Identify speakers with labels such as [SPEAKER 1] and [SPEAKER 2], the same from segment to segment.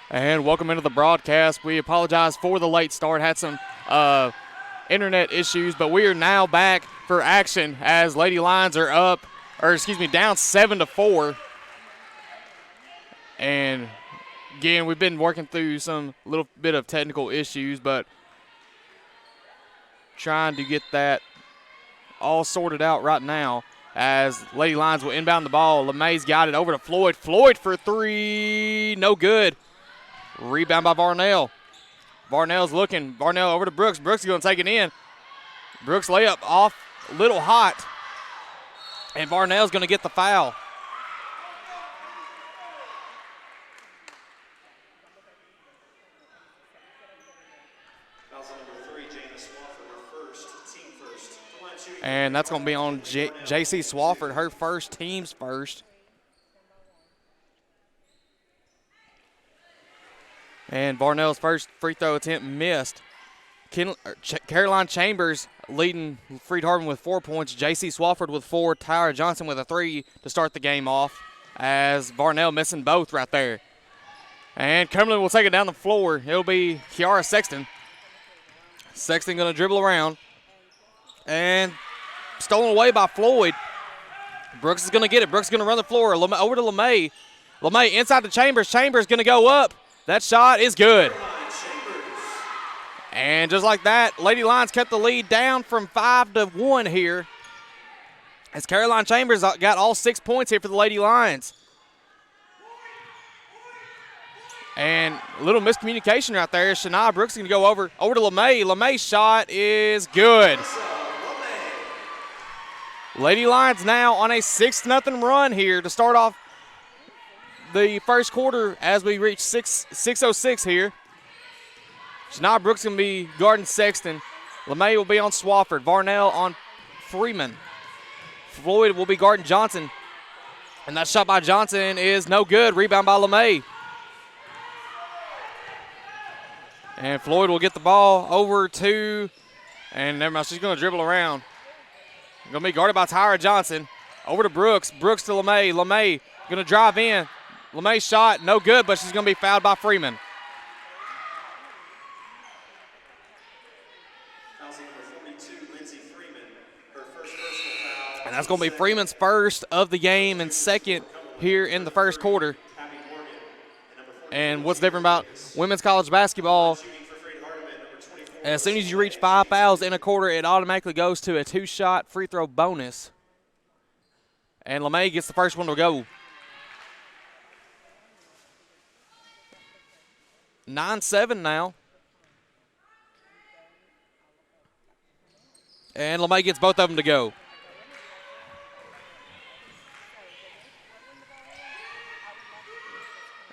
[SPEAKER 1] And welcome into the broadcast. We apologize for the late start. Had some internet issues, but we are now back for action as Lady Lions are down 7-4. And again, we've been working through some little bit of technical issues, but trying to get that all sorted out right now as Lady Lions will inbound the ball. LeMay's got it over to Floyd. Floyd for three, no good. Rebound by Varnell. Varnell's looking. Varnell over to Brooks. Brooks is going to take it in. Brooks layup off, a little hot. And Varnell's going to get the foul. And that's going to be on J.C. Swafford, her first, team's first. And Varnell's first free throw attempt missed. Caroline Chambers leading Freed-Hardeman with 4 points. J.C. Swafford with 4. Tyra Johnson with a 3 to start the game off as Varnell missing both right there. And Cumberland will take it down the floor. It'll be Kiara Sexton. Sexton going to dribble around. And stolen away by Floyd. Brooks is going to get it. Brooks is going to run the floor. Over to LeMay. LeMay inside the Chambers. Chambers going to go up. That shot is good. And just like that, Lady Lions kept the lead down from 5-1 here. As Caroline Chambers got all 6 points here for the Lady Lions. And a little miscommunication right there. Shania Brooks is going to go over to LeMay. LeMay's shot is good. Lady Lions now on a 6-0 run here to start off the first quarter as we reach 6:06 here. Shania Brooks going to be guarding Sexton. LeMay will be on Swafford. Varnell on Freeman. Floyd will be guarding Johnson. And that shot by Johnson is no good. Rebound by LeMay. And Floyd will get the ball over to, and never mind, she's going to dribble around. Going to be guarded by Tyra Johnson. Over to Brooks. Brooks to LeMay. LeMay going to drive in. LeMay's shot, no good, but she's going to be fouled by Freeman. And that's going to be Freeman's first of the game and second here in the first quarter. And what's different about women's college basketball, as soon as you reach 5 fouls in a quarter, it automatically goes to a 2-shot free throw bonus. And LeMay gets the first one to go. 9-7 now. And LeMay gets both of them to go.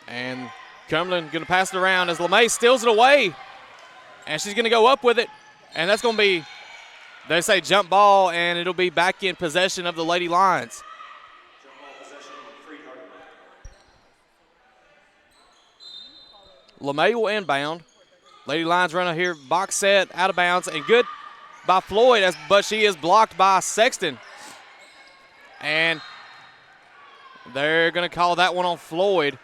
[SPEAKER 1] And Cumberland going to pass it around as LeMay steals it away. And she's going to go up with it. And that's going to be, they say jump ball, and it'll be back in possession of the Lady Lions.
[SPEAKER 2] Jump ball possession with Freed-Hardeman.
[SPEAKER 1] LeMay will inbound. Lady Lions runner here, box set, out of bounds, and good by Floyd, but she is blocked by Sexton. And they're going to call that one on Floyd.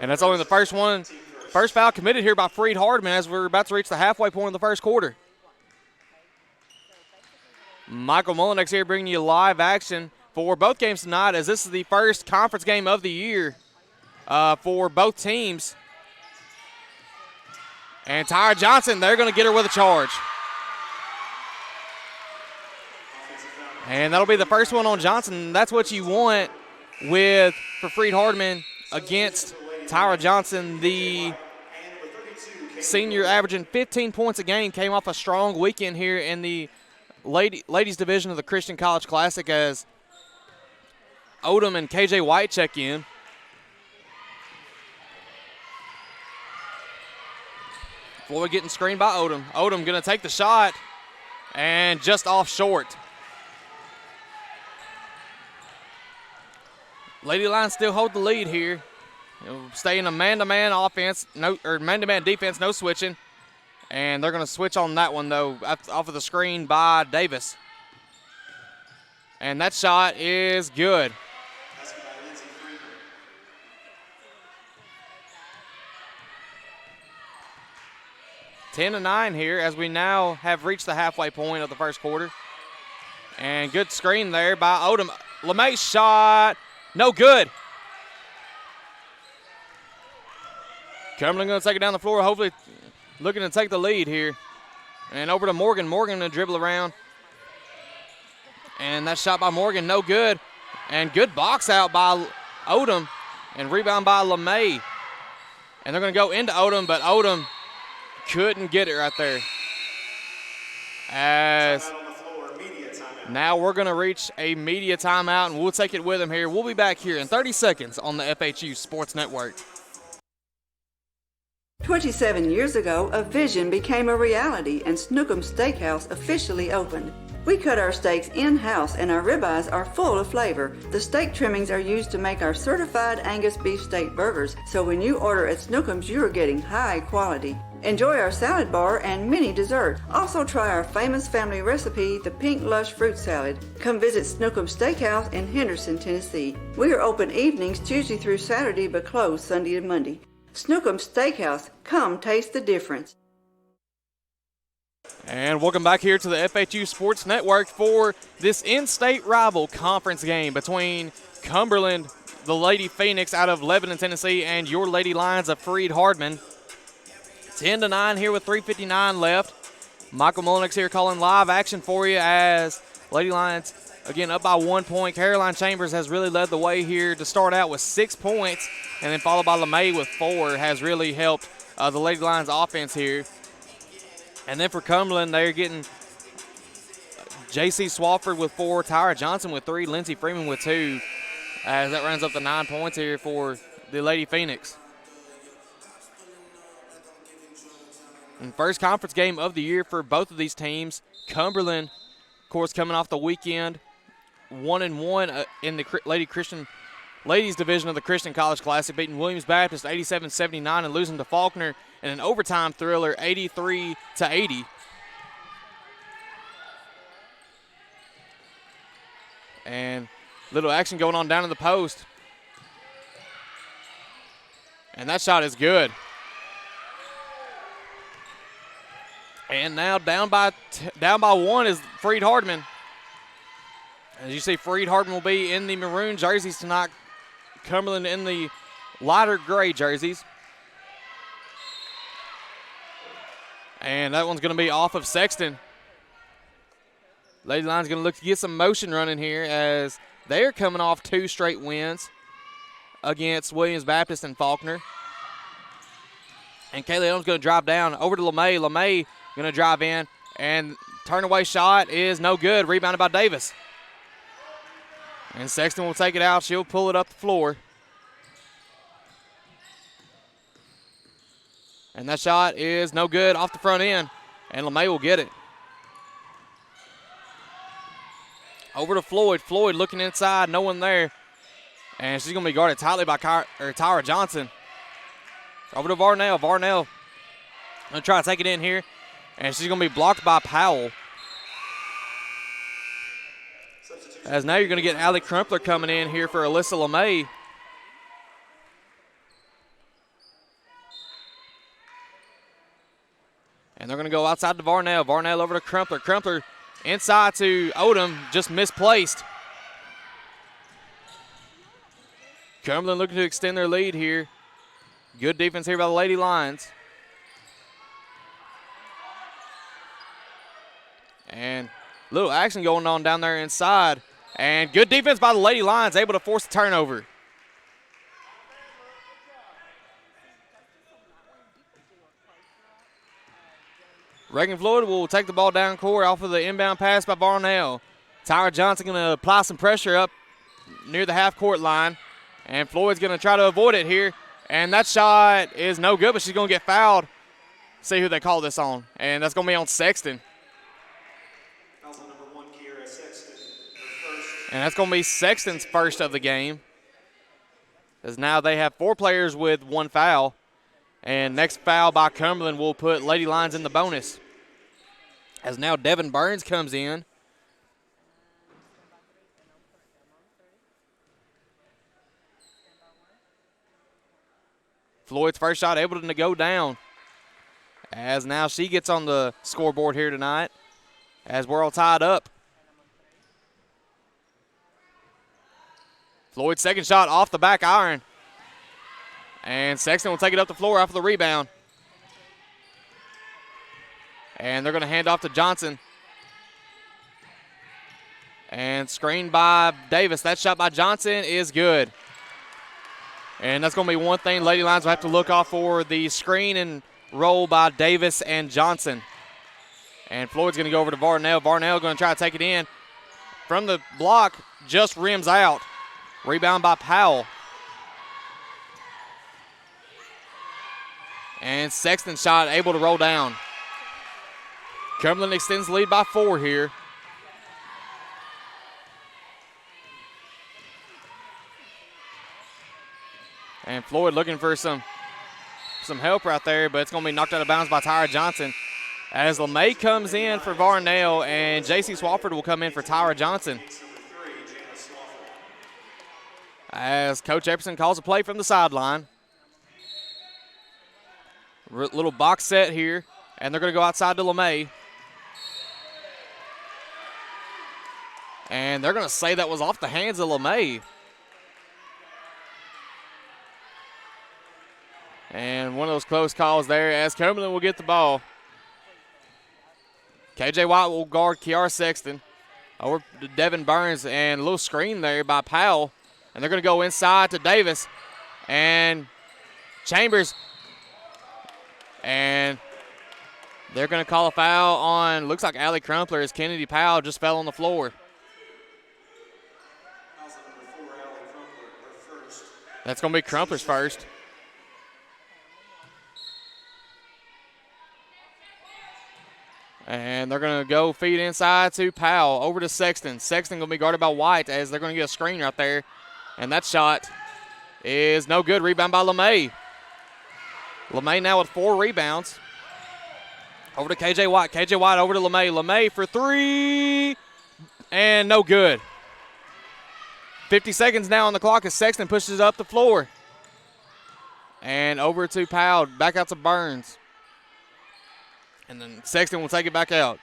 [SPEAKER 1] And that's only the first one. First foul committed here by Freed-Hardeman as we're about to reach the halfway point of the first quarter. Michael Mullinex here bringing you live action for both games tonight, as this is the first conference game of the year for both teams. And Tyra Johnson, they're going to get her with a charge. And that'll be the first one on Johnson. That's what you want for Freed-Hardeman against Tyra Johnson, the senior averaging 15 points a game, came off a strong weekend here in the ladies division of the Christian College Classic as Odom and KJ White check in. Floyd getting screened by Odom. Odom going to take the shot and just off short. Lady Lions still hold the lead here. It'll stay in a man-to-man offense, man-to-man defense, no switching. And they're going to switch on that one, though, off of the screen by Davis. And that shot is good. 10-9 here as we now have reached the halfway point of the first quarter. And good screen there by Odom. LeMay's shot, no good. Cumberland going to take it down the floor, hopefully looking to take the lead here. And over to Morgan. Morgan to dribble around. And that shot by Morgan, no good. And good box out by Odom. And rebound by LeMay. And they're going to go into Odom, but Odom couldn't get it right there. As now we're going to reach a media timeout, and we'll take it with them here. We'll be back here in 30 seconds on the FHU Sports Network.
[SPEAKER 3] 27 years ago, a vision became a reality and Snookum Steakhouse officially opened. We cut our steaks in-house and our ribeyes are full of flavor. The steak trimmings are used to make our certified Angus beef steak burgers, so when you order at Snookum's, you are getting high quality. Enjoy our salad bar and mini dessert. Also try our famous family recipe, the Pink Lush Fruit Salad. Come visit Snookum Steakhouse in Henderson, Tennessee. We are open evenings Tuesday through Saturday but closed Sunday and Monday. Snookum Steakhouse, come taste the difference.
[SPEAKER 1] And welcome back here to the FHU Sports Network for this in-state rival conference game between Cumberland, the Lady Phoenix out of Lebanon, Tennessee, and your Lady Lions of Freed-Hardeman. 10-9 here with 3:59 left. Michael Mullenix here calling live action for you as Lady Lions, again, up by 1 point. Caroline Chambers has really led the way here to start out with 6 points, and then followed by LeMay with 4 has really helped the Lady Lions offense here. And then for Cumberland, they're getting J.C. Swafford with 4, Tyra Johnson with 3, Lindsey Freeman with 2, as that runs up to 9 points here for the Lady Phoenix. And first conference game of the year for both of these teams. Cumberland, of course, coming off the weekend, 1-1 in the ladies division of the Christian College Classic, beating Williams Baptist 87-79 and losing to Faulkner in an overtime thriller 83-80. And little action going on down in the post. And that shot is good. And now down by 1 is Freed-Hardeman. As you see, Freed-Hardeman will be in the maroon jerseys tonight. Cumberland in the lighter gray jerseys. And that one's going to be off of Sexton. Lady Lions going to look to get some motion running here as they're coming off 2 straight wins against Williams Baptist and Faulkner. And Kaylee Adams going to drive down over to LeMay. LeMay going to drive in, and turn away shot is no good. Rebounded by Davis. And Sexton will take it out. She'll pull it up the floor. And that shot is no good off the front end, and LeMay will get it. Over to Floyd. Floyd looking inside, no one there. And she's going to be guarded tightly by Tyra Johnson. Over to Varnell. Varnell going to try to take it in here, and she's going to be blocked by Powell. As now you're going to get Allie Crumpler coming in here for Alyssa LeMay. And they're going to go outside to Varnell. Varnell over to Crumpler. Crumpler inside to Odom, just misplaced. Cumberland looking to extend their lead here. Good defense here by the Lady Lions. And little action going on down there inside. And good defense by the Lady Lions, able to force a turnover. Reagan Floyd will take the ball down court off of the inbound pass by Varnell. Tyra Johnson going to apply some pressure up near the half-court line. And Floyd's going to try to avoid it here. And that shot is no good, but she's going to get fouled. See who they call this on. And that's going to be on Sexton. And that's going to be Sexton's first of the game. As now they have 4 players with 1 foul. And next foul by Cumberland will put Lady Lions in the bonus. As now Devin Burns comes in. Floyd's first shot able to go down. as now she gets on the scoreboard here tonight as we're all tied up. Floyd's second shot off the back iron. And Sexton will take it up the floor off of the rebound. And they're going to hand off to Johnson. And screened by Davis. That shot by Johnson is good. And that's going to be one thing Lady Lions will have to look off for, the screen and roll by Davis and Johnson. And Floyd's going to go over to Varnell. Varnell going to try to take it in. From the block, just rims out. Rebound by Powell. And Sexton's shot able to roll down. Cumberland extends the lead by 4 here. And Floyd looking for some help right there, but it's going to be knocked out of bounds by Tyra Johnson. As LeMay comes in for Varnell, and J.C. Swafford will come in for Tyra Johnson. As Coach Epperson calls a play from the sideline. Little box set here, and they're going to go outside to LeMay. And they're going to say that was off the hands of LeMay. And one of those close calls there as Cumberland will get the ball. KJ White will guard Kiara Sexton over to Devin Burns, and a little screen there by Powell. And they're going to go inside to Davis and Chambers. And they're going to call a foul on, looks like Allie Crumpler, as Kennedy Powell just fell on the floor. That's going to be Crumpler's first. And they're going to go feed inside to Powell, over to Sexton. Sexton going to be guarded by White as they're going to get a screen right there. And that shot is no good. Rebound by LeMay. LeMay now with 4 rebounds. Over to KJ White. KJ White over to LeMay. LeMay for 3. And no good. 50 seconds now on the clock as Sexton pushes it up the floor. And over to Powell. Back out to Burns. And then Sexton will take it back out.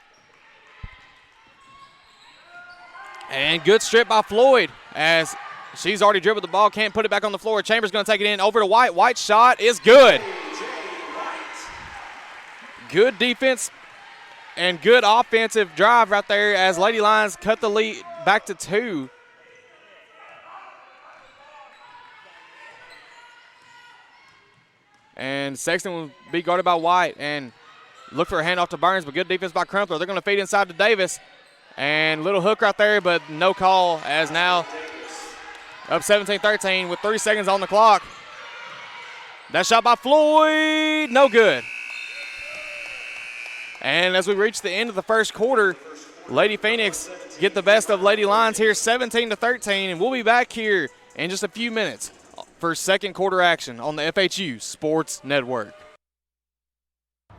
[SPEAKER 1] And good strip by Floyd as she's already dribbled the ball, can't put it back on the floor. Chambers going to take it in over to White. White's shot is good. Good defense and good offensive drive right there as Lady Lions cut the lead back to 2. And Sexton will be guarded by White and look for a handoff to Burns, but good defense by Crumpler. They're going to feed inside to Davis. And little hook right there, but no call as now up 17-13 with 3 seconds on the clock. That shot by Floyd, no good. And as we reach the end of the first quarter, Lady Phoenix get the best of Lady Lions here 17-13, and we'll be back here in just a few minutes for second quarter action on the FHU Sports Network.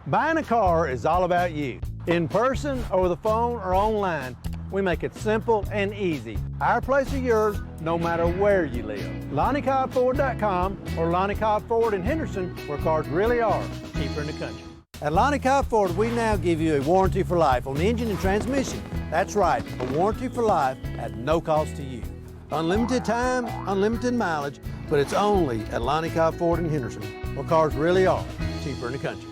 [SPEAKER 4] Buying a car is all about you. In person, over the phone, or online, we make it simple and easy. Our place or yours, no matter where you live. LonnieCobbFord.com or Lonnie Cobb Ford in Henderson, where cars really are cheaper in the country. At Lonnie Cobb Ford, we now give you a warranty for life on the engine and transmission. That's right, a warranty for life at no cost to you. Unlimited time, unlimited mileage, but it's only at Lonnie Cobb Ford in Henderson, where cars really are cheaper in the country.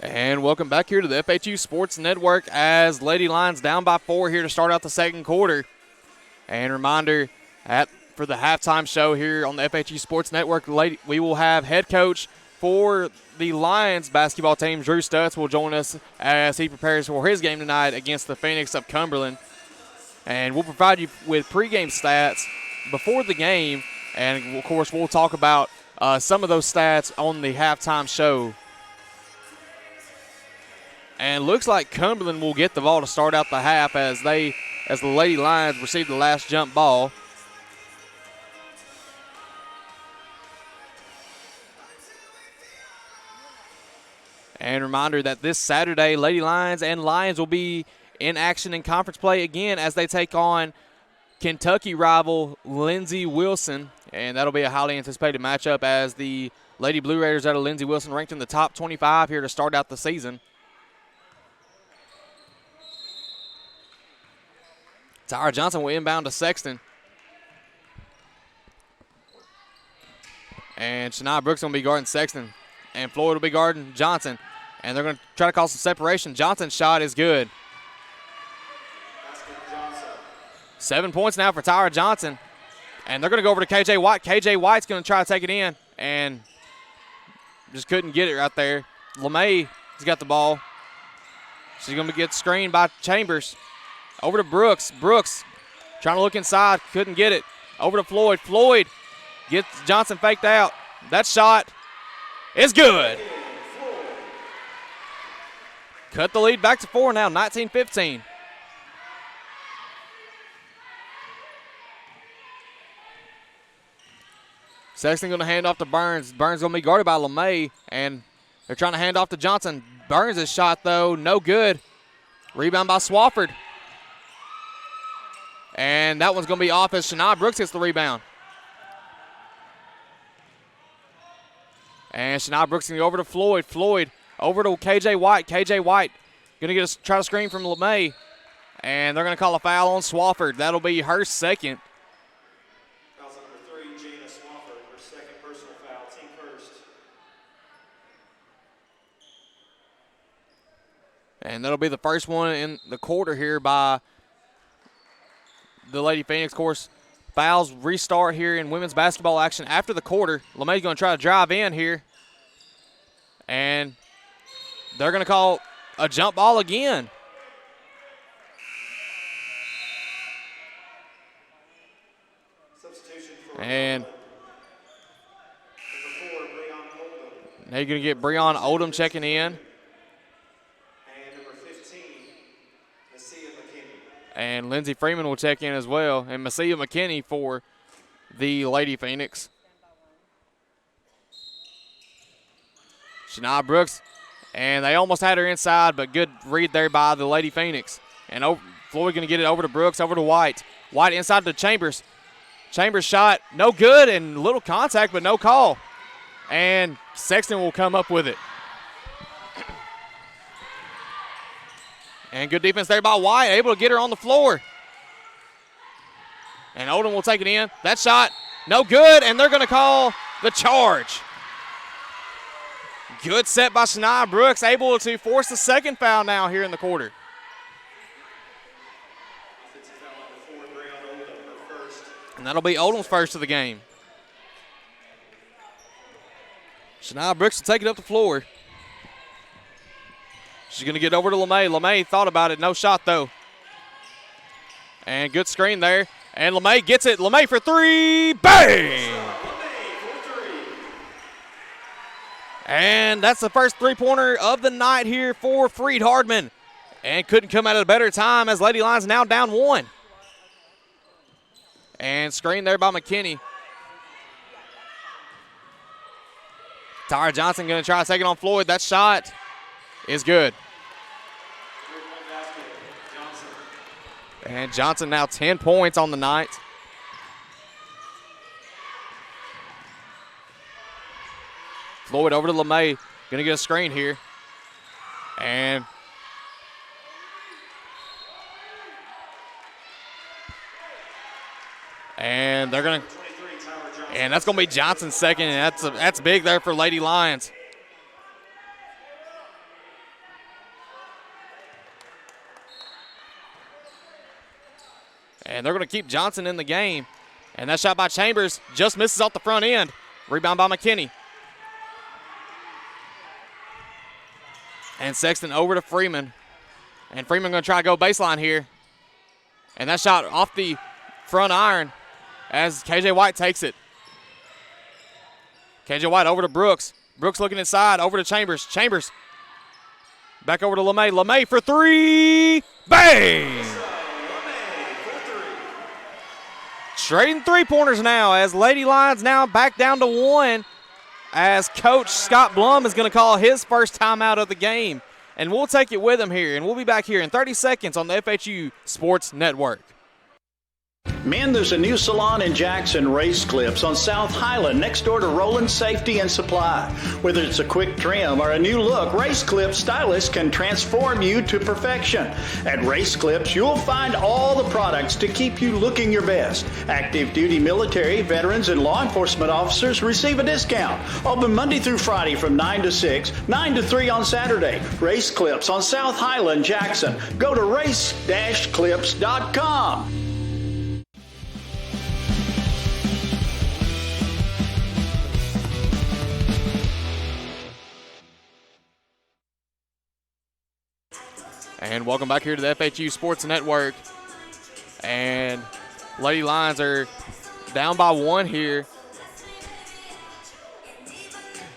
[SPEAKER 1] And welcome back here to the FHU Sports Network as Lady Lions down by 4 here to start out the second quarter. And reminder, for the halftime show here on the FHU Sports Network, we will have head coach for the Lions basketball team, Drew Stutz, will join us as he prepares for his game tonight against the Phoenix of Cumberland. And we'll provide you with pregame stats before the game. And, of course, we'll talk about some of those stats on the halftime show. And looks like Cumberland will get the ball to start out the half as the Lady Lions receive the last jump ball. And reminder that this Saturday, Lady Lions and Lions will be in action in conference play again as they take on Kentucky rival Lindsey Wilson, and that'll be a highly anticipated matchup as the Lady Blue Raiders out of Lindsey Wilson ranked in the top 25 here to start out the season. Tyra Johnson will inbound to Sexton. And Shania Brooks going to be guarding Sexton. And Floyd will be guarding Johnson. And they're going to try to cause some separation. Johnson's shot is good. 7 points now for Tyra Johnson. And they're going to go over to K.J. White. K.J. White's going to try to take it in. And just couldn't get it right there. LeMay has got the ball. She's going to get screened by Chambers. Over to Brooks. Brooks trying to look inside. Couldn't get it. Over to Floyd. Floyd gets Johnson faked out. That shot is good. Cut the lead back to 4 now, 19-15. Sexton going to hand off to Burns. Burns going to be guarded by LeMay, and they're trying to hand off to Johnson. Burns' shot, though, no good. Rebound by Swafford. And that one's going to be off as Shania Brooks gets the rebound. And Shania Brooks going to go over to Floyd. Floyd over to K.J. White. K.J. White going to try to screen from LeMay. And they're going to call a foul on Swafford. That'll be her second.
[SPEAKER 2] Foul's number 3, Jana Swafford, her second personal foul, team first.
[SPEAKER 1] And that'll be the first one in the quarter here by the Lady Phoenix. Of course, fouls restart here in women's basketball action after the quarter. LeMay's going to try to drive in here. And they're going to call a jump ball again.
[SPEAKER 2] Substitution for
[SPEAKER 1] And
[SPEAKER 2] number 4, Breon Oldham.
[SPEAKER 1] now you're going to get Breon Oldham checking in.
[SPEAKER 2] And number 15, Messia McKinney.
[SPEAKER 1] And Lindsey Freeman will check in as well. And Messia McKinney for the Lady Phoenix. Shania Brooks. And they almost had her inside, but good read there by the Lady Phoenix. And Floyd going to get it over to Brooks, over to White. White inside to Chambers. Chambers shot no good and little contact, but no call. And Sexton will come up with it. And good defense there by White, able to get her on the floor. And Oldham will take it in. That shot, no good, and they're going to call the charge. Good set by Shania Brooks, able to force the second foul now here in the quarter.
[SPEAKER 2] Offensive foul number 4, Breon Oldham, her first.
[SPEAKER 1] And that'll be Oldham's first of the game. Shania Brooks will take it up the floor. She's going to get over to LeMay. LeMay thought about it. No shot, though. And good screen there. And LeMay gets it. LeMay for 3. Bang! And that's the first three-pointer of the night here for Freed-Hardeman. And couldn't come at a better time as Lady Lions now down 1. And screen there by McKinney. Tyra Johnson going to try to take it on Floyd. That shot is good. And Johnson now 10 points on the night. Floyd over to LeMay. Going to get a screen here. And they're going to, and that's going to be Johnson's second, and that's big there for Lady Lions. And they're going to keep Johnson in the game. And that shot by Chambers just misses off the front end. Rebound by McKinney. And Sexton over to Freeman. And Freeman going to try to go baseline here. And that shot off the front iron as KJ White takes it. KJ White over to Brooks. Brooks looking inside, over to Chambers. Chambers back over to LeMay. LeMay for 3. Bang! Trading three-pointers now as Lady Lions now back down to 1 as Coach Scott Blum is going to call his first timeout of the game. And we'll take it with him here, and we'll be back here in 30 seconds on the FHU Sports Network.
[SPEAKER 5] Men, there's a new salon in Jackson, Race Clips, on South Highland, next door to Roland Safety and Supply. Whether it's a quick trim or a new look, Race Clips stylists can transform you to perfection. At Race Clips, you'll find all the products to keep you looking your best. Active duty military, veterans, and law enforcement officers receive a discount. Open Monday through Friday from 9 to 6, 9 to 3 on Saturday. Race Clips on South Highland, Jackson. Go to race-clips.com.
[SPEAKER 1] And welcome back here to the FHU Sports Network. And Lady Lions are down by 1 here.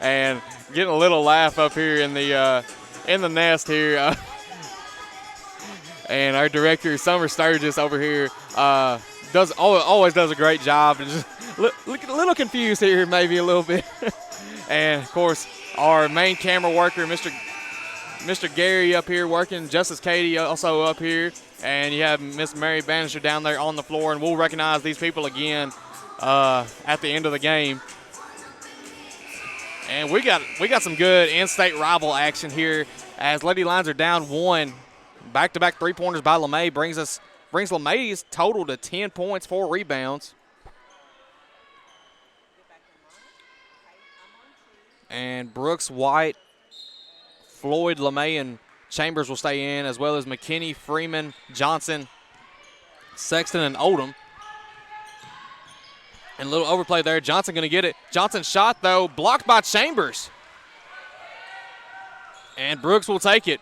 [SPEAKER 1] And getting a little laugh up here in the nest here. And our director, Summer Sturgis, over here always does a great job. And just look a little confused here, maybe a little bit. And of course, our main camera worker, Mr. Gary up here working, Justice Katie also up here, and you have Miss Mary Bannister down there on the floor, and we'll recognize these people again at the end of the game. And we got some good in-state rival action here as Lady Lions are down 1. Back-to-back three-pointers by LeMay brings LeMay's total to 10 points, 4 rebounds. And Brooks, White, Floyd, LeMay, and Chambers will stay in, as well as McKinney, Freeman, Johnson, Sexton, and Oldham. And a little overplay there. Johnson going to get it. Johnson's shot, though, blocked by Chambers. And Brooks will take it.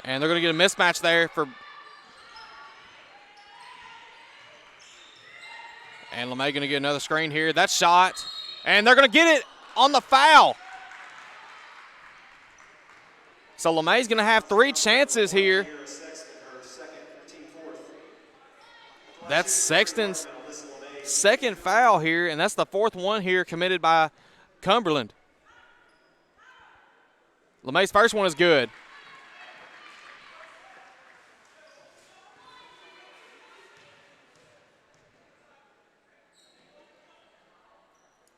[SPEAKER 1] And they're going to get a mismatch there for. And LeMay going to get another screen here. That shot. And they're going to get it on the foul. So LeMay's going to have 3 chances here. That's Sexton's second foul here, and that's the 4th one here committed by Cumberland. LeMay's first one is good.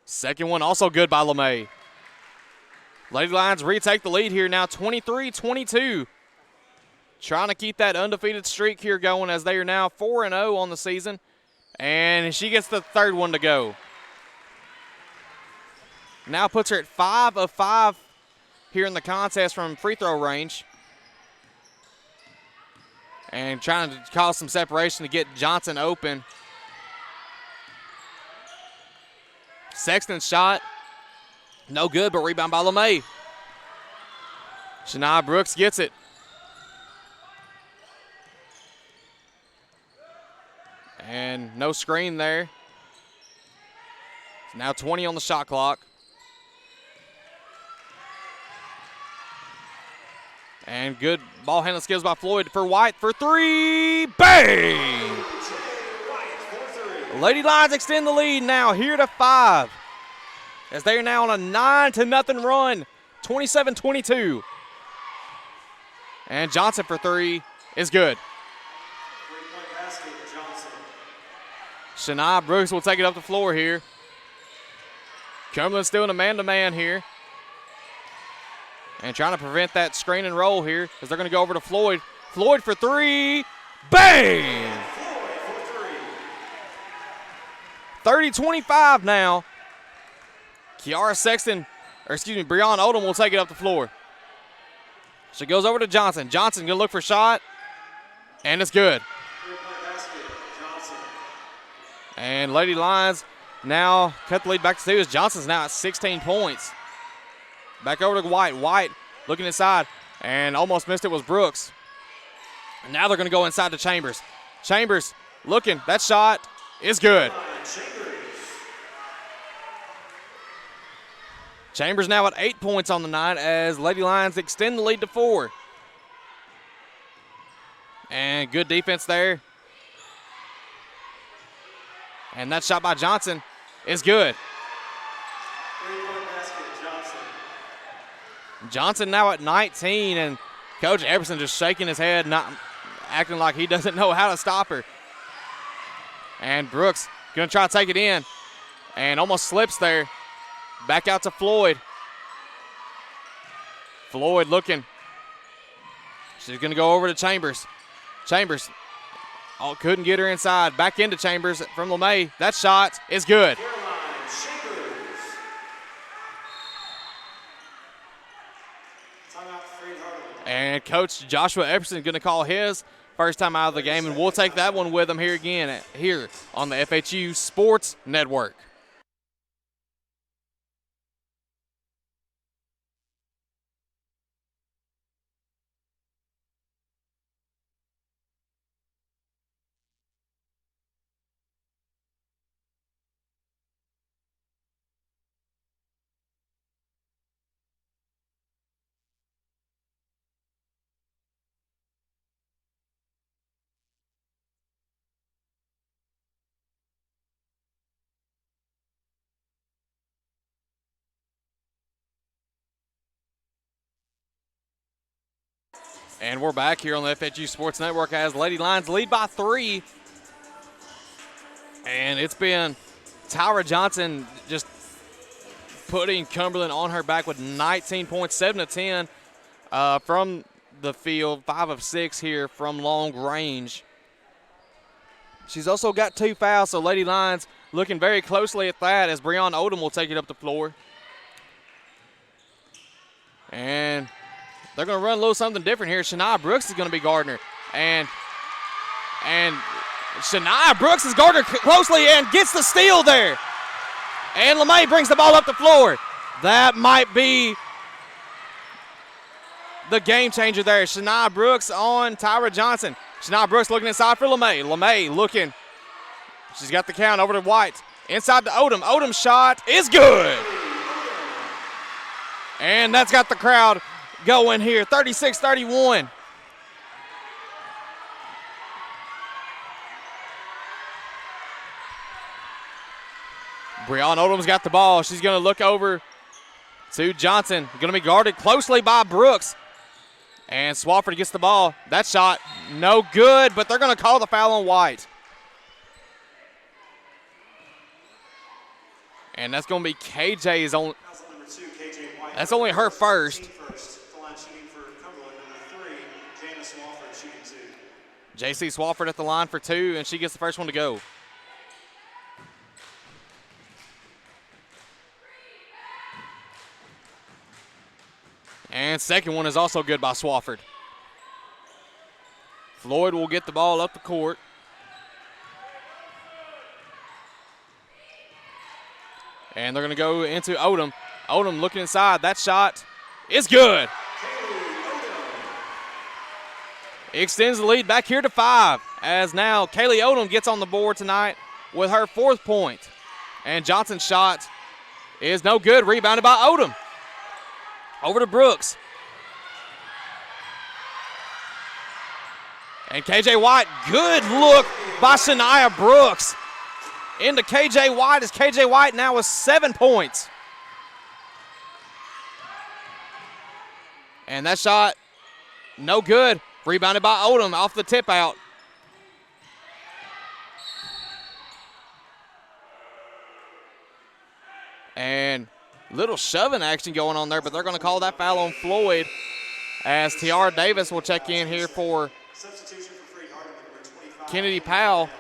[SPEAKER 1] Second one also good by LeMay. Lady Lions retake the lead here now, 23-22. Trying to keep that undefeated streak here going as they are now 4-0 on the season. And she gets the 3rd one to go. Now puts her at 5 of 5 here in the contest from free throw range. And trying to cause some separation to get Johnson open. Sexton's shot, no good, but rebound by LeMay. Shania Brooks gets it. And no screen there. It's now 20 on the shot clock. And good ball handling skills by Floyd for White for 3. Bang! Lady Lions extend the lead now here to 5 as they are now on a 9-0 run, 27-22. And Johnson for 3 is good. Shania Brooks will take it up the floor here. Cumberland still in a man-to-man here. And trying to prevent that screen and roll here as they're going to go over to Floyd. Floyd for 3. Bang! 30-25 now. Kiara Sexton, Breon Odom will take it up the floor. She goes over to Johnson. Johnson going to look for a shot, and it's good. And Lady Lions now cut the lead back to 2 as Johnson's now at 16 points. Back over to White. White looking inside, and almost missed it was Brooks. And now they're going to go inside to Chambers. Chambers looking. That shot is good. Chambers now at 8 points on the night as Lady Lions extend the lead to 4. And good defense there. And that shot by Johnson is good. Johnson now at 19, and Coach Everson just shaking his head, not acting like he doesn't know how to stop her. And Brooks going to try to take it in and almost slips there. Back out to Floyd. Floyd looking. She's going to go over to Chambers. Chambers couldn't get her inside. Back into Chambers from LeMay. That shot is good. And Coach Joshua Epperson going to call his first time out of the game, and we'll take that one with him here again here on the FHU Sports Network. And we're back here on the FHU Sports Network as Lady Lions lead by 3. And it's been Tyra Johnson just putting Cumberland on her back with 19 points, 7 of 10 from the field, 5 of 6 here from long range. She's also got 2 fouls, so Lady Lions looking very closely at that as Breon Odom will take it up the floor. And they're going to run a little something different here. Shania Brooks is going to be guarding her. And Shania Brooks is guarding her closely and gets the steal there. And LeMay brings the ball up the floor. That might be the game changer there. Shania Brooks on Tyra Johnson. Shania Brooks looking inside for LeMay. LeMay looking. She's got the count over to White. Inside to Odom. Odom's shot is good. And that's got the crowd going here, 36-31. Breon Odom's got the ball. She's going to look over to Johnson. Going to be guarded closely by Brooks. And Swafford gets the ball. That shot, no good, but they're going to call the foul on White. And that's going to be KJ's only. That's only her first. JC Swafford at the line for 2, and she gets the first one to go. And second one is also good by Swafford. Floyd will get the ball up the court. And they're going to go into Odom. Odom looking inside. That shot is good. Extends the lead back here to 5 as now Kaylee Odom gets on the board tonight with her 4th point. And Johnson's shot is no good. Rebounded by Odom. Over to Brooks. And KJ White, good look by Shania Brooks. Into KJ White as KJ White now with 7 points. And that shot, no good. Rebounded by Odom off the tip out. And little shoving action going on there, but they're going to call that foul on Floyd as Tiara Davis will check in here for Kennedy Powell.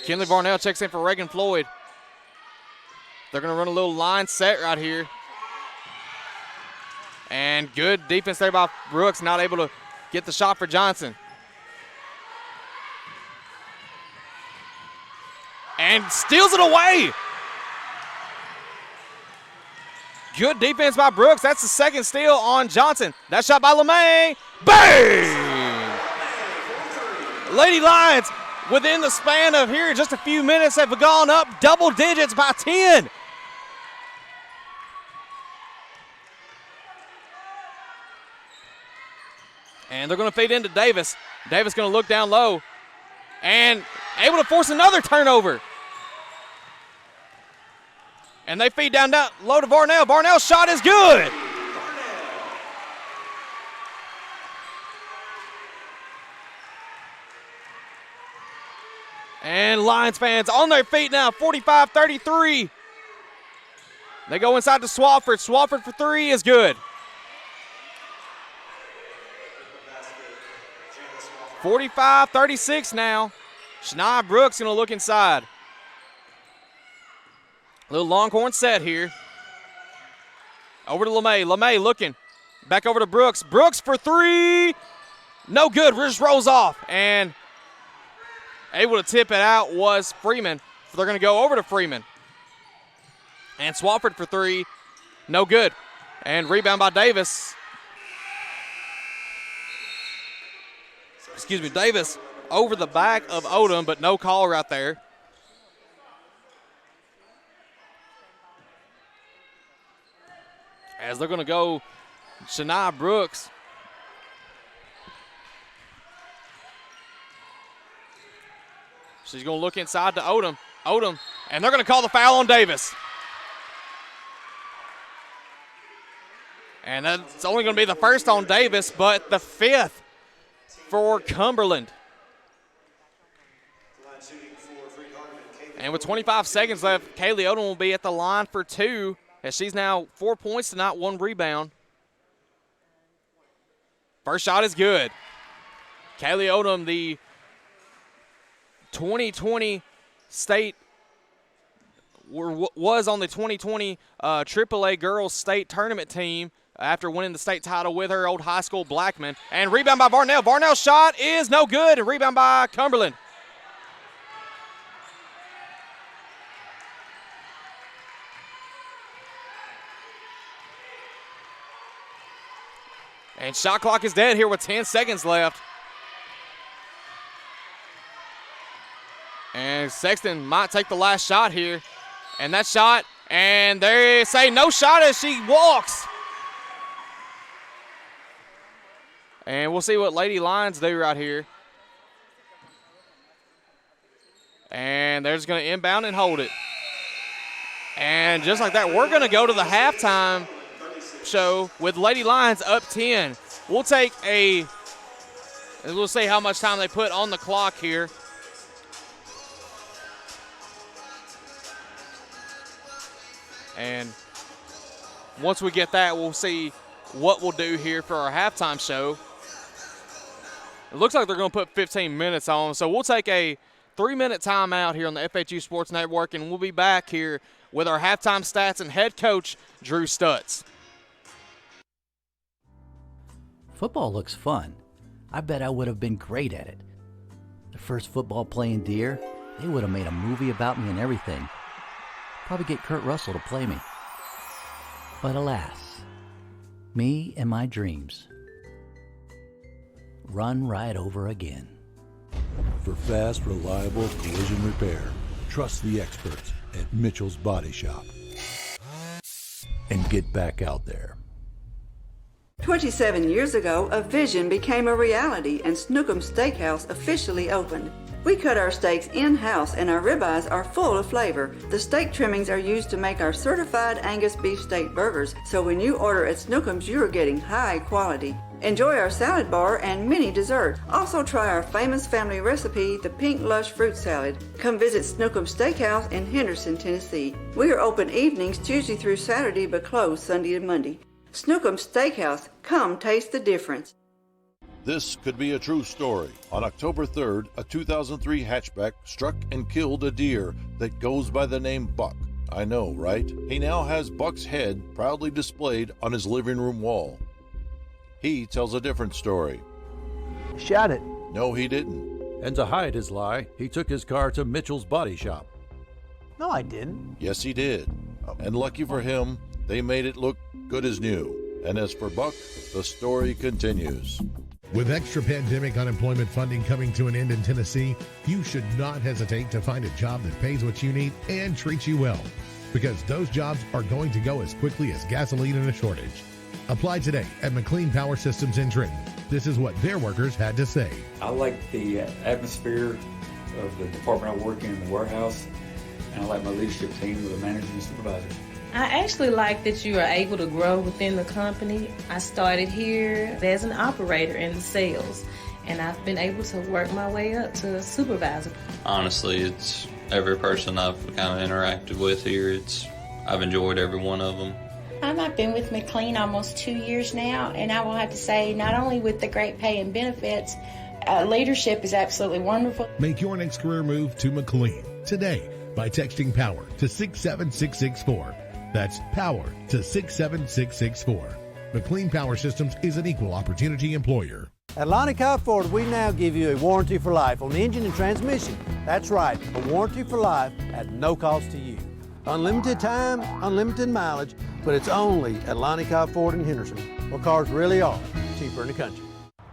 [SPEAKER 1] Kinley Varnell checks in for Reagan Floyd. They're going to run a little line set right here. And good defense there by Brooks, not able to get the shot for Johnson. And steals it away. Good defense by Brooks. That's the second steal on Johnson. That shot by LeMay. Bang! Lady Lions, within the span of here, just a few minutes, have gone up double digits by 10. And they're going to feed into Davis. Davis going to look down low and able to force another turnover. And they feed down low to Varnell. Varnell's shot is good. And Lions fans on their feet now, 45-33. They go inside to Swafford. Swafford for three is good. 45-36 now. Shania Brooks going to look inside. Little Longhorn set here. Over to LeMay. LeMay looking. Back over to Brooks. Brooks for three. No good. Just rolls off. And able to tip it out was Freeman. They're going to go over to Freeman. And Swafford for three. No good. And rebound by Davis. Excuse me, Davis over the back of Odom, but no call right there. As they're going to go Shania Brooks. She's going to look inside to Odom. Odom, and they're going to call the foul on Davis. And that's only going to be the first on Davis, but the fifth for Cumberland. And with 25 seconds left, Kaylee Odom will be at the line for two, as she's now 4 points to not 1 rebound. First shot is good. Kaylee Odom, the 2020 state, was on the 2020 AAA girls state tournament team after winning the state title with her old high school Blackman. And rebound by Varnell. Varnell's shot is no good. And rebound by Cumberland. And shot clock is dead here with 10 seconds left. And Sexton might take the last shot here. And that shot, and they say no shot as she walks. And we'll see what Lady Lions do right here. And they're just going to inbound and hold it. And just like that, we're going to go to the halftime show with Lady Lions up 10. We'll see how much time they put on the clock here. And once we get that, we'll see what we'll do here for our halftime show. It looks like they're going to put 15 minutes on, so we'll take a 3-minute timeout here on the FHU Sports Network, and we'll be back here with our halftime stats and head coach, Drew Stutz.
[SPEAKER 6] Football looks fun. I bet I would have been great at it. The first football playing Deer, they would have made a movie about me and everything. Probably get Kurt Russell to play me. But alas, me and my dreams run right over again.
[SPEAKER 7] For fast, reliable collision repair, trust the experts at Mitchell's Body Shop. And get back out there.
[SPEAKER 3] 27 years ago, a vision became a reality and Snookum Steakhouse officially opened. We cut our steaks in-house and our ribeyes are full of flavor. The steak trimmings are used to make our certified Angus beef steak burgers, so when you order at Snookum's, you're getting high quality. Enjoy our salad bar and mini dessert. Also try our famous family recipe, the Pink Lush Fruit Salad. Come visit Snookum Steakhouse in Henderson, Tennessee. We are open evenings Tuesday through Saturday but closed Sunday and Monday. Snookum Steakhouse, come taste the difference.
[SPEAKER 8] This could be a true story. On October 3rd, a 2003 hatchback struck and killed a deer that goes by the name Buck. I know, right? He now has Buck's head proudly displayed on his living room wall. He tells a different story.
[SPEAKER 4] Shot it.
[SPEAKER 8] No, he didn't.
[SPEAKER 7] And to hide his lie, he took his car to Mitchell's Body Shop.
[SPEAKER 4] No, I didn't.
[SPEAKER 8] Yes, he did. And lucky for him, they made it look good as new. And as for Buck, the story continues.
[SPEAKER 9] With extra pandemic unemployment funding coming to an end in Tennessee, you should not hesitate to find a job that pays what you need and treats you well, because those jobs are going to go as quickly as gasoline in a shortage. Apply today at McLean Power Systems in Trenton. This is what their workers had to say.
[SPEAKER 10] I like the atmosphere of the department I work in the warehouse, and I like my leadership team with the managers and supervisors.
[SPEAKER 11] I actually like that you are able to grow within the company. I started here as an operator in the sales, and I've been able to work my way up to a supervisor.
[SPEAKER 12] Honestly, it's every person I've kind of interacted with here. I've enjoyed every one of them.
[SPEAKER 13] I've been with McLean almost 2 years now, and I will have to say, not only with the great pay and benefits, leadership is absolutely wonderful.
[SPEAKER 9] Make your next career move to McLean today by texting POWER to 67664. That's POWER to 67664. McLean Power Systems is an equal opportunity employer.
[SPEAKER 4] At Lonnie Cobb Ford, we now give you a warranty for life on the engine and transmission. That's right, a warranty for life at no cost to you. Unlimited time, unlimited mileage, but it's only at Lonnie Cobb Ford in Henderson, where cars really are cheaper in the country.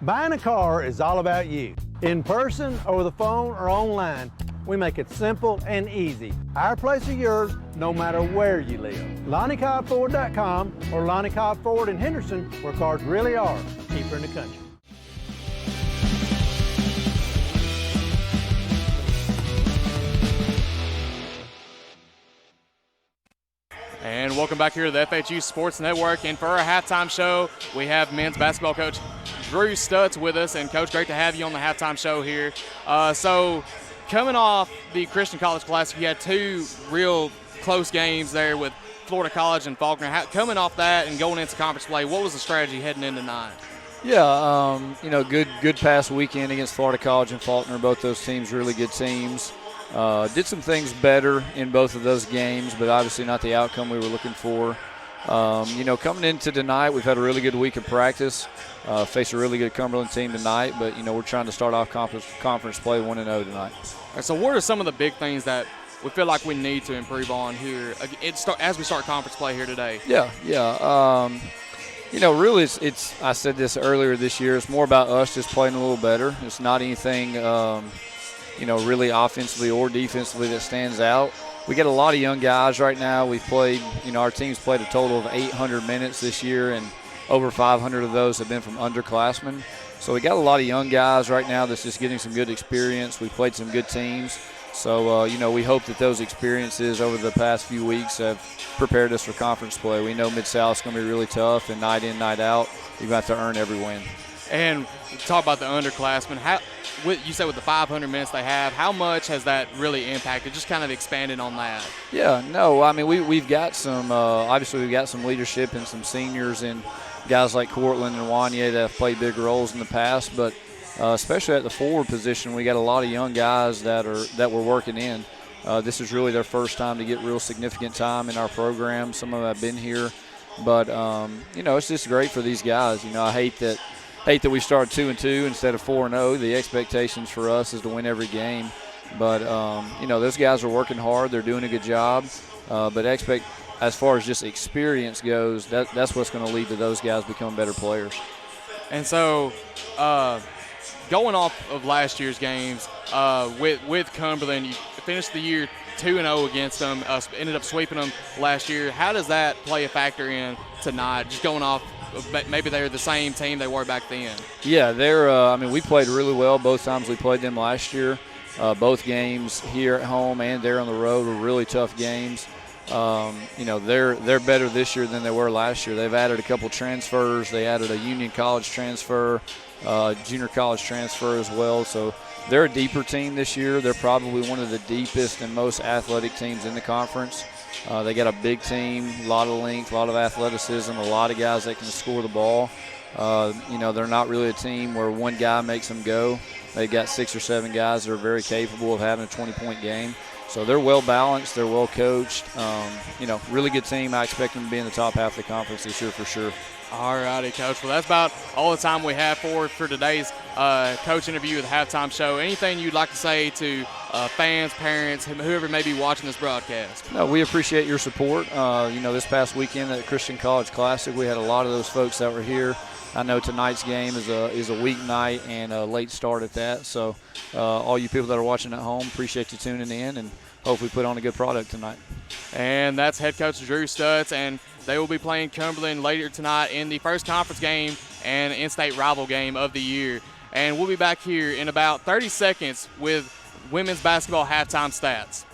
[SPEAKER 4] Buying a car is all about you. In person, over the phone, or online, we make it simple and easy. Our place or yours, no matter where you live. LonnieCobbFord.com or Lonnie Cobb Ford in Henderson, where cars really are cheaper in the country.
[SPEAKER 1] And welcome back here to the FHU Sports Network. And for our halftime show, we have men's basketball coach Drew Stutz with us. And, Coach, great to have you on the halftime show here. So coming off the Christian College Classic, you had two real close games there with Florida College and Faulkner. Coming off that and going into conference play, what was the strategy heading into tonight?
[SPEAKER 14] Yeah, good past weekend against Florida College and Faulkner. Both those teams really good teams. Did some things better in both of those games, but obviously not the outcome we were looking for. Coming into tonight, we've had a really good week of practice. Faced a really good Cumberland team tonight, but, we're trying to start off conference play 1-0 tonight.
[SPEAKER 1] Right, so what are some of the big things that we feel like we need to improve on here as we start conference play here today?
[SPEAKER 14] Yeah. Really, it's I said this earlier this year, it's more about us just playing a little better. It's not anything, really offensively or defensively that stands out. We got a lot of young guys right now. We've played, our team's played a total of 800 minutes this year, and over 500 of those have been from underclassmen. So we got a lot of young guys right now that's just getting some good experience. We played some good teams. So, we hope that those experiences over the past few weeks have prepared us for conference play. We know Mid-South's going to be really tough, and night in, night out, you've got to earn every win.
[SPEAKER 1] And talk about the underclassmen. You said with the 500 minutes they have, how much has that really impacted? Just kind of expanded on that.
[SPEAKER 14] Yeah, no, I mean, we've got some, obviously we've got some leadership and some seniors and guys like Cortland and Wanye that have played big roles in the past, but especially at the forward position, we got a lot of young guys that we're working in. This is really their first time to get real significant time in our program. Some of them have been here, but it's just great for these guys. I hate that we start 2-2 instead of 4-0. The expectations for us is to win every game, but those guys are working hard. They're doing a good job, but as far as just experience goes, that's what's going to lead to those guys becoming better players.
[SPEAKER 1] And so, going off of last year's games with Cumberland, you finished the year 2-0 against them, ended up sweeping them last year. How does that play a factor in tonight, just going off maybe they're the same team they were back then?
[SPEAKER 14] Yeah, we played really well both times we played them last year. Both games here at home and there on the road were really tough games. They're better this year than they were last year. They've added a couple transfers. They added a Union College transfer, junior college transfer as well. So they're a deeper team this year. They're probably one of the deepest and most athletic teams in the conference. They got a big team, a lot of length, a lot of athleticism, a lot of guys that can score the ball. They're not really a team where one guy makes them go. They got 6 or 7 guys that are very capable of having a 20-point game. So they're well balanced, they're well coached. Really good team. I expect them to be in the top half of the conference this year for sure.
[SPEAKER 1] All righty, Coach. Well, that's about all the time we have for today's coach interview with the halftime show. Anything you'd like to say to fans, parents, whoever may be watching this broadcast?
[SPEAKER 14] No, we appreciate your support. This past weekend at the Christian College Classic, we had a lot of those folks that were here. I know tonight's game is a weeknight and a late start at that. So all you people that are watching at home, appreciate you tuning in and hopefully put on a good product tonight.
[SPEAKER 1] And that's head coach Drew Stutz, and they will be playing Cumberland later tonight in the first conference game and in-state rival game of the year. And we'll be back here in about 30 seconds with women's basketball halftime stats.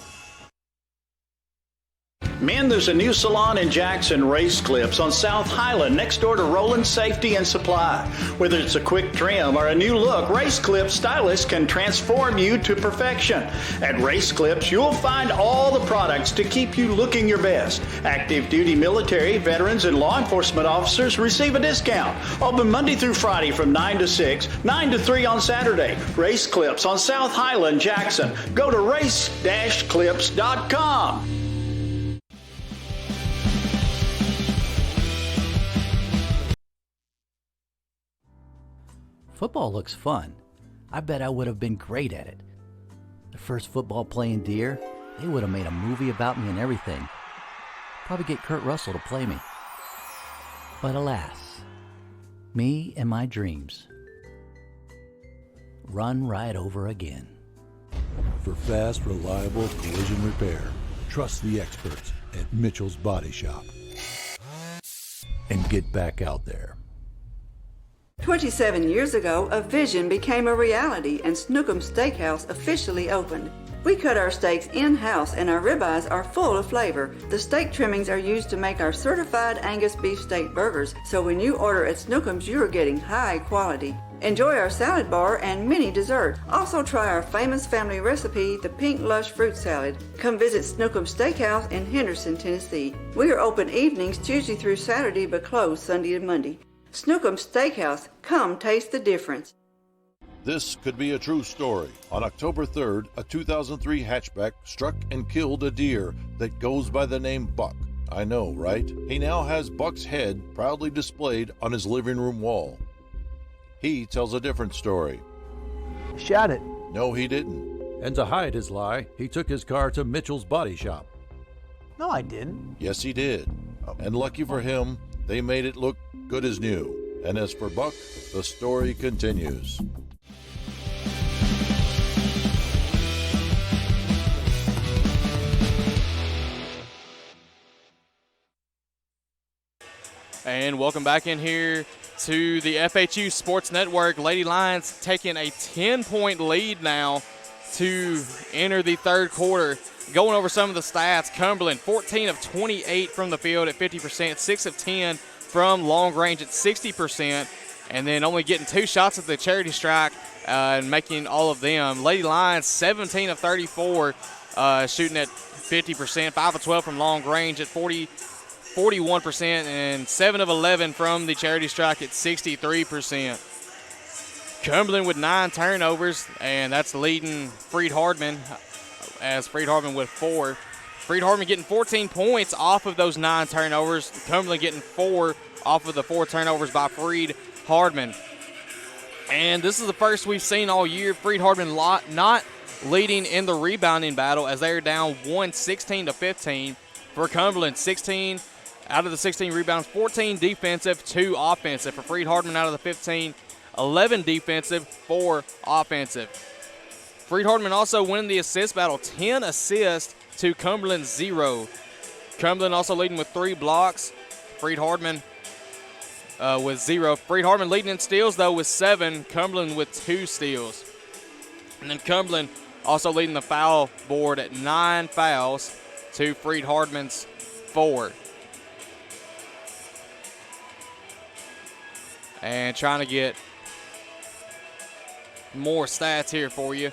[SPEAKER 5] Men, there's a new salon in Jackson, Race Clips, on South Highland, next door to Roland Safety and Supply. Whether it's a quick trim or a new look, Race Clips stylists can transform you to perfection. At Race Clips, you'll find all the products to keep you looking your best. Active duty military, veterans, and law enforcement officers receive a discount. Open Monday through Friday from 9 to 6, 9 to 3 on Saturday. Race Clips on South Highland, Jackson. Go to race-clips.com.
[SPEAKER 6] Football looks fun. I bet I would have been great at it. The first football playing deer, they would have made a movie about me and everything. Probably get Kurt Russell to play me. But alas, me and my dreams run right over again.
[SPEAKER 7] For fast, reliable collision repair, trust the experts at Mitchell's Body Shop. And get back out there.
[SPEAKER 3] 27 years ago, a vision became a reality and Snookum Steakhouse officially opened. We cut our steaks in-house and our ribeyes are full of flavor. The steak trimmings are used to make our certified Angus beef steak burgers, so when you order at Snookum's, you are getting high quality. Enjoy our salad bar and mini dessert. Also try our famous family recipe, the Pink Lush Fruit Salad. Come visit Snookum Steakhouse in Henderson, Tennessee. We are open evenings Tuesday through Saturday but closed Sunday and Monday. Snookum Steakhouse, come taste the difference.
[SPEAKER 8] This could be a true story. On October 3rd, a 2003 hatchback struck and killed a deer that goes by the name Buck. I know, right? He now has Buck's head proudly displayed on his living room wall. He tells a different story.
[SPEAKER 4] Shot it.
[SPEAKER 8] No, he didn't.
[SPEAKER 7] And to hide his lie, he took his car to Mitchell's Body Shop.
[SPEAKER 4] No, I didn't.
[SPEAKER 8] Yes, he did. And lucky for him, they made it look good as new. And as for Buck, the story continues.
[SPEAKER 1] And welcome back in here to the FHU Sports Network. Lady Lions taking a 10-point lead now to enter the third quarter. Going over some of the stats, Cumberland 14 of 28 from the field at 50%, 6 of 10 from long range at 60%, and then only getting 2 shots at the charity strike and making all of them. Lady Lions 17 of 34 shooting at 50%, 5 of 12 from long range at 41%, and 7 of 11 from the charity strike at 63%. Cumberland with 9 turnovers, and that's leading Freed-Hardeman, as Freed-Hardeman with 4. Freed-Hardeman getting 14 points off of those 9 turnovers. Cumberland getting 4 off of the 4 turnovers by Freed-Hardeman. And this is the first we've seen all year. Freed-Hardeman not leading in the rebounding battle as they are down 16-15. For Cumberland, 16 out of the 16 rebounds, 14 defensive, 2 offensive. For Freed-Hardeman out of the 15, 11 defensive, 4 offensive. Freed-Hardeman also winning the assist battle, 10 assists to Cumberland 0. Cumberland also leading with 3 blocks. Freed-Hardeman with 0. Freed-Hardeman leading in steals, though, with 7. Cumberland with 2 steals. And then Cumberland also leading the foul board at 9 fouls to Freed-Hardeman's 4. And trying to get more stats here for you.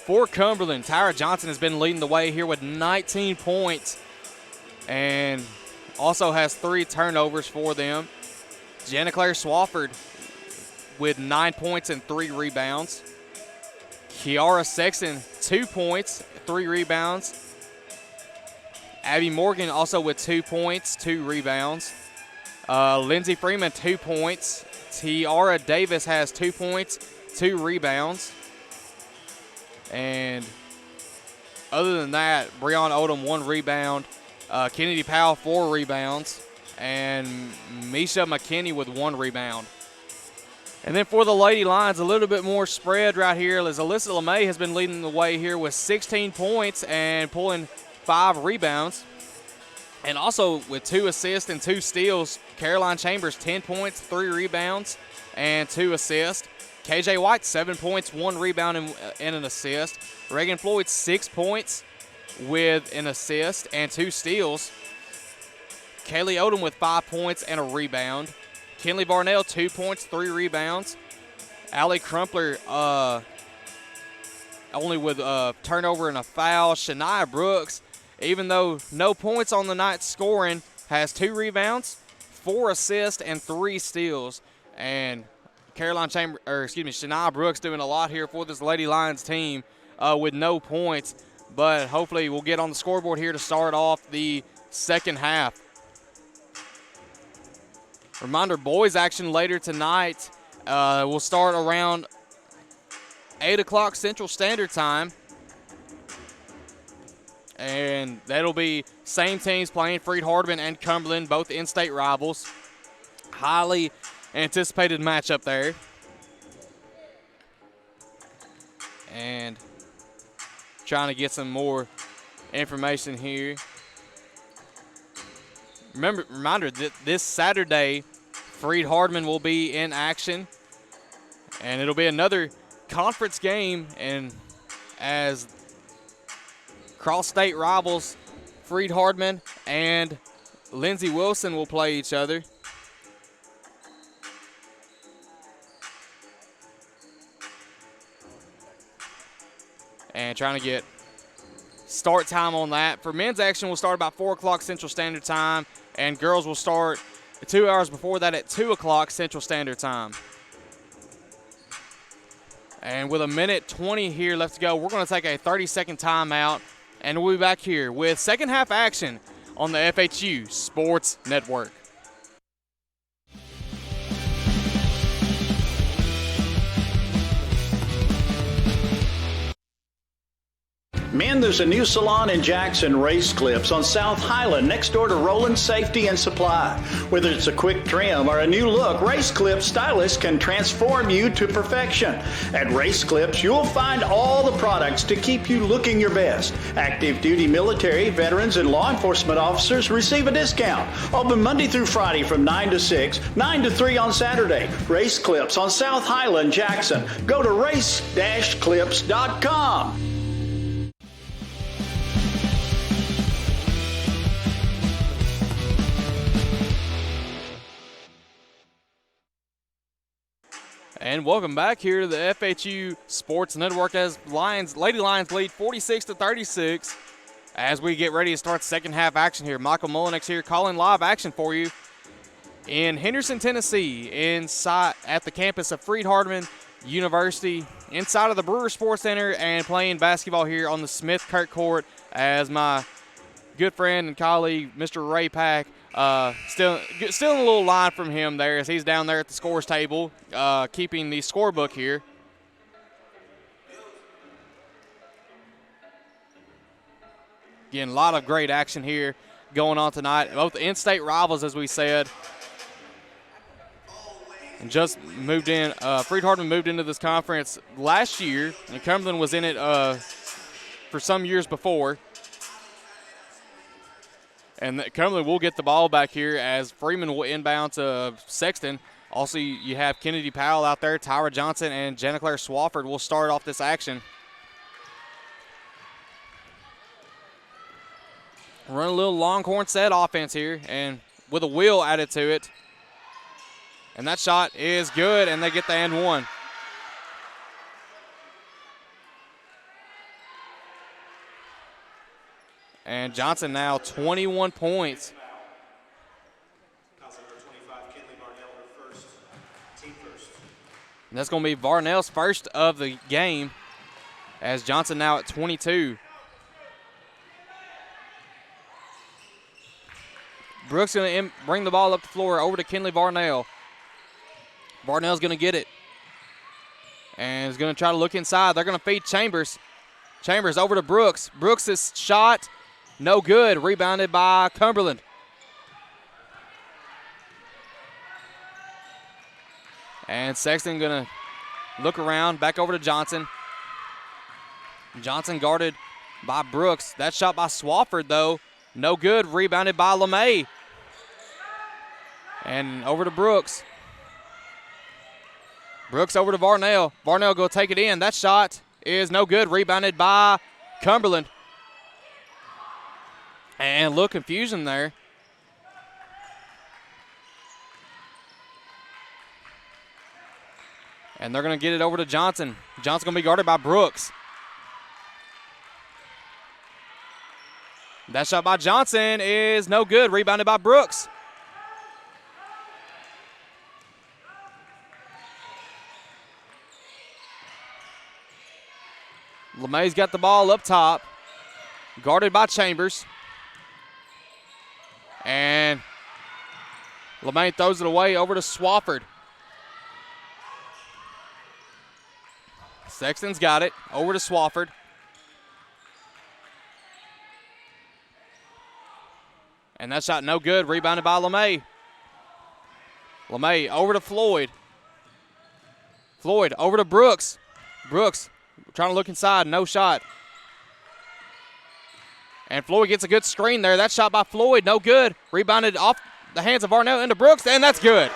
[SPEAKER 1] For Cumberland, Tyra Johnson has been leading the way here with 19 points and also has 3 turnovers for them. Jenna Claire Swafford with 9 points and 3 rebounds. Kiara Sexton, 2 points, 3 rebounds. Abby Morgan also with 2 points, 2 rebounds. Lindsey Freeman, 2 points. Tiara Davis has 2 points, 2 rebounds. And other than that, Breon Odom, 1 rebound. Kennedy Powell, 4 rebounds. And Misha McKinney with 1 rebound. And then for the Lady Lions, a little bit more spread right here as Alyssa LeMay has been leading the way here with 16 points and pulling 5 rebounds. And also with 2 assists and 2 steals, Caroline Chambers, 10 points, 3 rebounds, and 2 assists. KJ White, 7 points, 1 rebound and an assist. Reagan Floyd, 6 points with an assist and 2 steals. Kaylee Odom with 5 points and a rebound. Kinley Varnell, 2 points, 3 rebounds. Allie Crumpler only with a turnover and a foul. Shania Brooks, even though no points on the night scoring, has 2 rebounds, 4 assists, and 3 steals. And Shania Brooks doing a lot here for this Lady Lions team with no points. But hopefully we'll get on the scoreboard here to start off the second half. Reminder, boys action later tonight will start around 8 o'clock Central Standard Time. And that'll be same teams playing, Freed-Hardeman and Cumberland, both in-state rivals. Highly anticipated matchup there. And trying to get some more information here. Reminder that this Saturday, Freed-Hardeman will be in action. And it'll be another conference game, and as cross-state rivals, Freed-Hardeman and Lindsey Wilson will play each other. And trying to get start time on that. For men's action, we'll start about 4 o'clock Central Standard Time, and girls will start 2 hours before that at 2 o'clock Central Standard Time. And with 1:20 here left to go, we're going to take a 30-second timeout, and we'll be back here with second half action on the FHU Sports Network.
[SPEAKER 5] Men, there's a new salon in Jackson, Race Clips, on South Highland, next door to Roland Safety and Supply. Whether it's a quick trim or a new look, Race Clips stylists can transform you to perfection. At Race Clips, you'll find all the products to keep you looking your best. Active duty military, veterans, and law enforcement officers receive a discount. Open Monday through Friday from 9 to 6, 9 to 3 on Saturday. Race Clips on South Highland, Jackson. Go to race-clips.com.
[SPEAKER 1] And welcome back here to the FHU Sports Network as Lady Lions lead 46-36 as we get ready to start second half action here. Michael Mullinex here calling live action for you in Henderson, Tennessee, inside at the campus of Freed-Hardeman University, inside of the Brewer Sports Center, and playing basketball here on the Smith Kirk Court as my good friend and colleague, Mr. Ray Pack, still in a little line from him there as he's down there at the scores table, keeping the scorebook here. Again, a lot of great action here going on tonight. Both in-state rivals, as we said, and just moved in. Freed-Hardeman moved into this conference last year, and Cumberland was in it for some years before. And Cumberland will get the ball back here as Freeman will inbound to Sexton. Also, you have Kennedy Powell out there, Tyra Johnson, and Jenna Claire Swafford will start off this action. Run a little Longhorn set offense here, and with a wheel added to it. And that shot is good, and they get the and one. And Johnson now 21 points. And that's going to be Varnell's first of the game as Johnson now at 22. Brooks going to bring the ball up the floor over to Kinley Varnell. Varnell's going to get it. And is going to try to look inside. They're going to feed Chambers. Chambers over to Brooks. Brooks' shot, no good. Rebounded by Cumberland. And Sexton going to look around, back over to Johnson. Johnson guarded by Brooks. That shot by Swafford, though, no good. Rebounded by LeMay. And over to Brooks. Brooks over to Varnell. Varnell go take it in. That shot is no good. Rebounded by Cumberland. And a little confusion there And they're going to get it over to Johnson. Johnson's going to be guarded by Brooks. That shot by Johnson is no good. Rebounded by Brooks. LeMay's got the ball up top. Guarded by Chambers. And LeMay throws it away over to Swafford. Sexton's got it. Over to Swafford. And that shot no good. Rebounded by LeMay. LeMay over to Floyd. Floyd over to Brooks. Brooks trying to look inside. No shot. And Floyd gets a good screen there. That shot by Floyd, no good. Rebounded off the hands of Varnell into Brooks, and that's good.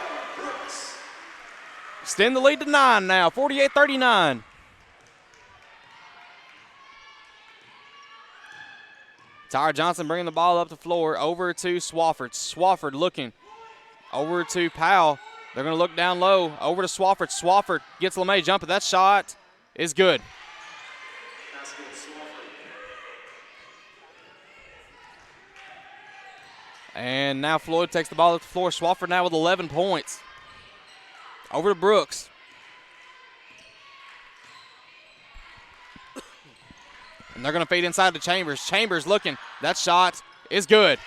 [SPEAKER 1] Extend the lead to 9 now, 48-39. Tyra Johnson bringing the ball up the floor over to Swafford. Swafford looking over to Powell. They're going to look down low over to Swafford. Swafford gets LeMay jumping. That shot is good. And now Floyd takes the ball up the floor. Swafford now with 11 points. Over to Brooks. And they're going to feed inside to Chambers. Chambers looking. That shot is good.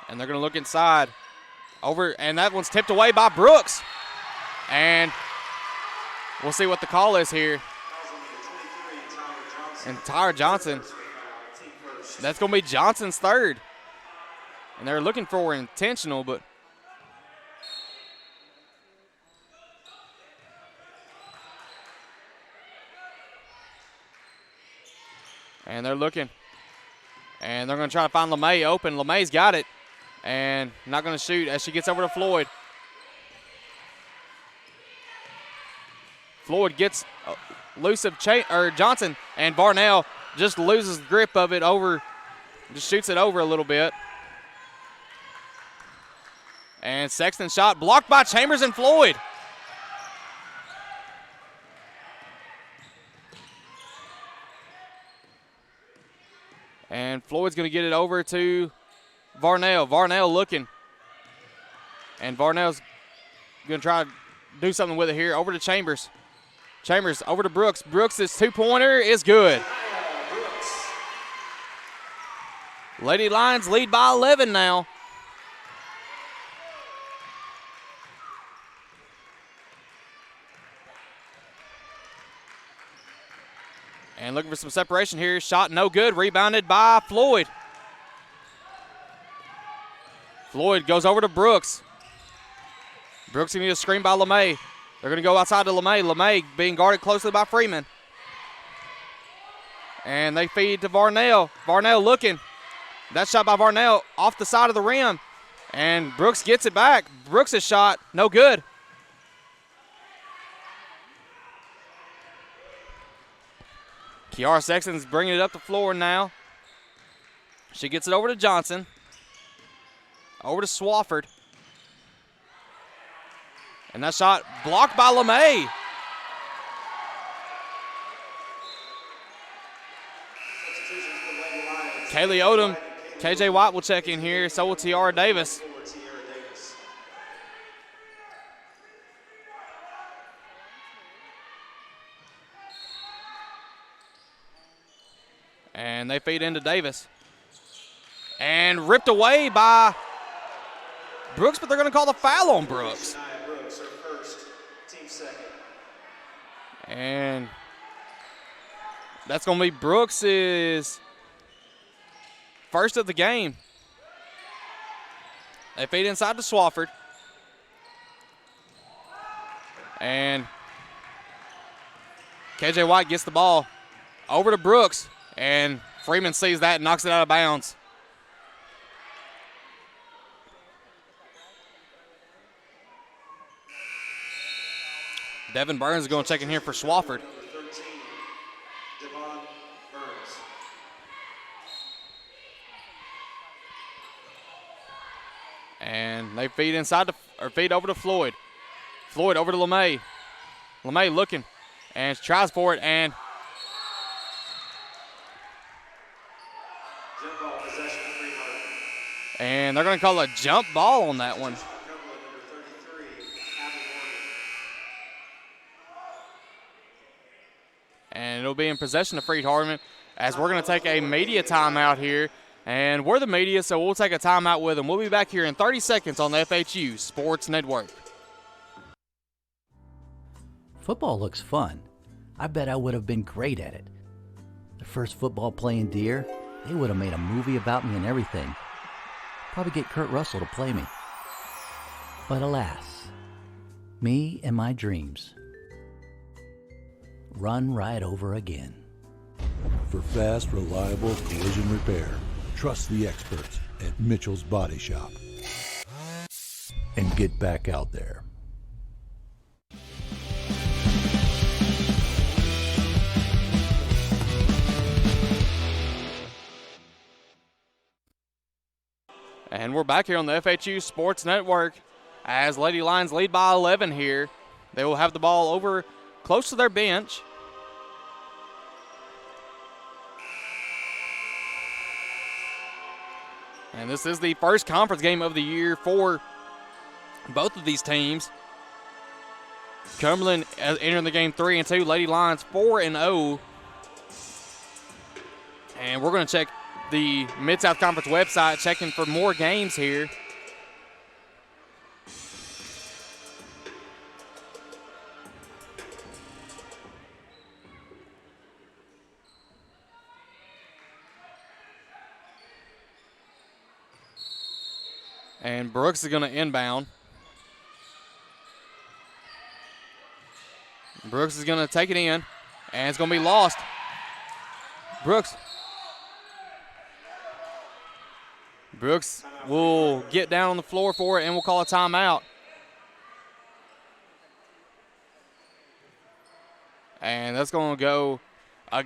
[SPEAKER 1] And they're going to look inside. Over, and that one's tipped away by Brooks. And we'll see what the call is here. And Tyra Johnson. That's going to be Johnson's third. And they're looking for intentional, but and they're looking. And they're going to try to find LeMay open. LeMay's got it. And not going to shoot as she gets over to Floyd. Floyd gets loose of Johnson, and Varnell just loses grip of it over, just shoots it over a little bit. And Sexton's shot blocked by Chambers and Floyd. And Floyd's going to get it over to Varnell. Varnell looking. And Varnell's going to try to do something with it here. Over to Chambers. Chambers over to Brooks. Brooks' two-pointer is good. Lady Lions lead by 11 now. And looking for some separation here. Shot no good. Rebounded by Floyd. Floyd goes over to Brooks. Brooks going to get a screen by LeMay. They're going to go outside to LeMay. LeMay being guarded closely by Freeman. And they feed to Varnell. Varnell looking. That shot by Varnell off the side of the rim. And Brooks gets it back. Brooks' shot, no good. Kiara Sexton's bringing it up the floor now. She gets it over to Johnson. Over to Swafford. And that shot blocked by LeMay. Kaylee Odom, KJ White will check in here. So will Tiara Davis. And they feed into Davis. And ripped away by Brooks, but they're going to call the foul on Brooks. And that's going to be Brooks' first of the game. They feed inside to Swafford. And KJ White gets the ball over to Brooks. And Freeman sees that and knocks it out of bounds. Devin Burns is going to check in here for Swafford. And they feed feed over to Floyd. Floyd over to LeMay. LeMay looking and tries for it, and
[SPEAKER 2] Jump ball possession of Freed-Hardeman.
[SPEAKER 1] and they're going to call a jump ball on that one.
[SPEAKER 2] Cumberland, number 33, Abby Morgan.
[SPEAKER 1] And it'll be in possession of Freed-Hardeman as we're going to take a media timeout here. And we're the media, so we'll take a timeout with them. We'll be back here in 30 seconds on the FHU Sports Network.
[SPEAKER 6] Football looks fun. I bet I would have been great at it. The first football playing deer, they would have made a movie about me and everything. Probably get Kurt Russell to play me. But alas, me and my dreams run right over again.
[SPEAKER 7] For fast, reliable collision repair, trust the experts at Mitchell's Body Shop. And get back out there.
[SPEAKER 1] And we're back here on the FHU Sports Network as Lady Lions lead by 11 here. They will have the ball over close to their bench. And this is the first conference game of the year for both of these teams. Cumberland entering the game 3-2. Lady Lions 4-0. And we're going to check the Mid-South Conference website, checking for more games here. And Brooks is going to inbound. Brooks is going to take it in, and it's going to be lost. Brooks will get down on the floor for it, and we'll call a timeout. And that's going to go a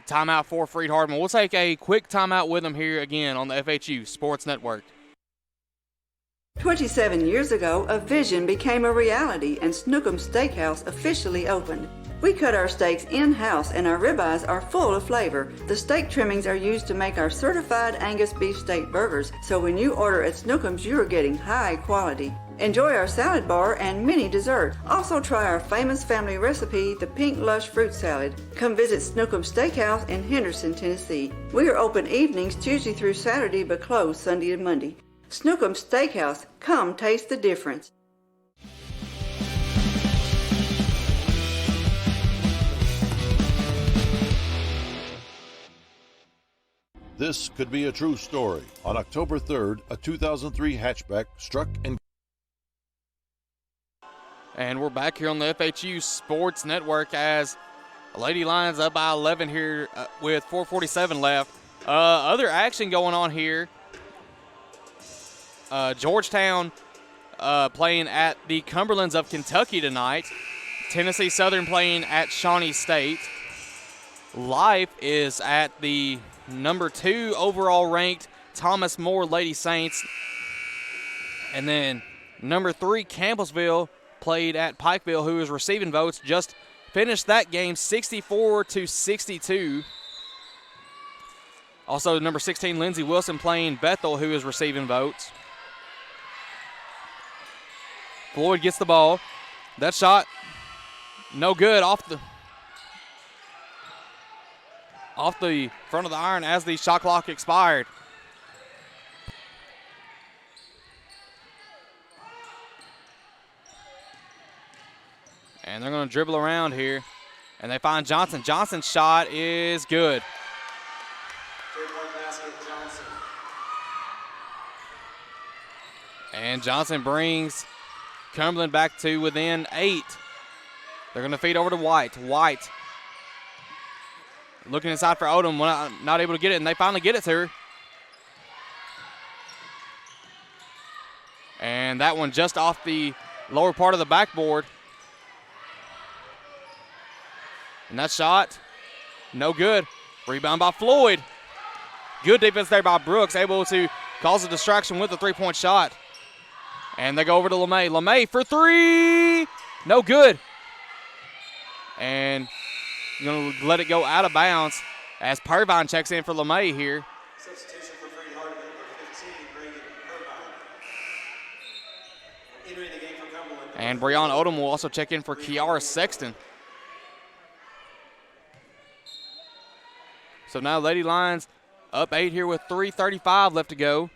[SPEAKER 1] timeout for Freed-Hardeman. We'll take a quick timeout with them here again on the FHU Sports Network.
[SPEAKER 3] 27 years ago, a vision became a reality and Snookum Steakhouse officially opened. We cut our steaks in-house and our ribeyes are full of flavor. The steak trimmings are used to make our certified Angus beef steak burgers, so when you order at Snookum's, you are getting high quality. Enjoy our salad bar and mini dessert. Also try our famous family recipe, the Pink Lush Fruit Salad. Come visit Snookum Steakhouse in Henderson, Tennessee. We are open evenings Tuesday through Saturday but closed Sunday and Monday. Snookum Steakhouse, come taste the difference.
[SPEAKER 8] This could be a true story. On October 3rd, a 2003 hatchback struck and...
[SPEAKER 1] And we're back here on the FHU Sports Network as Lady Lions up by 11 here with 4:47 left. Other action going on here. Georgetown playing at the Cumberlands of Kentucky tonight. Tennessee Southern playing at Shawnee State. Life is at the number 2 overall ranked Thomas More Lady Saints. And then number 3 Campbellsville played at Pikeville, who is receiving votes. Just finished that game 64-62. Also number 16 Lindsey Wilson playing Bethel, who is receiving votes. Floyd gets the ball. That shot, no good, off the front of the iron as the shot clock expired. And they're going to dribble around here. And they find Johnson. Johnson's shot is good.
[SPEAKER 2] Third-point basket, Johnson.
[SPEAKER 1] And Johnson brings Cumberland back to within 8. They're going to feed over to White. White looking inside for Odom, not able to get it, and they finally get it to her. And that one just off the lower part of the backboard. And that shot, no good. Rebound by Floyd. Good defense there by Brooks, able to cause a distraction with the three-point shot. And they go over to LeMay. LeMay for three. No good. And going to let it go out of bounds as Pervine checks in for LeMay here.
[SPEAKER 2] Substitution for Freed-Hardeman, number 15, Reagan Pervine. Entering the game for Cumberland.
[SPEAKER 1] And Breon Odom will also check in for Kiara Sexton. So now Lady Lions up 8 here with 3:35 left to go.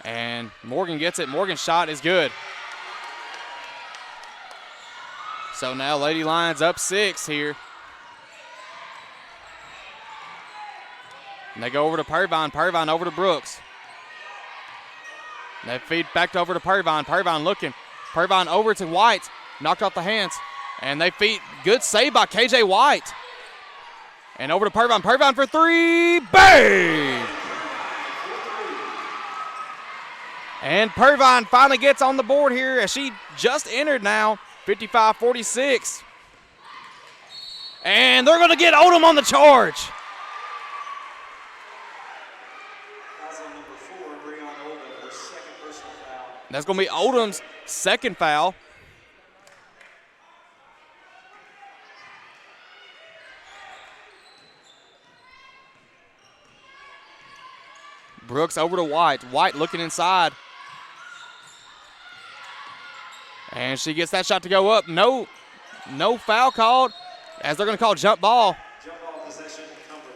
[SPEAKER 1] And Morgan gets it. Morgan's shot is good. So now Lady Lions up 6 here. And they go over to Pervine. Pervine over to Brooks. And they feed back over to Pervine. Pervine looking. Pervine over to White. Knocked off the hands. And they feed. Good save by KJ White. And over to Pervine. Pervine for three. Bang! And Pervine finally gets on the board here as she just entered now. 55-46. And they're going to get Odom on the charge. That's going to be Odom's second foul. Brooks over to White. White looking inside. And she gets that shot to go up. No foul called as they're going to call jump ball.
[SPEAKER 2] Jump ball possession, Cumberland.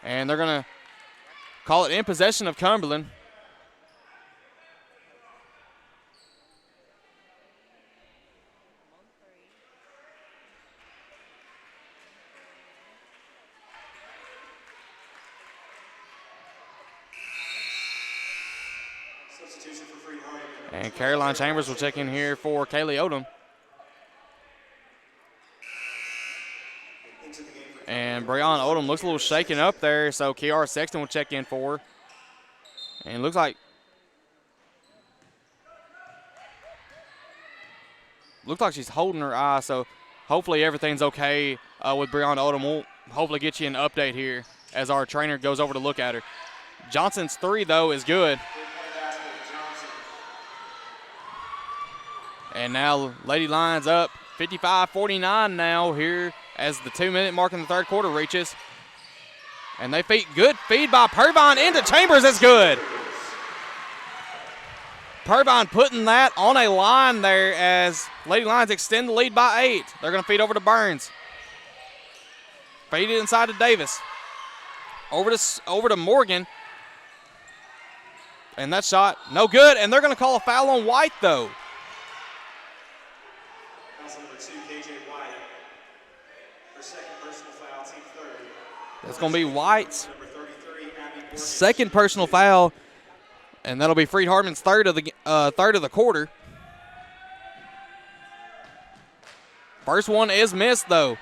[SPEAKER 1] And they're going to call it in possession of Cumberland.
[SPEAKER 2] Substitution for Freed-Hardeman.
[SPEAKER 1] And Caroline Chambers will check in here for Kaylee Odom. And Breon Odom looks a little shaken up there, so Kiara Sexton will check in for her. And it looks like she's holding her eye, so hopefully everything's okay with Breon Odom. We'll hopefully get you an update here as our trainer goes over to look at her. Johnson's three, though, is good. And now Lady Lions up 55-49 now here as the 2-minute mark in the third quarter reaches. And they feed, good feed by Pervine into Chambers. That's good. Pervine putting that on a line there as Lady Lions extend the lead by 8. They're going to feed over to Burns. Feed it inside to Davis. Over to Morgan. And that shot, no good. And they're going to call a foul on White, though.
[SPEAKER 2] Number 2, KJ White. Her second personal foul, team third.
[SPEAKER 1] That's going to be White's
[SPEAKER 2] Number 33, Abby Borges.
[SPEAKER 1] second personal foul, and that'll be Freed-Hardeman's third of the quarter. First one is missed, though.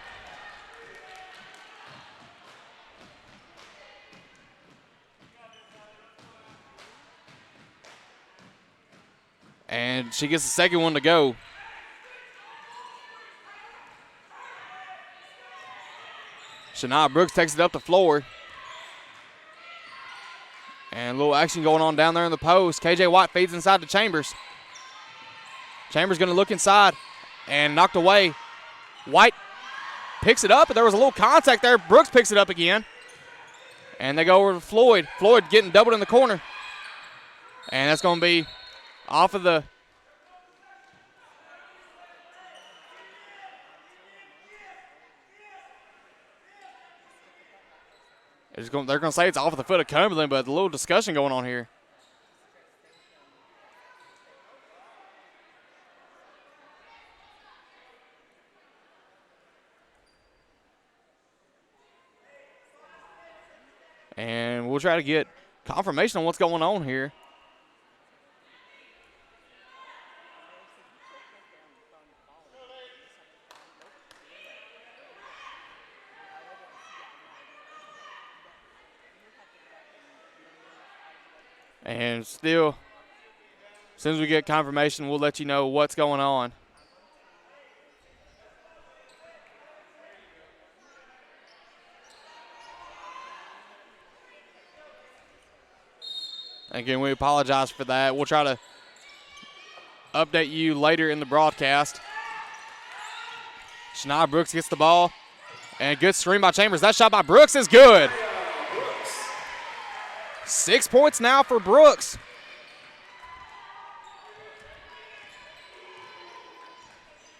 [SPEAKER 1] And she gets the second one to go. Shania Brooks takes it up the floor. And a little action going on down there in the post. KJ White feeds inside to Chambers. Chambers going to look inside and knocked away. White picks it up, but there was a little contact there. Brooks picks it up again. And they go over to Floyd. Floyd getting doubled in the corner. And that's going to be off of the they're going to say it's off of the foot of Cumberland, but a little discussion going on here. And we'll try to get confirmation on what's going on here. And still, as soon as we get confirmation, we'll let you know what's going on. Again, we apologize for that. We'll try to update you later in the broadcast. Shania Brooks gets the ball. And good screen by Chambers. That shot by Brooks is good. 6 points now for Brooks.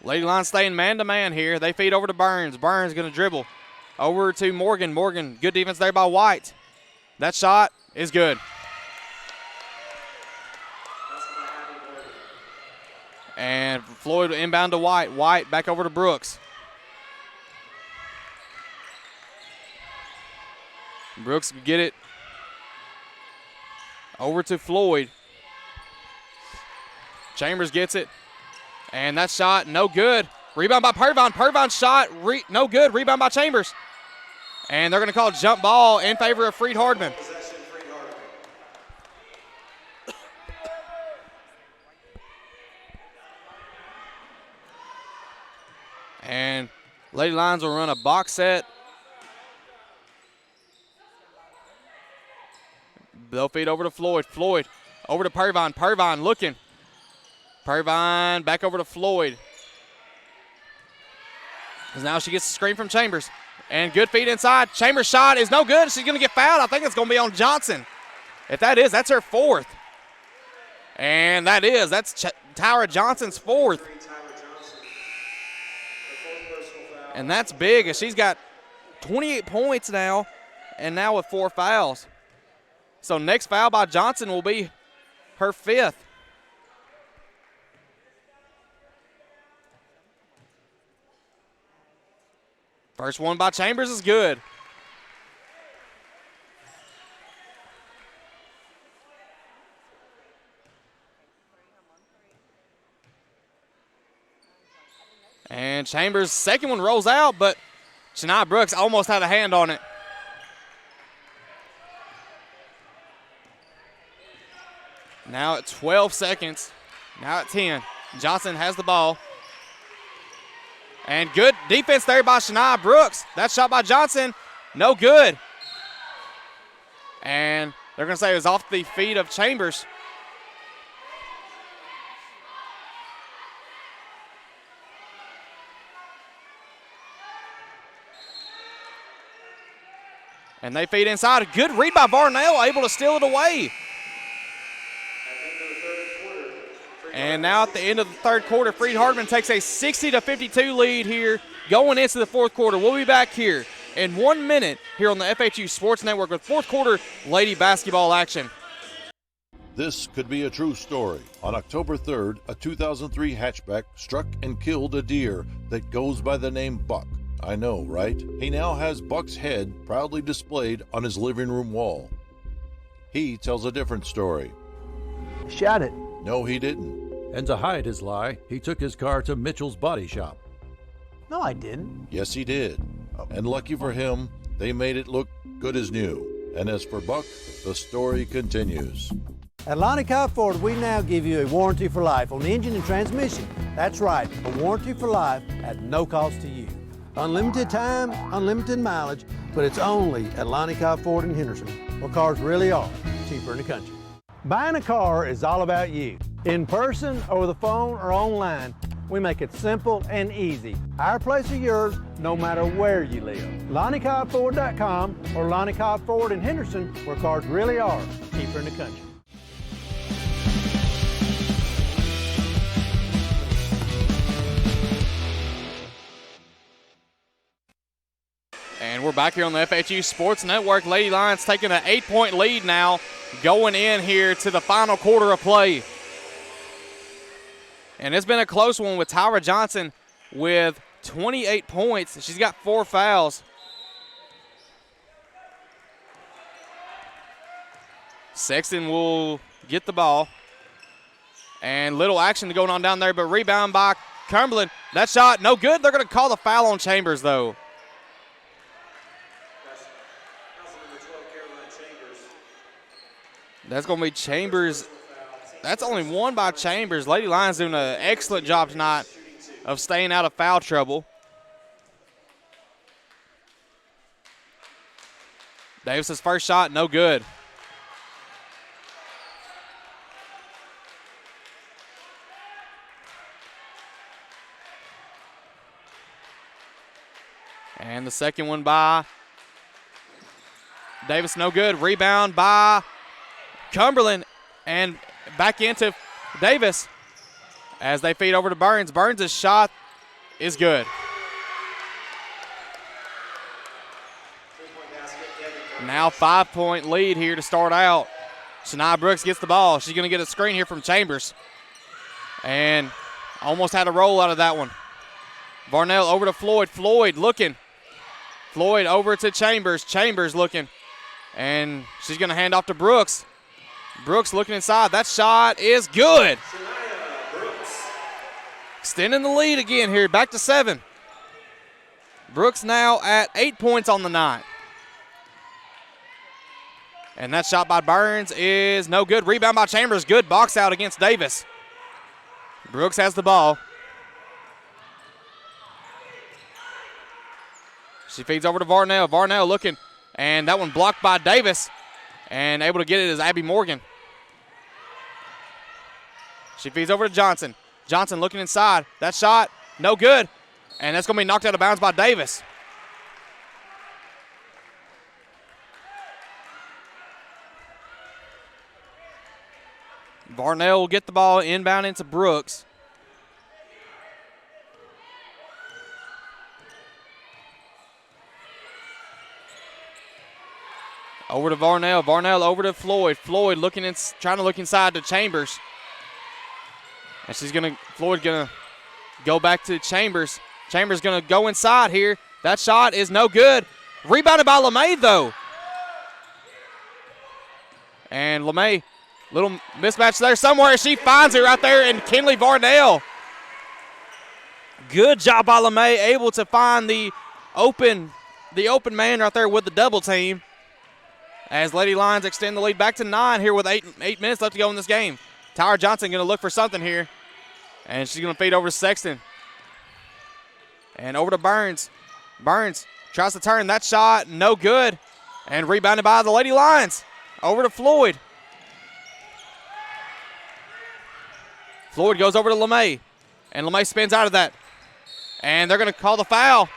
[SPEAKER 1] Lady Lions staying man-to-man here. They feed over to Burns. Burns going to dribble. Over to Morgan. Morgan, good defense there by White. That shot is good. And Floyd inbound to White. White back over to Brooks. Brooks can get it over to Floyd. Chambers gets it. And that shot, no good. Rebound by Purvine. Purvine's shot, no good. Rebound by Chambers. And they're going to call jump ball in favor of Freed-Hardeman. And Lady Lions will run a box set. They'll feed over to Floyd. Floyd over to Purvine. Purvine looking. Purvine back over to Floyd. Because now she gets a screen from Chambers. And good feed inside. Chambers' shot is no good. She's going to get fouled. I think it's going to be on Johnson. If that is, that's her fourth. And that is. That's Tyra Johnson's fourth. And that's big, as she's got 28 points now, and now with 4 fouls. So next foul by Johnson will be her 5th. First one by Chambers is good. And Chambers' second one rolls out, but Shania Brooks almost had a hand on it. Now at 12 seconds. Now at 10. Johnson has the ball. And good defense there by Shania Brooks. That shot by Johnson, no good. And they're going to say it was off the feet of Chambers. And they feed inside. A good read by Varnell, able to steal it away. And now at the end of the third quarter, Freed-Hardeman takes a 60-52 lead here going into the fourth quarter. We'll be back here in 1 minute here on the FHU Sports Network with fourth quarter lady basketball action.
[SPEAKER 8] This could be a true story. On October 3rd, a 2003 hatchback struck and killed a deer that goes by the name Buck. I know, right? He now has Buck's head proudly displayed on his living room wall. He tells a different story.
[SPEAKER 4] Shot it.
[SPEAKER 8] No, he didn't.
[SPEAKER 7] And to hide his lie, he took his car to Mitchell's body shop.
[SPEAKER 4] No, I didn't.
[SPEAKER 8] Yes, he did. And lucky for him, they made it look good as new. And as for Buck, the story continues.
[SPEAKER 4] At Lonnie Cobb Ford, we now give you a warranty for life on the engine and transmission. That's right, a warranty for life at no cost to you. Unlimited time, unlimited mileage, but it's only at Lonnie Cobb Ford in Henderson, where cars really are cheaper in the country. Buying a car is all about you. In person, over the phone, or online, we make it simple and easy. Our place or yours, no matter where you live. LonnieCobbFord.com or Lonnie Cobb Ford in Henderson, where cars really are cheaper in the country.
[SPEAKER 1] And we're back here on the FHU Sports Network. Lady Lions taking an 8-point lead now, going in here to the final quarter of play. And it's been a close one with Tyra Johnson with 28 points. She's got 4 fouls. Sexton will get the ball. And little action going on down there, but rebound by Cumberland. That shot, no good. They're going to call the foul on Chambers, though. That's going to be Chambers. That's only one by Chambers. Lady Lions doing an excellent job tonight of staying out of foul trouble. Davis's first shot, no good. And the second one by Davis, no good. Rebound by Cumberland, and back into Davis as they feed over to Burns. Burns' shot is good. Now 5-point lead here to start out. Shania Brooks gets the ball. She's going to get a screen here from Chambers. And almost had a roll out of that one. Varnell over to Floyd. Floyd looking. Floyd over to Chambers. Chambers looking. And she's going to hand off to Brooks. Brooks looking inside. That shot is good. Extending the lead again here. Back to 7. Brooks now at 8 points on the night. And that shot by Burns is no good. Rebound by Chambers. Good box out against Davis. Brooks has the ball. She feeds over to Varnell. Varnell looking. And that one blocked by Davis. And able to get it is Abby Morgan. She feeds over to Johnson. Johnson looking inside. That shot, no good. And that's going to be knocked out of bounds by Davis. Varnell will get the ball inbound into Brooks. Over to Varnell. Varnell over to Floyd. Floyd looking trying to look inside to Chambers. And Floyd gonna go back to Chambers. Chambers gonna go inside here. That shot is no good. Rebounded by LeMay though. And LeMay, little mismatch there somewhere. She finds it right there, and Kinley Varnell. Good job by LeMay, able to find the open man right there with the double team. As Lady Lions extend the lead back to 9 here with 8 minutes left to go in this game. Tyra Johnson going to look for something here. And she's going to feed over to Sexton. And over to Burns. Burns tries to turn. That shot, no good. And rebounded by the Lady Lions. Over to Floyd. Floyd goes over to LeMay. And LeMay spins out of that. And they're going to call the foul.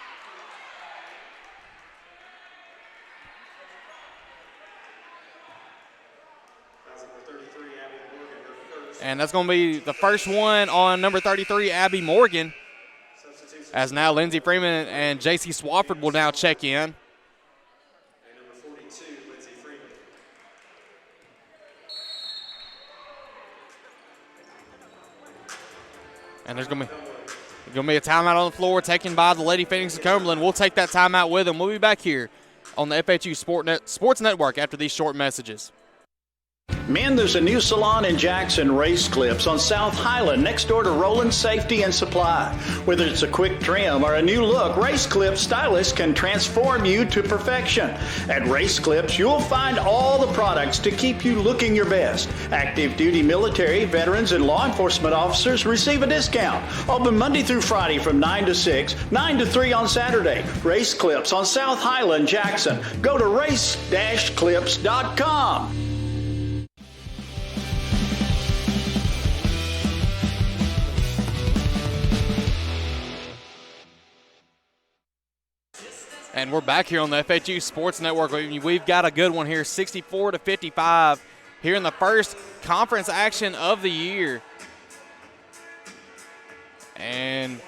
[SPEAKER 1] And that's going to be the first one on number 33, Abby Morgan. As now Lindsey Freeman and J.C. Swafford will now check in.
[SPEAKER 2] And number 42, Lindsey Freeman.
[SPEAKER 1] And there's going to be a timeout on the floor taken by the Lady Phoenix of Cumberland. We'll take that timeout with them. We'll be back here on the FHU Sports Network after these short messages.
[SPEAKER 5] Men, there's a new salon in Jackson, Race Clips, on South Highland, next door to Roland Safety and Supply. Whether it's a quick trim or a new look, Race Clips stylists can transform you to perfection. At Race Clips, you'll find all the products to keep you looking your best. Active duty military, veterans, and law enforcement officers receive a discount. Open Monday through Friday from 9 to 6, 9 to 3 on Saturday. Race Clips on South Highland, Jackson. Go to race-clips.com.
[SPEAKER 1] And we're back here on the FHU Sports Network. We've got a good one here, 64-55 here in the first conference action of the year. And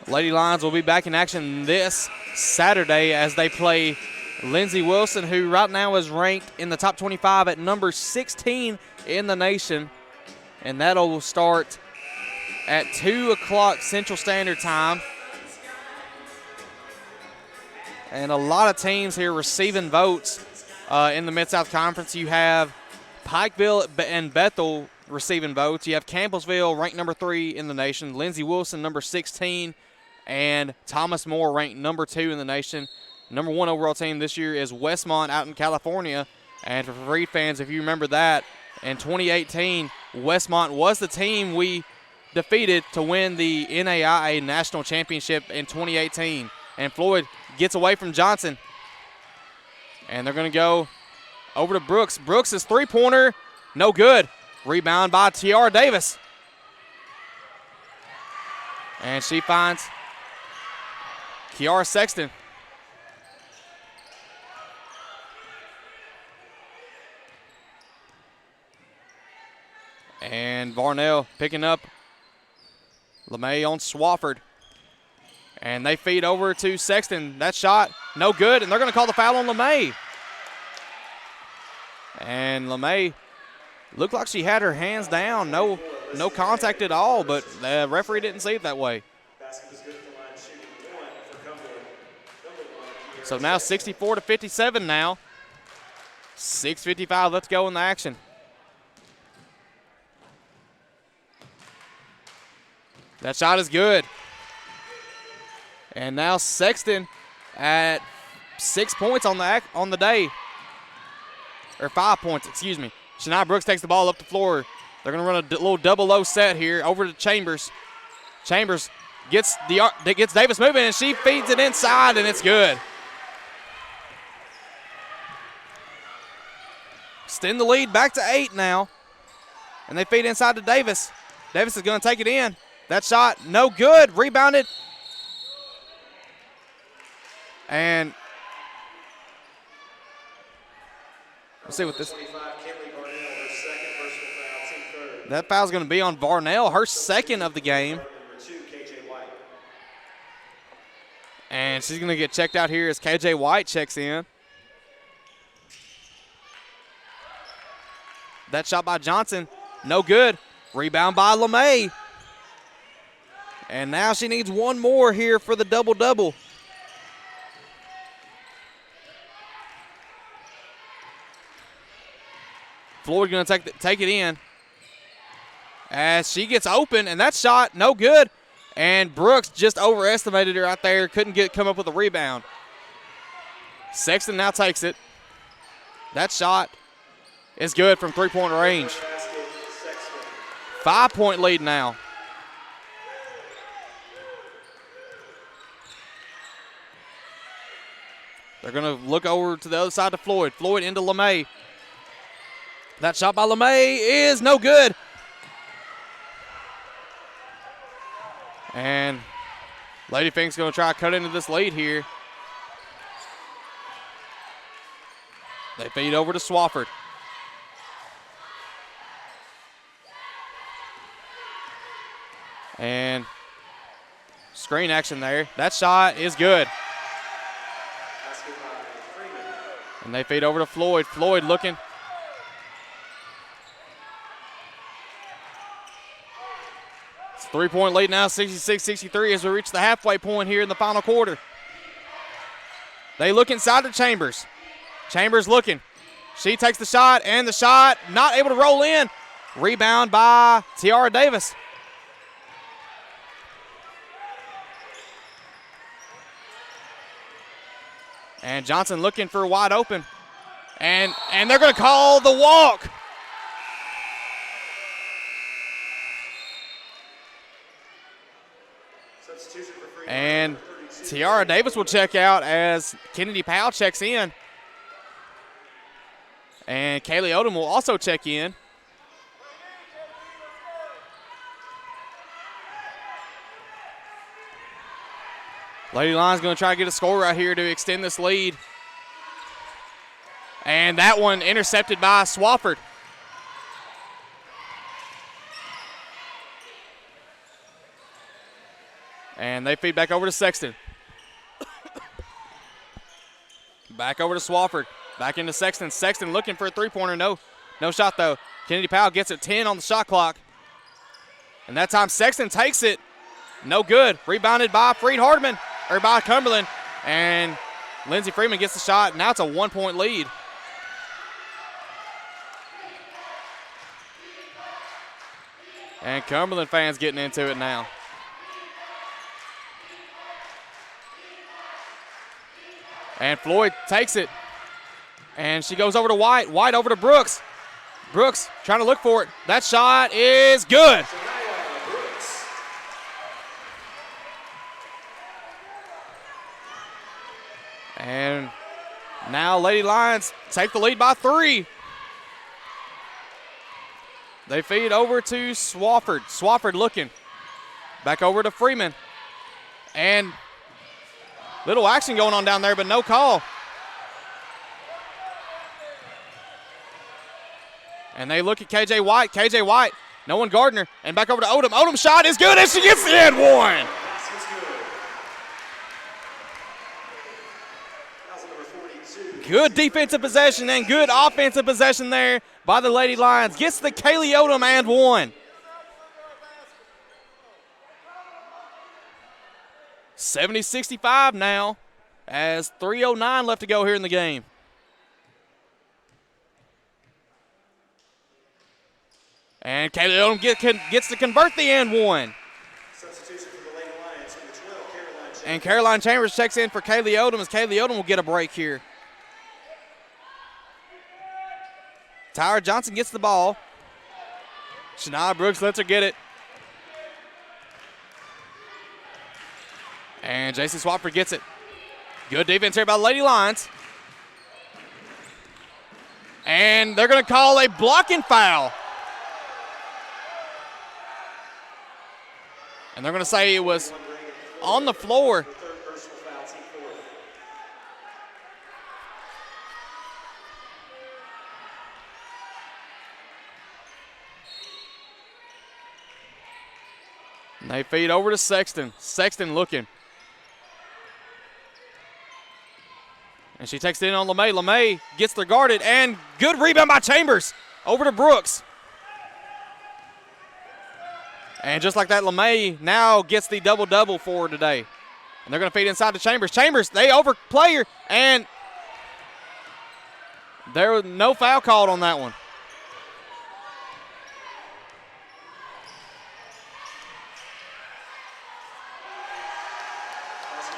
[SPEAKER 1] Lady Lions will be back in action this Saturday as they play Lindsey Wilson, who right now is ranked in the top 25 at number 16 in the nation. And that'll start at 2 o'clock Central Standard Time. And a lot of teams here receiving votes in the Mid-South Conference. You have Pikeville and Bethel receiving votes. You have Campbellsville ranked number 3 in the nation. Lindsey Wilson number 16. And Thomas More ranked number 2 in the nation. Number 1 overall team this year is Westmont out in California. And for Freed fans, if you remember that, in 2018, Westmont was the team we defeated to win the NAIA National Championship in 2018. And Floyd gets away from Johnson. And they're going to go over to Brooks. Brooks' three-pointer, no good. Rebound by Tiara Davis. And she finds Kiara Sexton. And Varnell picking up LeMay on Swafford. And they feed over to Sexton. That shot, no good, and they're going to call the foul on LeMay. And LeMay looked like she had her hands down. No contact at all, but the referee didn't see it that way. So now 64-57 now. 6:55 left to go in the action. That shot is good. And now Sexton at 6 points on the day. Or 5 points, excuse me. Shania Brooks takes the ball up the floor. They're going to run a little double-low set here over to Chambers. Chambers gets Davis moving, and she feeds it inside, and it's good. Extend the lead back to 8 now. And they feed inside to Davis. Davis is going to take it in. That shot, no good. Rebounded. And let's see what this. That foul's going to be on Varnell, her second of the game. And she's going to get checked out here as KJ White checks in. That shot by Johnson, no good. Rebound by LeMay. And now she needs one more here for the double-double. Floyd going to take it in as she gets open, and that shot, no good. And Brooks just overestimated her out there, couldn't come up with a rebound. Sexton now takes it. That shot is good from three-point range. 5-point lead now. They're going to look over to the other side to Floyd. Floyd into LeMay. That shot by LeMay is no good. And Lady Fink's going to try to cut into this lead here. They feed over to Swafford. And screen action there. That shot is good. And they feed over to Floyd. Floyd looking. It's a 3-point lead now, 66-63 as we reach the halfway point here in the final quarter. They look inside to Chambers. Chambers looking. She takes the shot, and the shot not able to roll in. Rebound by Tiara Davis. And Johnson looking for wide open. And they're going to call the walk. And Tiara Davis will check out as Kennedy Powell checks in. And Kaylee Odom will also check in. Lady Lions going to try to get a score right here to extend this lead. And that one intercepted by Swafford. And they feed back over to Sexton. Back over to Swafford. Back into Sexton. Sexton looking for a three-pointer. No shot, though. Kennedy Powell gets it 10 on the shot clock. And that time Sexton takes it. No good. Rebounded by Freed-Hardeman, or by Cumberland. And Lindsey Freeman gets the shot. Now it's a 1-point lead. And Cumberland fans getting into it now. And Floyd takes it. And she goes over to White. White over to Brooks. Brooks trying to look for it. That shot is good. And now Lady Lions take the lead by 3. They feed over to Swafford. Swafford looking. Back over to Freeman. And little action going on down there, but no call. And they look at KJ White. KJ White No one Gardner. And back over to Odom. Odom's shot is good, and she gets the and one. Good defensive possession and good offensive possession there by the Lady Lions. Gets the Kaylee Odom and one. 70-65 now as 3:09 left to go here in the game. And Kaylee Odom gets to convert the and one.
[SPEAKER 2] Substitution for the Lady Lions, number 12, Caroline Chambers.
[SPEAKER 1] And Caroline Chambers checks in for Kaylee Odom as Kaylee Odom will get a break here. Tyra Johnson gets the ball. Shania Brooks lets her get it. And J.C. Swafford gets it. Good defense here by the Lady Lions. And they're going to call a blocking foul. And they're going to say it was on the floor.
[SPEAKER 2] Third personal foul, team 4.
[SPEAKER 1] And they feed over to Sexton. Sexton looking. And she takes it in on LeMay. LeMay gets her guarded, and good rebound by Chambers. Over to Brooks. And just like that, LeMay now gets the double-double for her today. And they're going to feed inside to Chambers. Chambers, they overplay her, and there was no foul called on that one.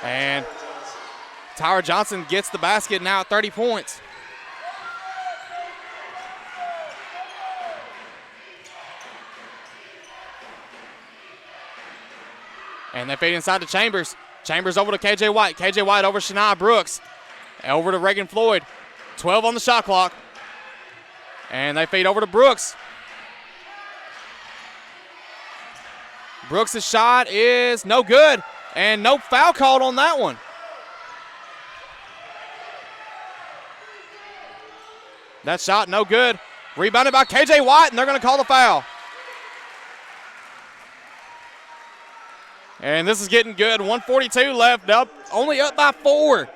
[SPEAKER 1] And Tyra Johnson gets the basket now at 30 points. And they feed inside to Chambers. Chambers over to KJ White. KJ White over Shania Brooks. Over to Reagan Floyd. 12 on the shot clock. And they feed over to Brooks. Brooks' shot is no good. And no foul called on that one. That shot no good. Rebounded by KJ White, and they're going to call the foul. And this is getting good. 1:42 left, only up by 4.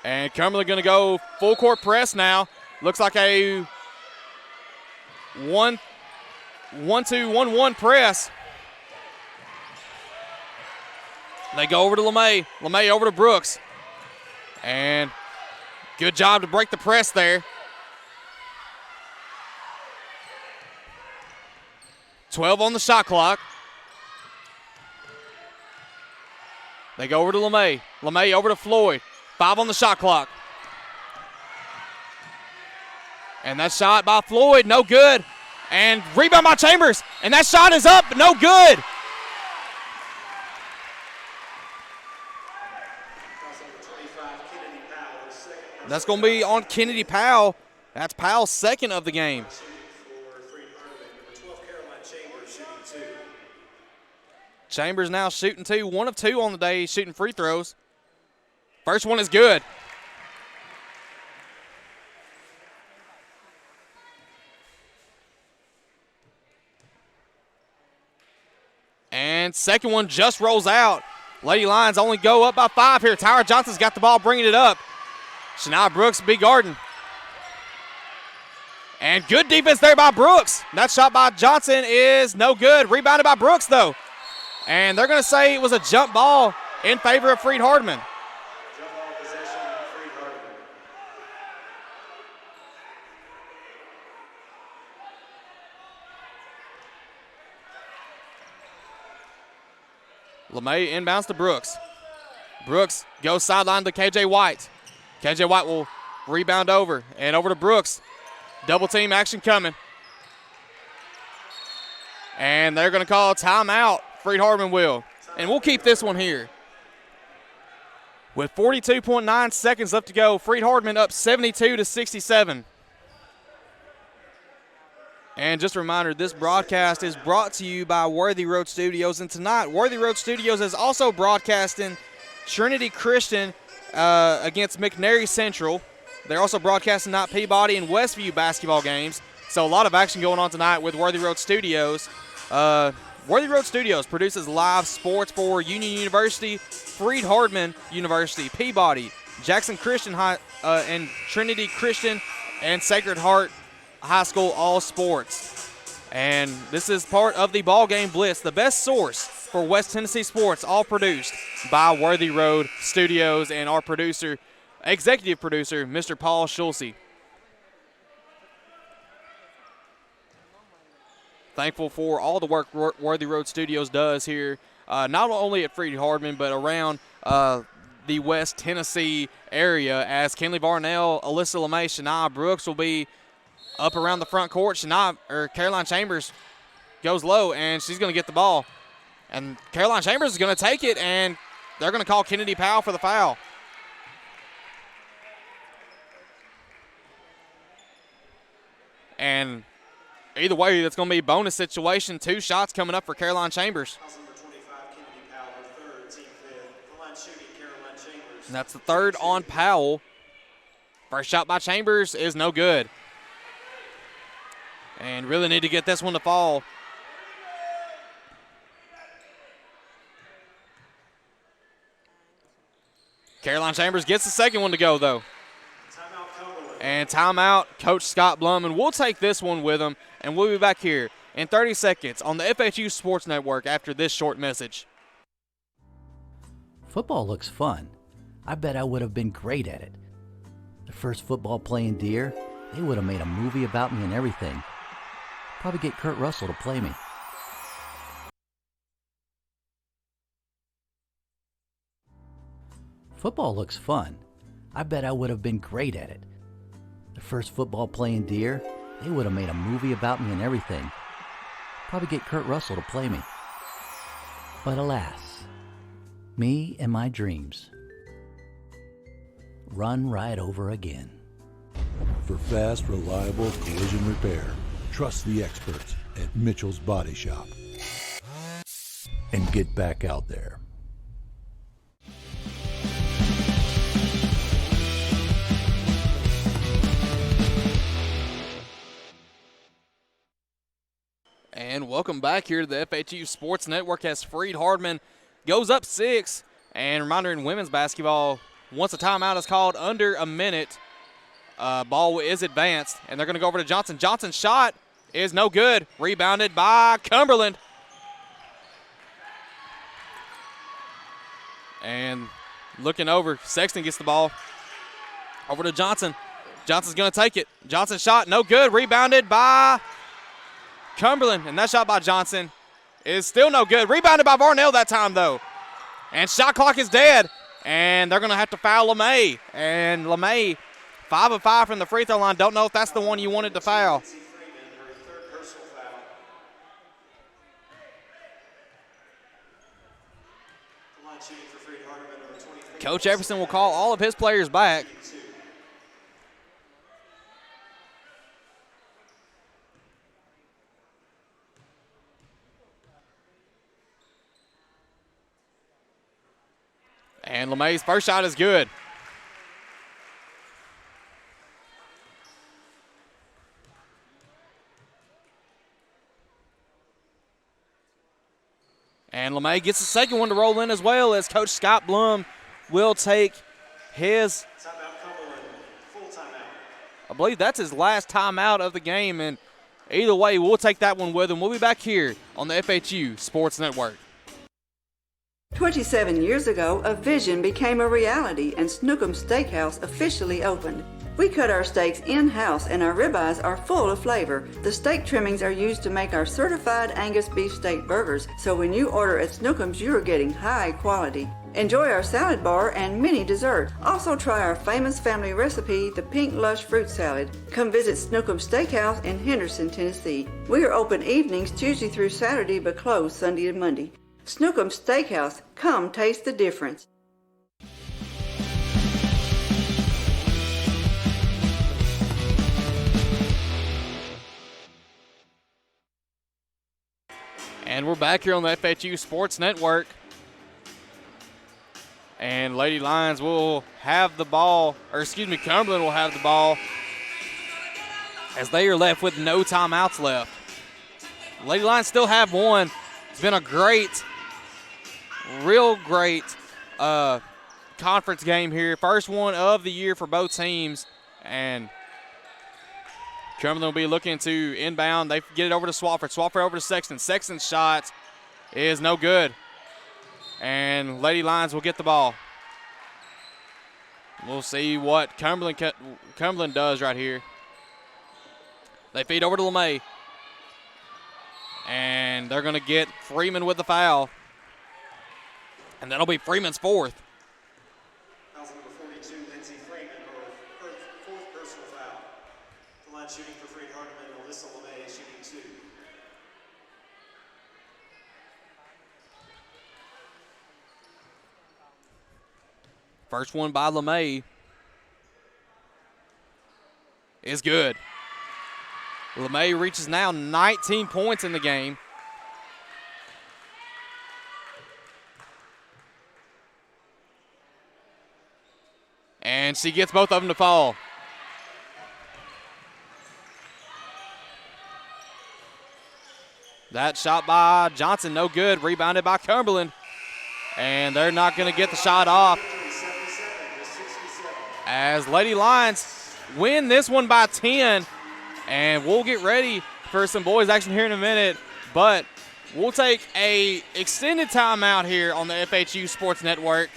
[SPEAKER 1] And Cumberland going to go full court press now. Looks like a 1-2-1-1 press. They go over to LeMay. LeMay over to Brooks. And good job to break the press there. 12 on the shot clock. They go over to LeMay. LeMay over to Floyd. 5 on the shot clock. And that shot by Floyd, no good. And rebound by Chambers. And that shot is up, no good. That's going to be on Kennedy Powell. That's Powell's second of the game. Chambers now shooting 2. 1 of 2 on the day, shooting free throws. First one is good. And second one just rolls out. Lady Lions only go up by 5 here. Tyra Johnson's got the ball, bringing it up. Shania Brooks, B. Garden. And good defense there by Brooks. That shot by Johnson is no good. Rebounded by Brooks, though. And they're going to say it was a jump ball in favor of Freed-Hardeman.
[SPEAKER 2] Jump ball possession, Freed-Hardeman.
[SPEAKER 1] LeMay inbounds to Brooks. Brooks goes sideline to KJ White. KJ White will rebound over and over to Brooks. Double team action coming. And they're going to call a timeout. Freed-Hardeman will. And we'll keep this one here. With 42.9 seconds left to go, Freed-Hardeman up 72-67. And just a reminder, this broadcast is brought to you by Worthy Road Studios. And tonight, Worthy Road Studios is also broadcasting Trinity Christian against McNary Central. They're also broadcasting tonight Peabody and Westview basketball games. So a lot of action going on tonight with Worthy Road Studios. Worthy Road Studios produces live sports for Union University, Freed-Hardeman University, Peabody, Jackson Christian High, and Trinity Christian and Sacred Heart High School all sports. And this is part of the BallGame Blitz, the best source for West Tennessee sports, all produced by Worthy Road Studios and our producer, executive producer, Mr. Paul Schulze. Thankful for all the work Worthy Road Studios does here, not only at Freed-Hardeman, but around the West Tennessee area, as Kenley Varnell, Alyssa LeMay, Shania Brooks will be up around the front court. Caroline Chambers goes low, and she's going to get the ball. And Caroline Chambers is going to take it, and they're going to call Kennedy Powell for the foul. And either way, that's going to be a bonus situation. 2 shots coming up for Caroline Chambers. And that's the third on Powell. First shot by Chambers is no good. And really need to get this one to fall. Caroline Chambers gets the second one to go, though. And timeout, Coach Scott Blum. And we'll take this one with him, and we'll be back here in 30 seconds on the FHU Sports Network after this short message.
[SPEAKER 6] Football looks fun. I bet I would have been great at it. The first football playing Deer, they would have made a movie about me and everything. Probably get Kurt Russell to play me. Football looks fun. I bet I would have been great at it. The first football playing Deer, they would have made a movie about me and everything. Probably get Kurt Russell to play me. But alas, me and my dreams run right over again.
[SPEAKER 7] For fast, reliable collision repair, trust the experts at Mitchell's Body Shop. And get back out there.
[SPEAKER 1] And welcome back here to the FHU Sports Network as Freed-Hardeman goes up 6. And reminder in women's basketball, once a timeout is called under a minute, ball is advanced. And they're going to go over to Johnson. Johnson's shot is no good. Rebounded by Cumberland. And looking over, Sexton gets the ball. Over to Johnson. Johnson's going to take it. Johnson's shot, no good. Rebounded by Cumberland. And that shot by Johnson is still no good. Rebounded by Varnell that time, though. And shot clock is dead. And they're going to have to foul LeMay. And LeMay, 5 of 5 from the free throw line. Don't know if that's the one you wanted to foul. Coach Jefferson will call all of his players back. And LeMay's first shot is good. And LeMay gets the second one to roll in as well, as Coach Scott Blum will take his, I believe that's his last timeout of the game. And either way, we'll take that one with him. We'll be back here on the FHU Sports Network.
[SPEAKER 3] 27 years ago, a vision became a reality and Snookum's Steakhouse officially opened. We cut our steaks in-house and our ribeyes are full of flavor. The steak trimmings are used to make our certified Angus beef steak burgers, so when you order at Snookum's, you are getting high quality. Enjoy our salad bar and mini dessert. Also try our famous family recipe, the Pink Lush Fruit Salad. Come visit Snookum's Steakhouse in Henderson, Tennessee. We are open evenings Tuesday through Saturday but closed Sunday and Monday. Snookum's Steakhouse, come taste the difference.
[SPEAKER 1] And we're back here on the FHU Sports Network. And Lady Lions will have the ball, or excuse me, Cumberland will have the ball as they are left with no timeouts left. Lady Lions still have one. It's been a great, real great conference game here. First one of the year for both teams. And Cumberland will be looking to inbound. They get it over to Swafford. Swafford over to Sexton. Sexton's shot is no good. And Lady Lions will get the ball. We'll see what Cumberland does right here. They feed over to LeMay. And they're going to get Freeman with the foul. And that'll be Freeman's fourth.
[SPEAKER 2] Foul number 42, Lindsey Freeman, her fourth personal foul. The line shooting for Freed-Hardeman, Alyssa LeMay shooting 2.
[SPEAKER 1] First one by LeMay is good. LeMay reaches now 19 points in the game. And she gets both of them to fall. That shot by Johnson, no good. Rebounded by Cumberland. And they're not going to get the shot off, as Lady Lions win this one by 10. And we'll get ready for some boys action here in a minute. But we'll take a extended timeout here on the FHU Sports Network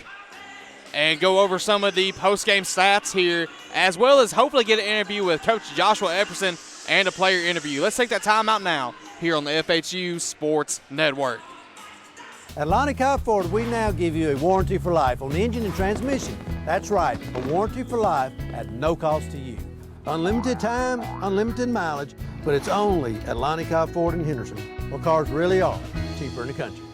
[SPEAKER 1] and go over some of the post-game stats here, as well as hopefully get an interview with Coach Joshua Epperson and a player interview. Let's take that timeout now here on the FHU Sports Network.
[SPEAKER 4] At Lonnie Cobb Ford, we now give you a warranty for life on the engine and transmission. That's right, a warranty for life at no cost to you. Unlimited time, unlimited mileage, but it's only at Lonnie Cobb Ford in Henderson, where cars really are cheaper in the country.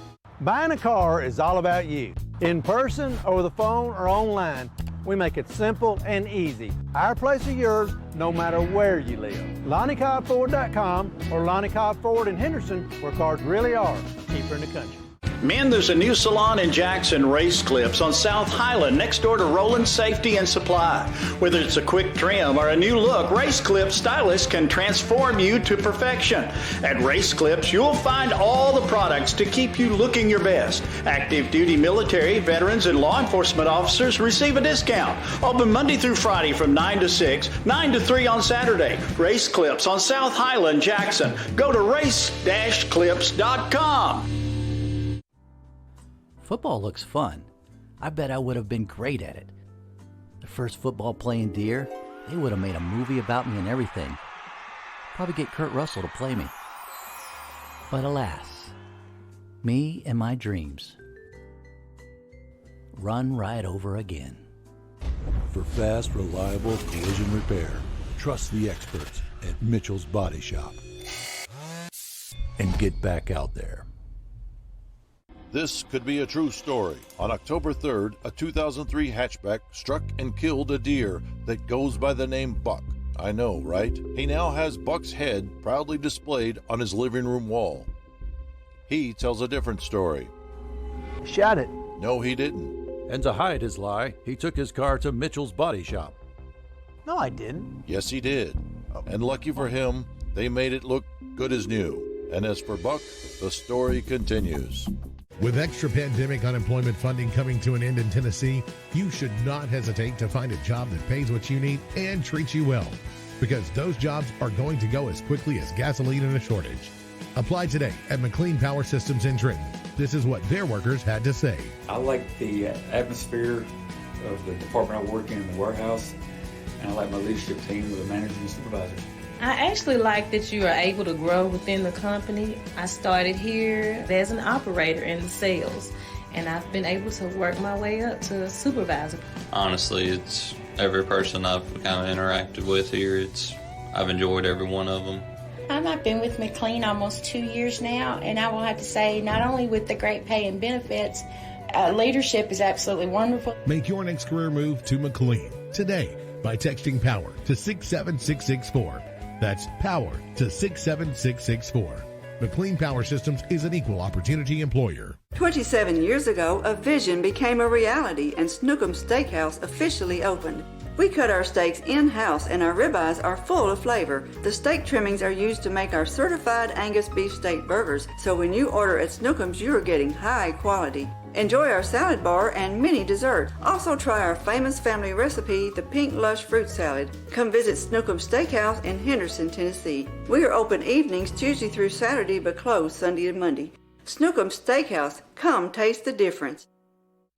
[SPEAKER 4] Buying a car is all about you. In person, over the phone, or online, we make it simple and easy. Our place or yours, no matter where you live. LonnieCobbFord.com or Lonnie Cobb Ford in Henderson, where cars really are cheaper in the country.
[SPEAKER 5] Men, there's a new salon in Jackson, Race Clips, on South Highland, next door to Roland Safety and Supply. Whether it's a quick trim or a new look, Race Clips stylists can transform you to perfection. At Race Clips, you'll find all the products to keep you looking your best. Active duty military, veterans, and law enforcement officers receive a discount. Open Monday through Friday from 9 to 6, 9 to 3 on Saturday. Race Clips on South Highland, Jackson. Go to race-clips.com.
[SPEAKER 6] Football looks fun. I bet I would have been great at it. The first football playing deer, they would have made a movie about me and everything. Probably get Kurt Russell to play me. But alas, me and my dreams run right over again.
[SPEAKER 7] For fast, reliable collision repair, trust the experts at Mitchell's Body Shop. And get back out there.
[SPEAKER 8] This could be a true story. On October 3rd, a 2003 hatchback struck and killed a deer that goes by the name Buck. I know, right? He now has Buck's head proudly displayed on his living room wall. He tells a different story.
[SPEAKER 4] Shot it.
[SPEAKER 8] No, he didn't.
[SPEAKER 7] And to hide his lie, he took his car to Mitchell's Body Shop.
[SPEAKER 4] No, I didn't.
[SPEAKER 8] Yes, he did. And lucky for him, they made it look good as new. And as for Buck, the story continues.
[SPEAKER 9] With extra pandemic unemployment funding coming to an end in Tennessee, you should not hesitate to find a job that pays what you need and treats you well, because those jobs are going to go as quickly as gasoline in a shortage. Apply today at McLean Power Systems in Trenton. This is what their workers had to say.
[SPEAKER 10] I like the atmosphere of the department I work in the warehouse, and I like my leadership team with the managers and supervisors.
[SPEAKER 11] I actually like that you are able to grow within the company. I started here as an operator in the sales, and I've been able to work my way up to a supervisor.
[SPEAKER 12] Honestly, it's every person I've kind of interacted with here. I've enjoyed every one of them.
[SPEAKER 13] I've been with McLean almost 2 years now, and I will have to say, not only with the great pay and benefits, leadership is absolutely wonderful.
[SPEAKER 9] Make your next career move to McLean today by texting POWER to 67664. That's POWER to 67664. McLean Power Systems is an equal opportunity employer.
[SPEAKER 3] 27 years ago, a vision became a reality and Snookum Steakhouse officially opened. We cut our steaks in-house and our ribeyes are full of flavor. The steak trimmings are used to make our certified Angus beef steak burgers, so when you order at Snookum's, you are getting high quality. Enjoy our salad bar and mini dessert. Also try our famous family recipe, the Pink Lush Fruit Salad. Come visit Snookum Steakhouse in Henderson, Tennessee. We are open evenings Tuesday through Saturday but closed Sunday and Monday. Snookum Steakhouse, come taste the difference.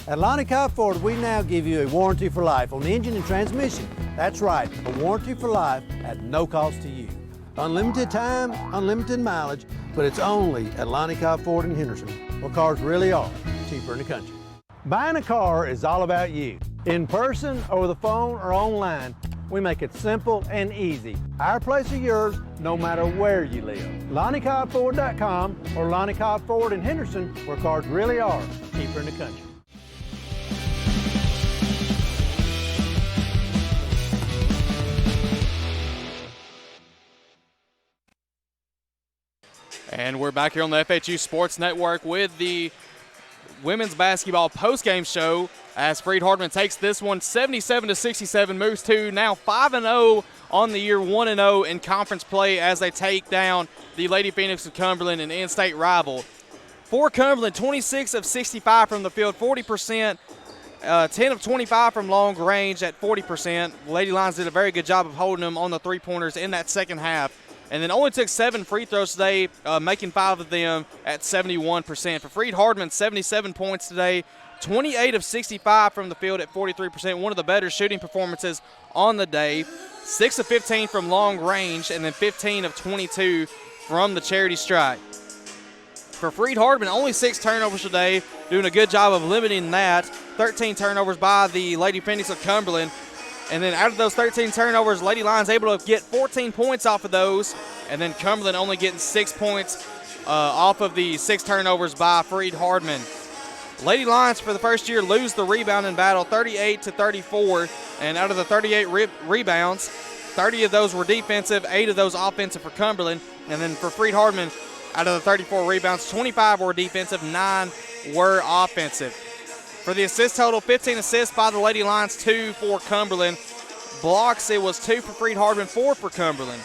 [SPEAKER 4] At Lonnie Cobb Ford, we now give you a warranty for life on the engine and transmission. That's right, a warranty for life at no cost to you. Unlimited time, unlimited mileage, but it's only at Lonnie Cobb Ford in Henderson, where cars really are cheaper in the country. Buying a car is all about you. In person, over the phone, or online, we make it simple and easy. Our place or yours, no matter where you live. LonnieCobbFord.com or Lonnie Cobb Ford in Henderson, where cars really are cheaper in the country.
[SPEAKER 1] And we're back here on the FHU Sports Network with the women's basketball postgame show as Freed-Hardeman takes this one 77-67, moves to now 5-0 on the year, 1-0 in conference play as they take down the Lady Phoenix of Cumberland, an in-state rival. For Cumberland, 26 of 65 from the field, 40%, 10 of 25 from long range at 40%. Lady Lions did a very good job of holding them on the three-pointers in that second half. And then only took 7 free throws today, making 5 of them at 71%. For Freed-Hardeman, 77 points today, 28 of 65 from the field at 43%, one of the better shooting performances on the day. 6 of 15 from long range, and then 15 of 22 from the charity stripe. For Freed-Hardeman, only 6 turnovers today, doing a good job of limiting that. 13 turnovers by the Lady Phoenix of Cumberland. And then out of those 13 turnovers, Lady Lions able to get 14 points off of those. And then Cumberland only getting 6 points off of the 6 turnovers by Freed-Hardeman. Lady Lions for the first year lose the rebounding battle 38-34. And out of the 38 rebounds, 30 of those were defensive, 8 of those offensive for Cumberland. And then for Freed-Hardeman, out of the 34 rebounds, 25 were defensive, 9 were offensive. For the assist total, 15 assists by the Lady Lions, 2 for Cumberland. Blocks, it was 2 for Freed-Hardeman, 4 for Cumberland.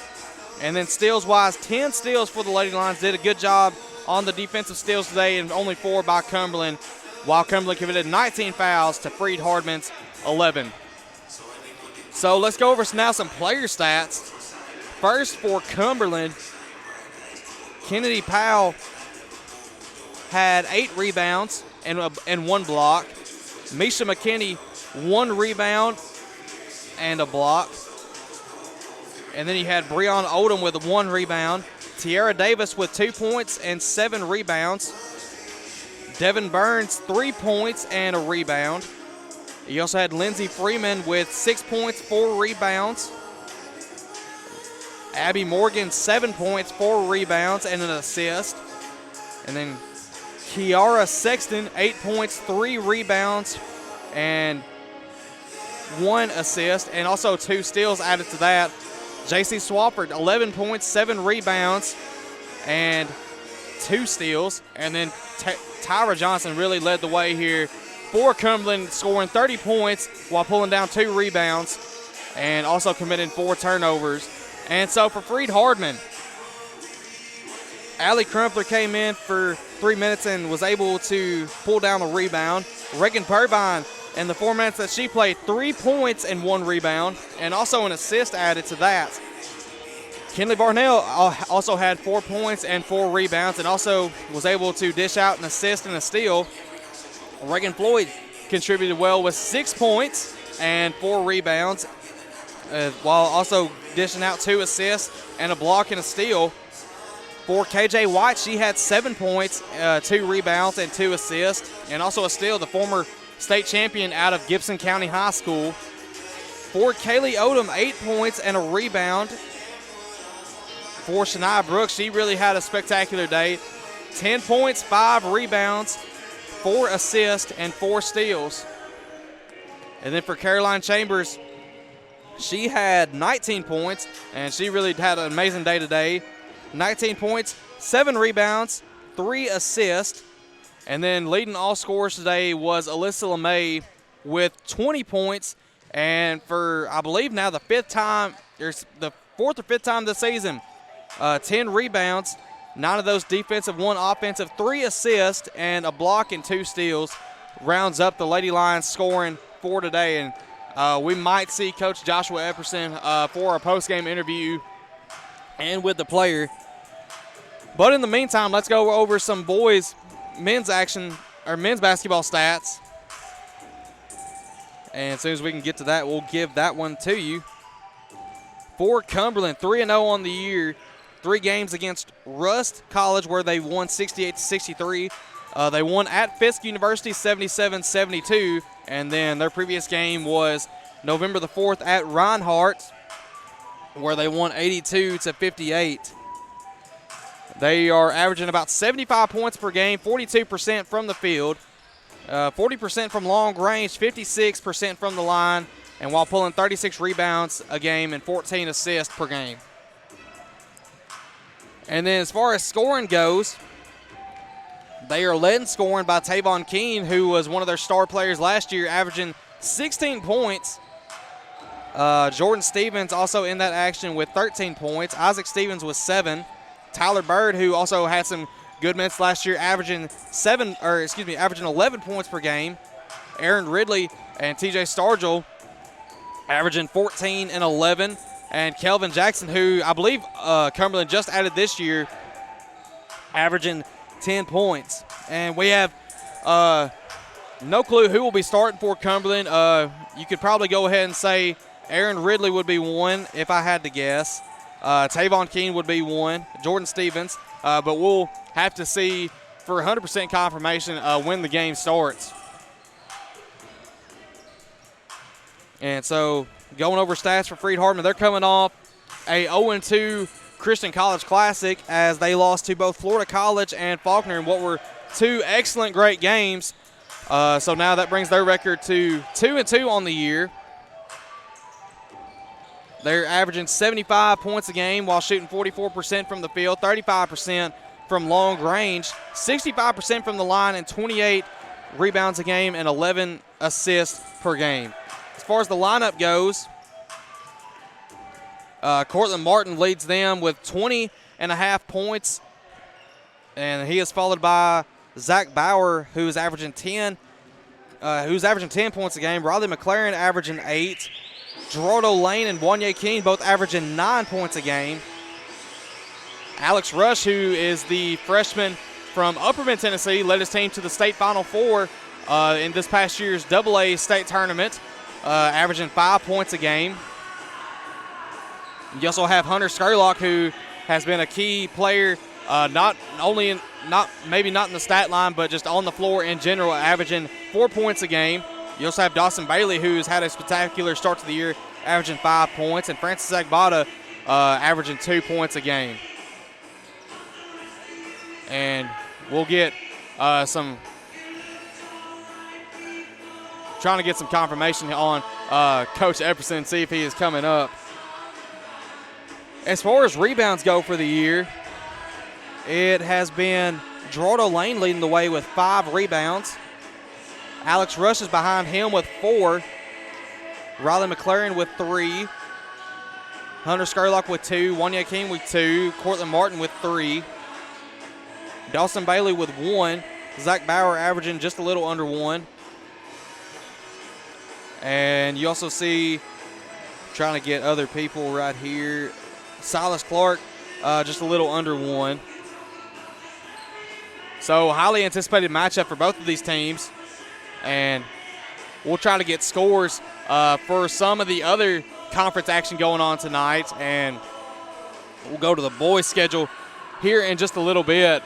[SPEAKER 1] And then steals-wise, 10 steals for the Lady Lions. Did a good job on the defensive steals today, and only 4 by Cumberland, while Cumberland committed 19 fouls to Freed-Hardeman's 11. So let's go over now some player stats. First for Cumberland, Kennedy Powell had 8 rebounds and 1 block. Misha McKinney, 1 rebound and a block. And then he had Breon Odom with 1 rebound. Tiara Davis with 2 points and 7 rebounds. Devin Burns, 3 points and a rebound. He also had Lindsey Freeman with 6 points, 4 rebounds. Abby Morgan, 7 points, 4 rebounds, and an assist. And then Kiara Sexton, 8 points, 3 rebounds, and 1 assist, and also 2 steals added to that. J.C. Swafford, 11 points, 7 rebounds, and 2 steals. And then Tyra Johnson really led the way here for Cumberland, scoring 30 points while pulling down 2 rebounds and also committing 4 turnovers. And so for Freed-Hardeman, Allie Crumpler came in for 3 minutes and was able to pull down the rebound. Reagan Purvine, in the 4 minutes that she played, 3 points and 1 rebound, and also an assist added to that. Kinley Varnell also had 4 points and 4 rebounds, and also was able to dish out an assist and a steal. Reagan Floyd contributed well with 6 points and 4 rebounds, while also dishing out 2 assists and a block and a steal. For KJ White, she had 7 points, 2 rebounds, and 2 assists, and also a steal, the former state champion out of Gibson County High School. For Kaylee Odom, 8 points and a rebound. For Shania Brooks, she really had a spectacular day. 10 points, 5 rebounds, 4 assists, and 4 steals. And then for Caroline Chambers, she had 19 points, and she really had an amazing day today. 19 points, 7 rebounds, 3 assists. And then leading all scorers today was Alyssa LeMay with 20 points. And for, I believe now, the 4th or 5th time this season, 10 rebounds, 9 of those defensive, 1 offensive, 3 assists, and a block and 2 steals. Rounds up the Lady Lions scoring for today. And we might see Coach Joshua Epperson for a post-game interview and with the player. But in the meantime, let's go over some men's basketball stats. And as soon as we can get to that, we'll give that one to you. For Cumberland, 3-0 on the year. 3 games against Rust College where they won 68-63. They won at Fisk University 77-72. And then their previous game was November the 4th at Reinhardt where they won 82-58. They are averaging about 75 points per game, 42% from the field, 40% from long range, 56% from the line, and while pulling 36 rebounds a game and 14 assists per game. And then as far as scoring goes, they are led in scoring by Tavon Keene, who was one of their star players last year, averaging 16 points. Jordan Stevens also in that action with 13 points. Isaac Stevens with 7. Tyler Bird, who also had some good minutes last year, averaging 11 points per game. Aaron Ridley and TJ Stargell averaging 14 and 11. And Kelvin Jackson, who I believe Cumberland just added this year, averaging 10 points. And we have no clue who will be starting for Cumberland. You could probably go ahead and say Aaron Ridley would be one if I had to guess. Tavon Keene would be one. Jordan Stevens. But we'll have to see for 100% confirmation when the game starts. And so going over stats for Freed-Hardeman, they're coming off a 0-2 Christian College Classic as they lost to both Florida College and Faulkner in what were 2 excellent, great games. So now that brings their record to 2-2 on the year. They're averaging 75 points a game while shooting 44% from the field, 35% from long range, 65% from the line, and 28 rebounds a game and 11 assists per game. As far as the lineup goes, Cortland Martin leads them with 20.5 points, and he is followed by Zach Bauer, who's averaging 10 points a game. Riley McLaren averaging 8. Gerardo Lane and Wanye King both averaging 9 points a game. Alex Rush, who is the freshman from Upperman, Tennessee, led his team to the state Final Four in this past year's AA state tournament, averaging 5 points a game. You also have Hunter Skurlock, who has been a key player, maybe not in the stat line, but just on the floor in general, averaging 4 points a game. You also have Dawson Bailey, who's had a spectacular start to the year, averaging 5 points, and Francis Agbada averaging 2 points a game. And we'll get trying to get some confirmation on Coach Epperson, see if he is coming up. As far as rebounds go for the year, it has been Gerardo Lane leading the way with 5 rebounds. Alex Rush is behind him with 4. Riley McLaren with 3. Hunter Skurlock with 2. Wanye King with 2. Cortland Martin with 3. Dawson Bailey with 1. Zach Bauer averaging just a little under 1. And you also see, trying to get other people right here, Silas Clark just a little under 1. So highly anticipated matchup for both of these teams. And we'll try to get scores for some of the other conference action going on tonight. And we'll go to the boys' schedule here in just a little bit.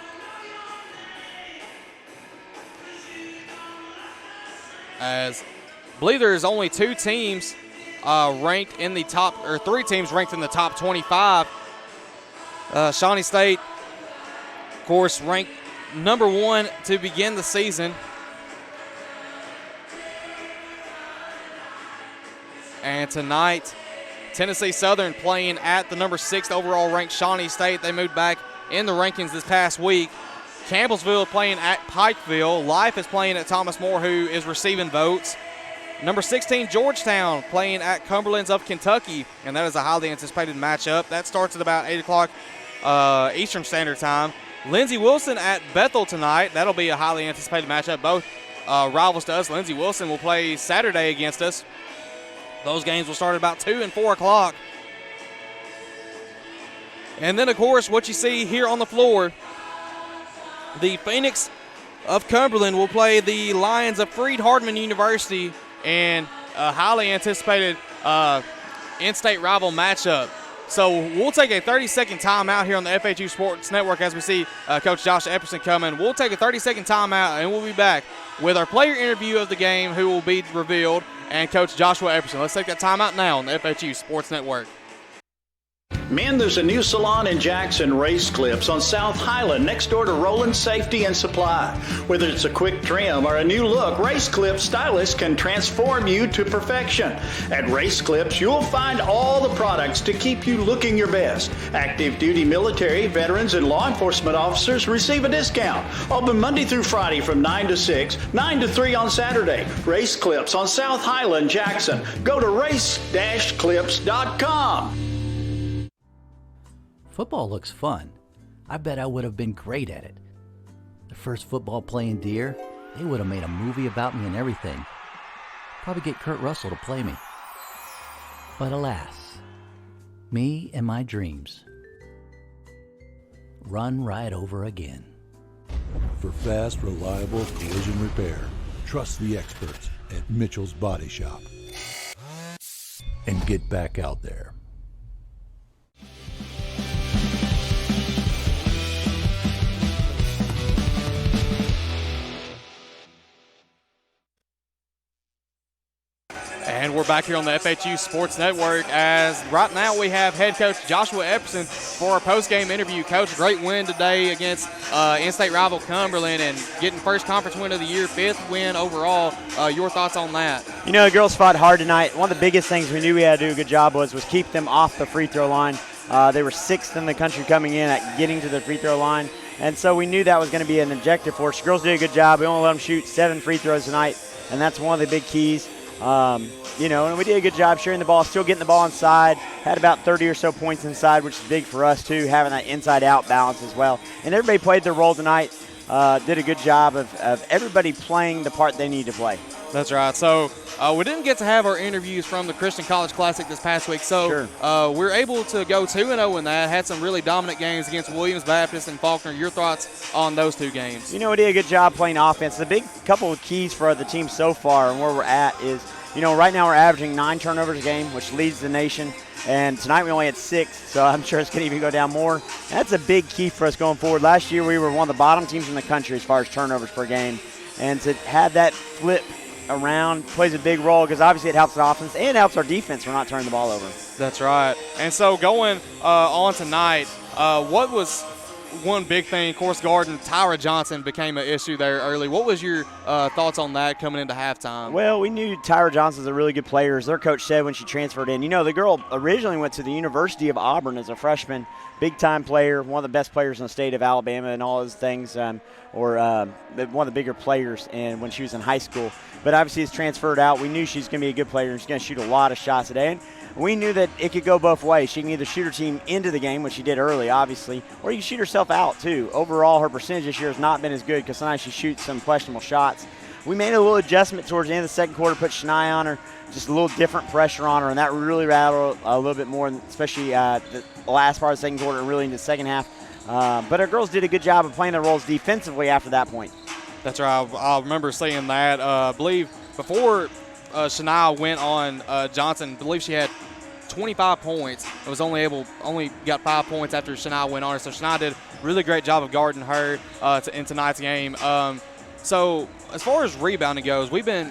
[SPEAKER 1] As I believe there's only 2 teams ranked in the top, or 3 teams ranked in the top 25. Shawnee State, of course, ranked number 1 to begin the season. And tonight, Tennessee Southern playing at the number 6 overall ranked Shawnee State. They moved back in the rankings this past week. Campbellsville playing at Pikeville. Life is playing at Thomas More, who is receiving votes. Number 16, Georgetown, playing at Cumberland's of Kentucky, and that is a highly anticipated matchup. That starts at about 8 o'clock Eastern Standard Time. Lindsey Wilson at Bethel tonight. That'll be a highly anticipated matchup. Both rivals to us. Lindsey Wilson will play Saturday against us. Those games will start at about 2 and 4 o'clock. And then, of course, what you see here on the floor, the Phoenix of Cumberland will play the Lions of Freed-Hardeman University in a highly anticipated in-state rival matchup. So we'll take a 30-second timeout here on the FHU Sports Network as we see Coach Josh Epperson coming. We'll take a 30-second timeout, and we'll be back with our player interview of the game, who will be revealed, and Coach Joshua Epperson. Let's take that timeout now on the FHU Sports Network.
[SPEAKER 5] Men, there's a new salon in Jackson, Race Clips, on South Highland, next door to Roland Safety and Supply. Whether it's a quick trim or a new look, Race Clips stylists can transform you to perfection. At Race Clips, you'll find all the products to keep you looking your best. Active duty military, veterans, and law enforcement officers receive a discount. Open Monday through Friday from 9 to 6, 9 to 3 on Saturday. Race Clips on South Highland, Jackson. Go to race-clips.com.
[SPEAKER 6] Football looks fun. I bet I would have been great at it. The first football playing deer, they would have made a movie about me and everything. Probably get Kurt Russell to play me. But alas, me and my dreams run right over again.
[SPEAKER 7] For fast, reliable collision repair, trust the experts at Mitchell's Body Shop. And get back out there.
[SPEAKER 1] And we're back here on the FHU Sports Network, as right now we have head coach Joshua Epperson for our post-game interview. Coach, great win today against in-state rival Cumberland and getting first conference win of the year, 5th win overall. Your thoughts on that?
[SPEAKER 15] You know, the girls fought hard tonight. One of the biggest things we knew we had to do a good job was keep them off the free throw line. They were 6th in the country coming in at getting to the free throw line, and so we knew that was going to be an objective for us. The girls did a good job. We only let them shoot 7 free throws tonight, and that's one of the big keys. You know, and we did a good job sharing the ball, still getting the ball inside. Had about 30 or so points inside, which is big for us, too, having that inside-out balance as well. And everybody played their role tonight, did a good job of everybody playing the part they need to play.
[SPEAKER 1] That's right. So we didn't get to have our interviews from the Christian College Classic this past week, so we're able to go 2-0 in that. Had some really dominant games against Williams Baptist and Faulkner. Your thoughts on those two games?
[SPEAKER 15] You know, we did a good job playing offense. The big couple of keys for the team so far and where we're at is, you know, right now we're averaging 9 turnovers a game, which leads the nation. And tonight we only had 6, so I'm sure it's going to even go down more. And that's a big key for us going forward. Last year we were one of the bottom teams in the country as far as turnovers per game. And to have that flip around plays a big role because obviously it helps the offense and it helps our defense. We're not turning the ball over.
[SPEAKER 1] That's right. And so going on tonight, what was one big thing? Of course, guarding Tyra Johnson became an issue there early. What was your thoughts on that coming into halftime?
[SPEAKER 15] Well, we knew Tyra Johnson's a really good player, as their coach said when she transferred in. You know, the girl originally went to the University of Auburn as a freshman, big-time player, one of the best players in the state of Alabama and all those things, one of the bigger players when she was in high school. But obviously it's transferred out. We knew she's going to be a good player and she's going to shoot a lot of shots today. And we knew that it could go both ways. She can either shoot her team into the game, which she did early, obviously, or you can shoot herself out, too. Overall, her percentage this year has not been as good because sometimes she shoots some questionable shots. We made a little adjustment towards the end of the second quarter, put Shania on her, just a little different pressure on her, and that really rattled a little bit more, especially the last part of the second quarter and really into the second half. But our girls did a good job of playing their roles defensively after that point.
[SPEAKER 1] That's right. I remember seeing that. I believe before Shania went on Johnson, I believe she had 25 points. It was only got 5 points after Shania went on her. So Shania did a really great job of guarding her in tonight's game. So as far as rebounding goes, we've been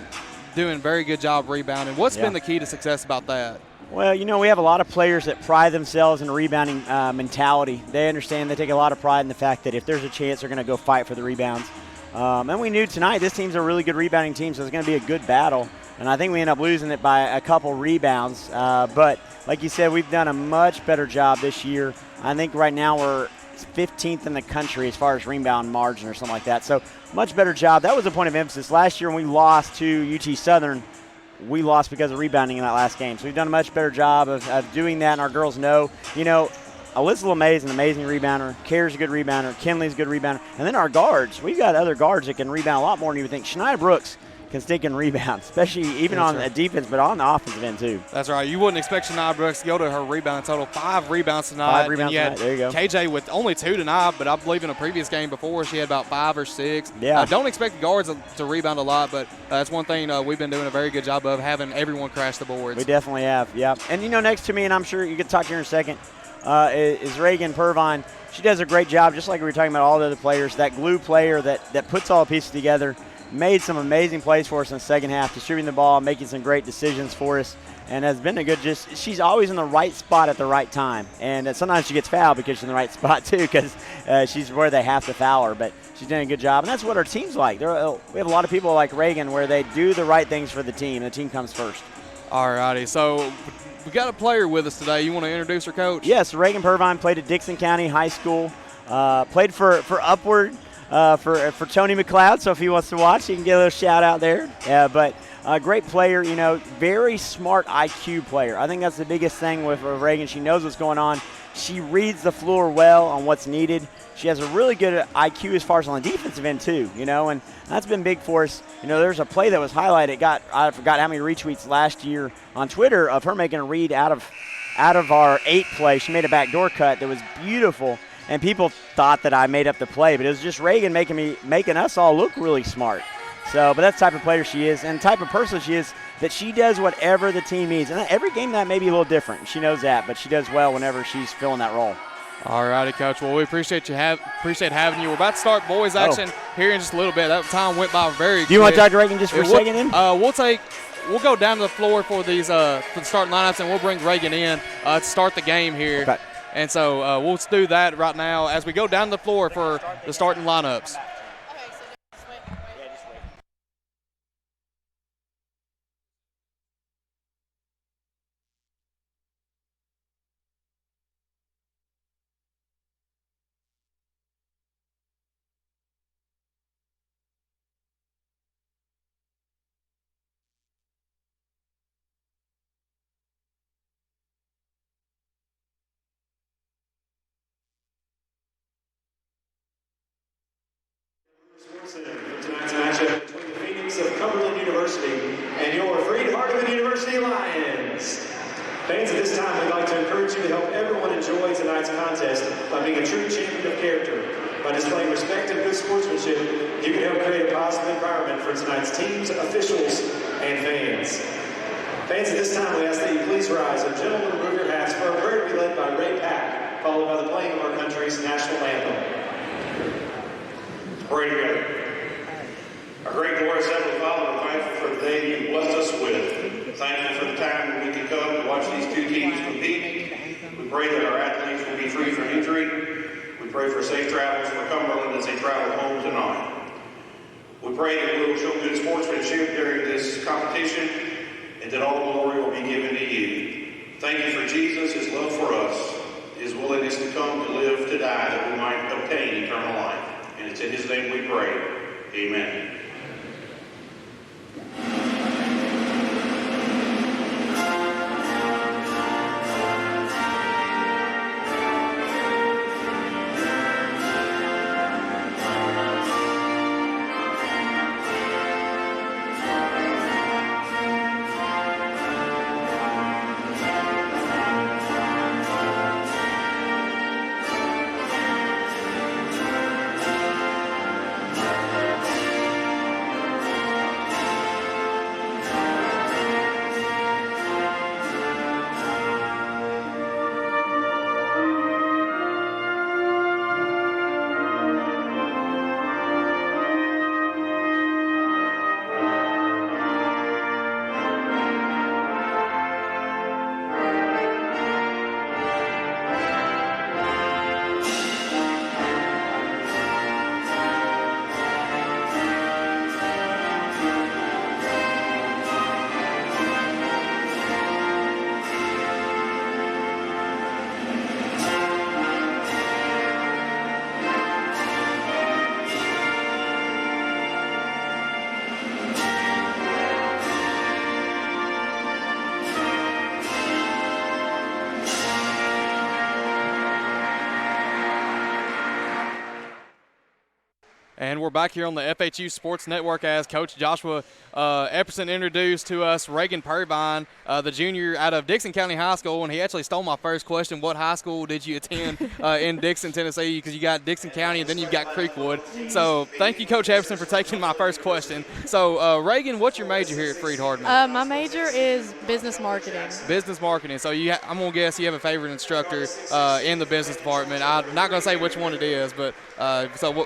[SPEAKER 1] doing a very good job rebounding. What's been the key to success about that?
[SPEAKER 15] Well, you know, we have a lot of players that pride themselves in a rebounding mentality. They understand, they take a lot of pride in the fact that if there's a chance, they're going to go fight for the rebounds. And we knew tonight this team's a really good rebounding team, so it's going to be a good battle. And I think we end up losing it by a couple rebounds. But like you said, we've done a much better job this year. I think right now we're 15th in the country as far as rebound margin or something like that. So much better job. That was a point of emphasis. Last year when we lost to UT Southern, we lost because of rebounding in that last game. So we've done a much better job of doing that, and our girls know. Alyssa LeMay is an amazing rebounder. Kare's a good rebounder. Kinley's a good rebounder. And then our guards. We've got other guards that can rebound a lot more than you would think. Shania Brooks can stink and rebound, especially even on the defense, but on the offensive end too.
[SPEAKER 1] That's right. You wouldn't expect Shania Brooks to go to her rebound total. 5 rebounds tonight.
[SPEAKER 15] 5 rebounds tonight. There you go.
[SPEAKER 1] KJ with only 2 tonight, but I believe in a previous game before she had about 5 or 6.
[SPEAKER 15] Yeah.
[SPEAKER 1] Don't expect the guards to rebound a lot, but that's one thing we've been doing a very good job of, having everyone crash the boards.
[SPEAKER 15] We definitely have, yeah. And next to me, and I'm sure you can talk to her in a second, is Reagan Purvine. She does a great job, just like we were talking about all the other players. That glue player that puts all the pieces together. Made some amazing plays for us in the second half, distributing the ball, making some great decisions for us, and has been she's always in the right spot at the right time. And sometimes she gets fouled because she's in the right spot too, because she's where they have to foul her. But she's doing a good job, and that's what our team's like. We have a lot of people like Reagan where they do the right things for the team, and the team comes first.
[SPEAKER 1] All righty, so we got a player with us today. You want to introduce her, Coach?
[SPEAKER 15] Yes, Reagan Purvine played at Dixon County High School, played for Upward. For Tony McLeod, so if he wants to watch, he can get a little shout out there. But a great player, very smart IQ player. I think that's the biggest thing with Reagan. She knows what's going on. She reads the floor well on what's needed. She has a really good IQ as far as on the defensive end too, and that's been big for us. There's a play that was highlighted. I forgot how many retweets last year on Twitter of her making a read out of our 8 play. She made a backdoor cut that was beautiful. And people thought that I made up the play, but it was just Reagan making us all look really smart. But that's the type of player she is, and the type of person she is, that she does whatever the team needs. And every game that may be a little different. She knows that, but she does well whenever she's filling that role.
[SPEAKER 1] All righty, Coach. Well, we appreciate having you. We're about to start boys action here in just a little bit. That time went by very quick.
[SPEAKER 15] Do you want to talk to Reagan just for a second then?
[SPEAKER 1] We'll go down to the floor for these for the starting lineups, and we'll bring Reagan in to start the game here.
[SPEAKER 15] Okay.
[SPEAKER 1] And so we'll do that right now as we go down the floor for the starting lineups.
[SPEAKER 2] For tonight's matchup between the Phoenix of Cumberland University and your Freed-Hardeman University Lions. Fans, at this time, we'd like to encourage you to help everyone enjoy tonight's contest by being a true champion of character. By displaying respect and good sportsmanship, you can help create a positive environment for tonight's teams, officials, and fans. Fans, at this time, we ask that you please rise and gentlemen remove your hats for a prayer to be led by Ray Pack, followed by the playing of our country's national anthem.
[SPEAKER 16] Pray together. Our great glorious Heavenly Father, we're thankful for the day you blessed us with. Thankful for the time when we can come to watch these two teams compete. We pray that our athletes will be free from injury. We pray for safe travels for Cumberland as they travel home tonight. We pray that we will show good sportsmanship during this competition and that all glory will be given to you. Thank you for Jesus, his love for us, his willingness to come, to live, to die, that we might obtain eternal life. And it's in his name we pray. Amen.
[SPEAKER 1] And we're back here on the FHU Sports Network as Coach Joshua Epperson introduced to us Reagan Purvine, the junior out of Dixon County High School, and he actually stole my first question. What high school did you attend in Dixon, Tennessee? Because you got Dixon County and then you've got Creekwood. So thank you, Coach Epperson, for taking my first question. So, Reagan, what's your major here at Freed-Hardeman?
[SPEAKER 17] My major is business marketing.
[SPEAKER 1] Business marketing. So I'm going to guess you have a favorite instructor in the business department. I'm not going to say which one it is, but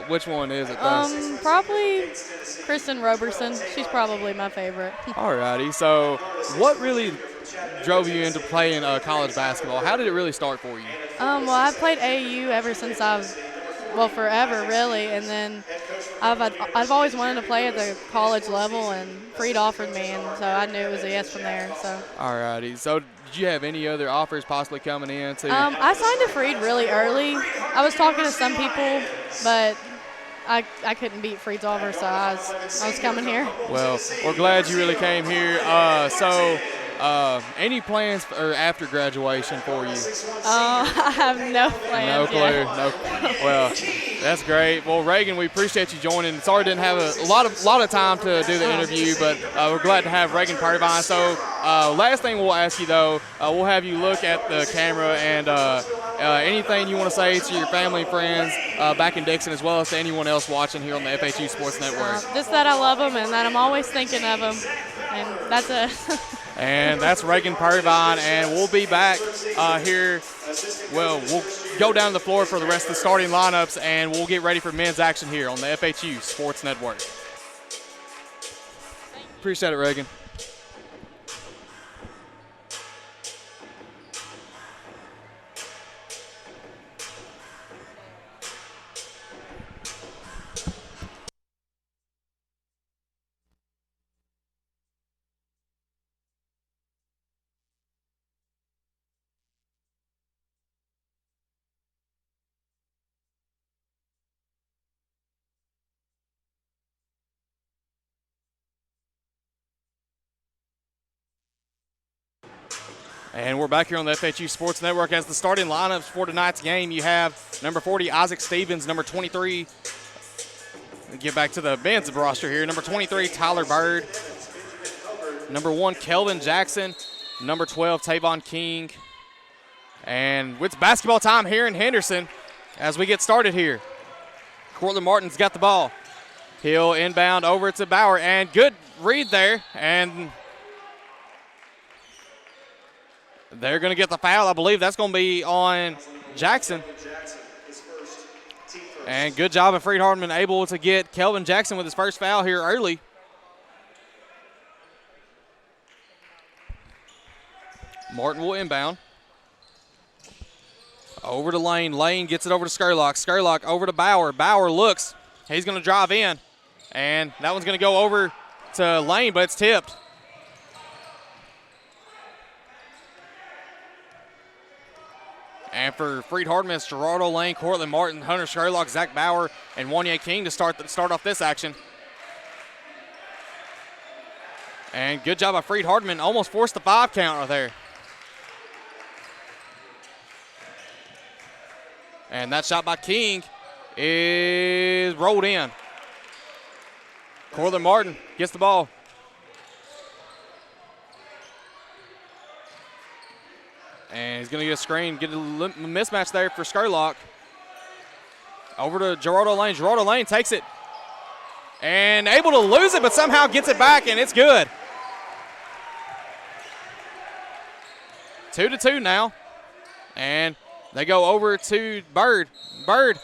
[SPEAKER 1] which one is it?
[SPEAKER 17] Probably Kristen Roberson. She's probably my favorite.
[SPEAKER 1] All righty. So what really drove you into playing college basketball? How did it really start for you?
[SPEAKER 17] Well, I've played AAU ever since forever really, and then I've always wanted to play at the college level, and Freed offered me, and so I knew it was a yes from there. So. All
[SPEAKER 1] righty. So did you have any other offers possibly coming in too?
[SPEAKER 17] I signed to Freed really early. I was talking to some people, but I couldn't beat Freed's offer, so I was coming here.
[SPEAKER 1] Well, we're glad you really came here. Any plans for after graduation for you?
[SPEAKER 17] I have no plans.
[SPEAKER 1] No clue.
[SPEAKER 17] Yet.
[SPEAKER 1] No. Well, that's great. Well, Reagan, we appreciate you joining. Sorry didn't have a lot of time to do the interview, but we're glad to have Reagan Purvine. So, last thing we'll ask you though, we'll have you look at the camera and anything you want to say to your family and friends back in Dixon, as well as to anyone else watching here on the FHU Sports Network.
[SPEAKER 17] Just that I love them and that I'm always thinking of them, and that's it.
[SPEAKER 1] And that's Reagan Purvine, and we'll be back here. Well, we'll go down the floor for the rest of the starting lineups, and we'll get ready for men's action here on the FHU Sports Network. Appreciate it, Reagan. And we're back here on the FHU Sports Network as the starting lineups for tonight's game. You have number 40, Isaac Stevens, number 23. Get back to the men's roster here. Number 23, Tyler Bird. Number 1, Kelvin Jackson. Number 12, Tavon King. And it's basketball time here in Henderson as we get started here. Cortland Martin's got the ball. He'll inbound over to Bauer, and good read there. And they're going to get the foul. I believe that's going to be on Jackson. And good job of Freed-Hardeman able to get Kelvin Jackson with his first foul here early. Martin will inbound. Over to Lane. Lane gets it over to Skurlock. Skurlock over to Bauer. Bauer looks. He's going to drive in. And that one's going to go over to Lane, but it's tipped. And for Freed-Hardeman, it's Gerardo Lane, Cortland Martin, Hunter Sherlock, Zach Bauer, and Wanye King to start off this action. And good job by Freed-Hardeman. Almost forced the 5 count right there. And that shot by King is rolled in. Cortland Martin gets the ball. And he's going to get a screen, get a mismatch there for Skurlock. Over to Gerardo Lane. Gerardo Lane takes it. And able to lose it, but somehow gets it back, and it's good. 2-2 now. And they go over to Bird. Bird.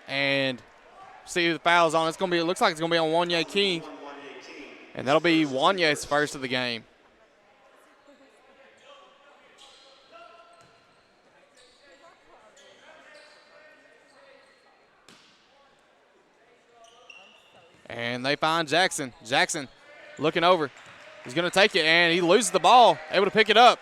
[SPEAKER 1] And see who the foul's on. It looks like it's going to be on Wanye King. And that'll be Wanye's first of the game. And they find Jackson. Jackson looking over. He's going to take it, and he loses the ball, able to pick it up.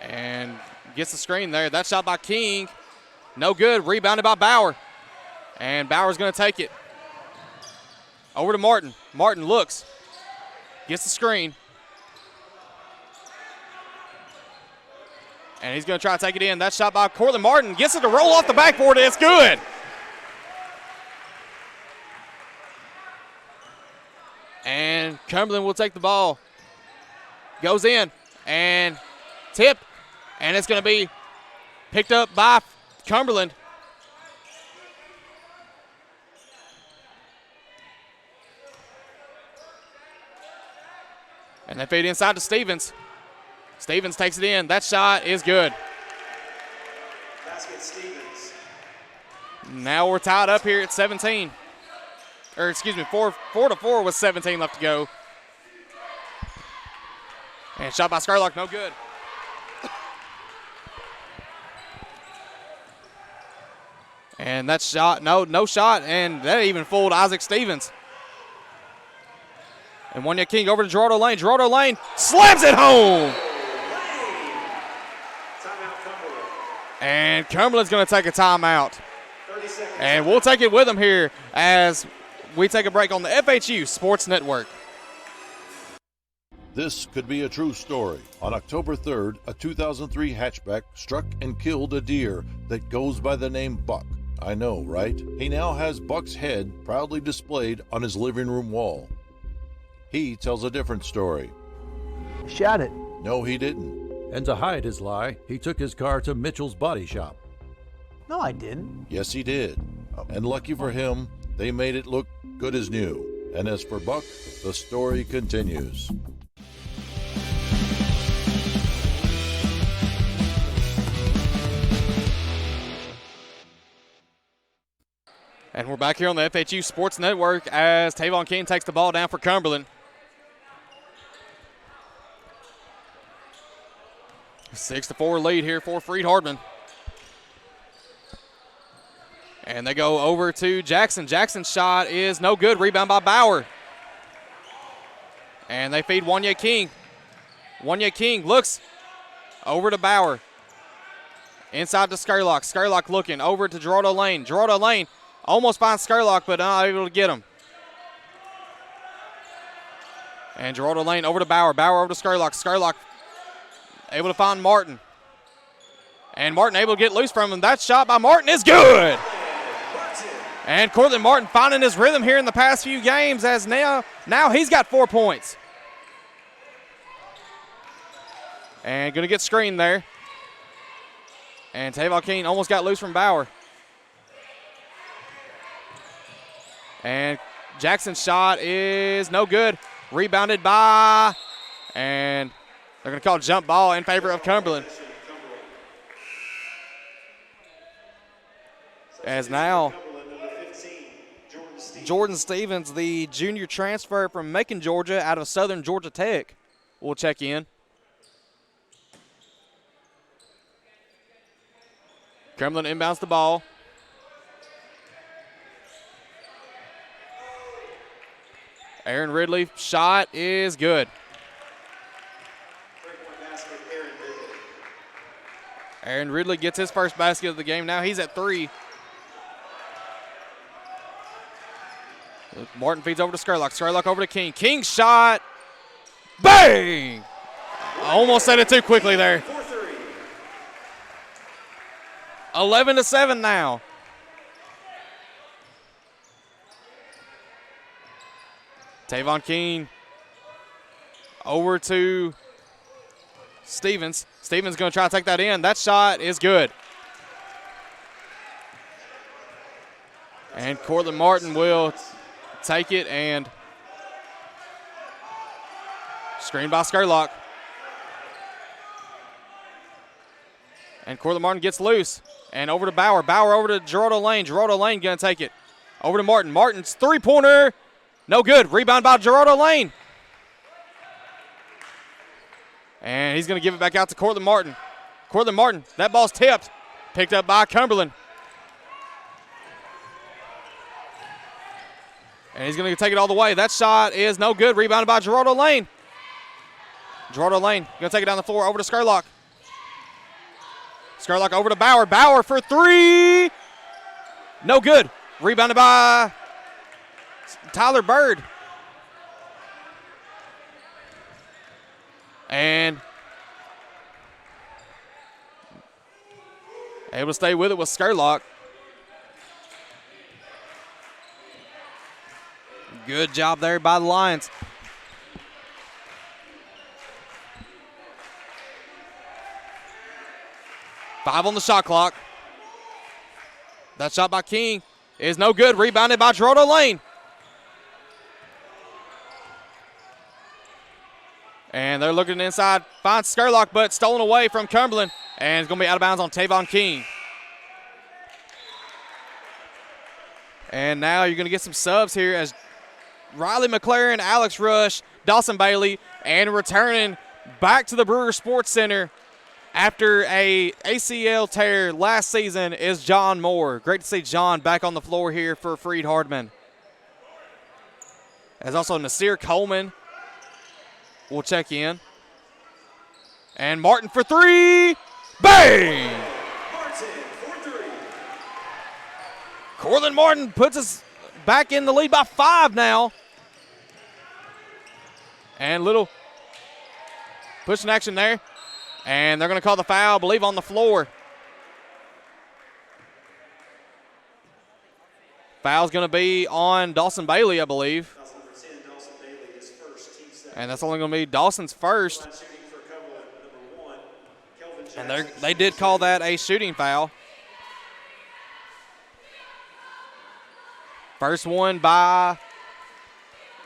[SPEAKER 1] And gets the screen there. That shot by King. No good. Rebounded by Bauer. And Bauer's going to take it. Over to Martin. Martin looks. Gets the screen. And he's going to try to take it in. That shot by Cortland Martin. Gets it to roll off the backboard. It's good. And Cumberland will take the ball. Goes in and tipped. And it's going to be picked up by Cumberland. And they feed inside to Stevens. Stevens takes it in. That shot is good.
[SPEAKER 2] Basket Stevens.
[SPEAKER 1] Now we're tied up here at 17. Or excuse me, 4-4 with 17 left to go. And shot by Scarlock, no good. And that shot, no shot, and that even fooled Isaac Stevens. And Wanya King over to Gerardo Lane. Gerardo Lane slams it home. And Cumberland's going to take a timeout. And we'll take it with them here as we take a break on the FHU Sports Network.
[SPEAKER 8] This could be a true story. On October 3rd, a 2003 hatchback struck and killed a deer that goes by the name Buck. I know, right? He now has Buck's head proudly displayed on his living room wall. He tells a different story.
[SPEAKER 4] Shot it.
[SPEAKER 8] No, he didn't.
[SPEAKER 7] And to hide his lie, he took his car to Mitchell's body shop.
[SPEAKER 4] No, I didn't.
[SPEAKER 8] Yes, he did. And lucky for him, they made it look good as new. And as for Buck, the story continues.
[SPEAKER 1] And we're back here on the FHU Sports Network as Tavon King takes the ball down for Cumberland. 6-4 lead here for Freed-Hardeman. And they go over to Jackson. Jackson's shot is no good. Rebound by Bauer. And they feed Wanya King. Wanya King looks over to Bauer. Inside to Skerlock. Skerlock looking over to Gerardo Lane. Gerardo Lane almost finds Skerlock, but not able to get him. And Gerardo Lane over to Bauer. Bauer over to Skerlock. Skerlock able to find Martin. And Martin able to get loose from him. That shot by Martin is good. And Cortland Martin finding his rhythm here in the past few games as now he's got 4 points. And going to get screened there. And Tavon King almost got loose from Bauer. And Jackson's shot is no good. Rebounded by, and they're going to call jump ball in favor of Cumberland. As now, Jordan Stevens, the junior transfer from Macon, Georgia, out of Southern Georgia Tech, will check in. Cumberland inbounds the ball. Aaron Ridley shot is good. Aaron Ridley gets his first basket of the game. Now he's at 3. Martin feeds over to Skerlock. Skerlock over to King. King's shot. Bang! I almost said it too quickly there. 11-7 now. Tavon King over to Stevens. Stevens going to try to take that in. That shot is good. And Cortland Martin will take it and screen by Skerlock. And Cortland Martin gets loose. And over to Bauer. Bauer over to Gerardo Lane. Gerardo Lane going to take it. Over to Martin. Martin's three-pointer. No good. Rebound by Gerardo Lane. And he's going to give it back out to Cortland Martin. Cortland Martin, that ball's tipped. Picked up by Cumberland. And he's going to take it all the way. That shot is no good. Rebounded by Gerardo Lane. Gerardo Lane going to take it down the floor over to Skerlock. Skerlock over to Bauer. Bauer for 3. No good. Rebounded by Tyler Bird. Able to stay with it with Skerlock. Good job there by the Lions. Five on the shot clock. That shot by King is no good. Rebounded by Gerardo Lane. And they're looking inside. Finds Skerlock, but stolen away from Cumberland. And it's going to be out of bounds on Tavon King. And now you're going to get some subs here as Riley McLaren, Alex Rush, Dawson Bailey, and returning back to the Brewer Sports Center after a ACL tear last season is John Moore. Great to see John back on the floor here for Freed-Hardeman. As also Nasir Coleman will check in. And Martin for three. Bang! Cortland Martin puts us back in the lead by 5 now. And little pushing action there. And they're going to call the foul, I believe, on the floor. Foul's going to be on Dawson Bailey, I believe. And that's only going to be Dawson's first. And they did call that a shooting foul. First one by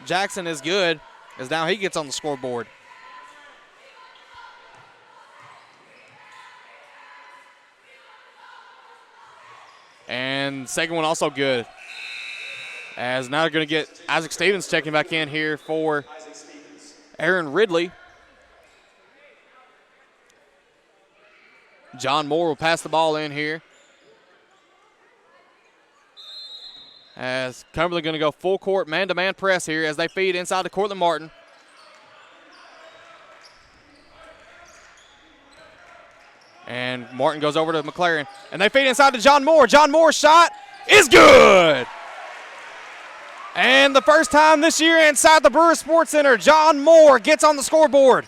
[SPEAKER 1] Jackson is good, as now he gets on the scoreboard. And second one also good. As now they're going to get Isaac Stevens checking back in here for Aaron Ridley. John Moore will pass the ball in here. As Cumberland going to go full court man-to-man press here as they feed inside to Cortland Martin. And Martin goes over to McLaren. And they feed inside to John Moore. John Moore's shot is good. And the first time this year inside the Brewer Sports Center, John Moore gets on the scoreboard.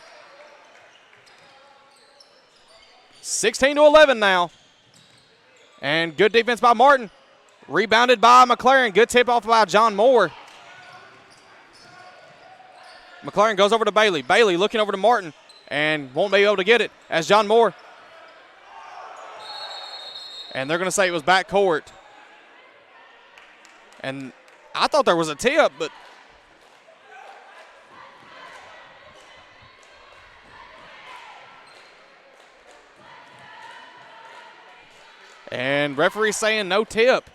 [SPEAKER 1] 16-11 now. And good defense by Martin. Rebounded by McLaren. Good tip off by John Moore. McLaren goes over to Bailey. Bailey looking over to Martin and won't be able to get it as John Moore. And they're going to say it was back court. And I thought there was a tip, but and referee saying no tip.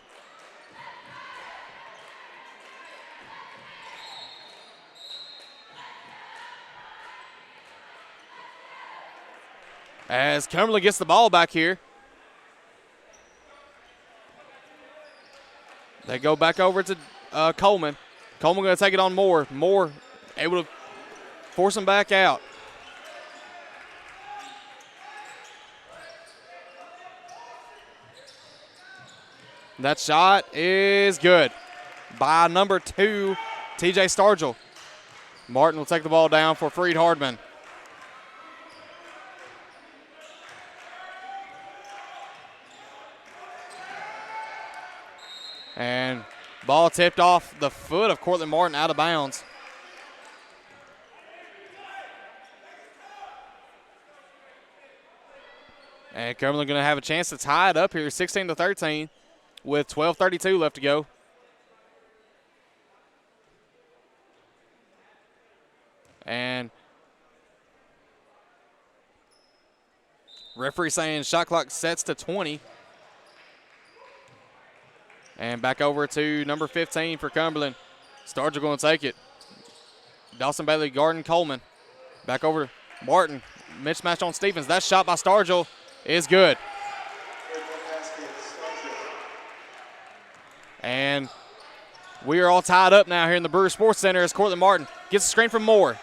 [SPEAKER 1] As Cumberland gets the ball back here. They go back over to Coleman. Coleman going to take it on Moore. Moore able to force him back out. That shot is good by number 2, TJ Stargell. Martin will take the ball down for Freed-Hardeman. And ball tipped off the foot of Cortland Martin out of bounds. And Cumberland going to have a chance to tie it up here, 16-13, with 12:32 left to go. And referee saying shot clock sets to 20. And back over to number 15 for Cumberland. Stargell going to take it. Dawson Bailey guarding Coleman. Back over to Martin. Mismatch on Stevens. That shot by Stargell is good. And we are all tied up now here in the Brewer Sports Center as Cortland Martin gets a screen from Moore.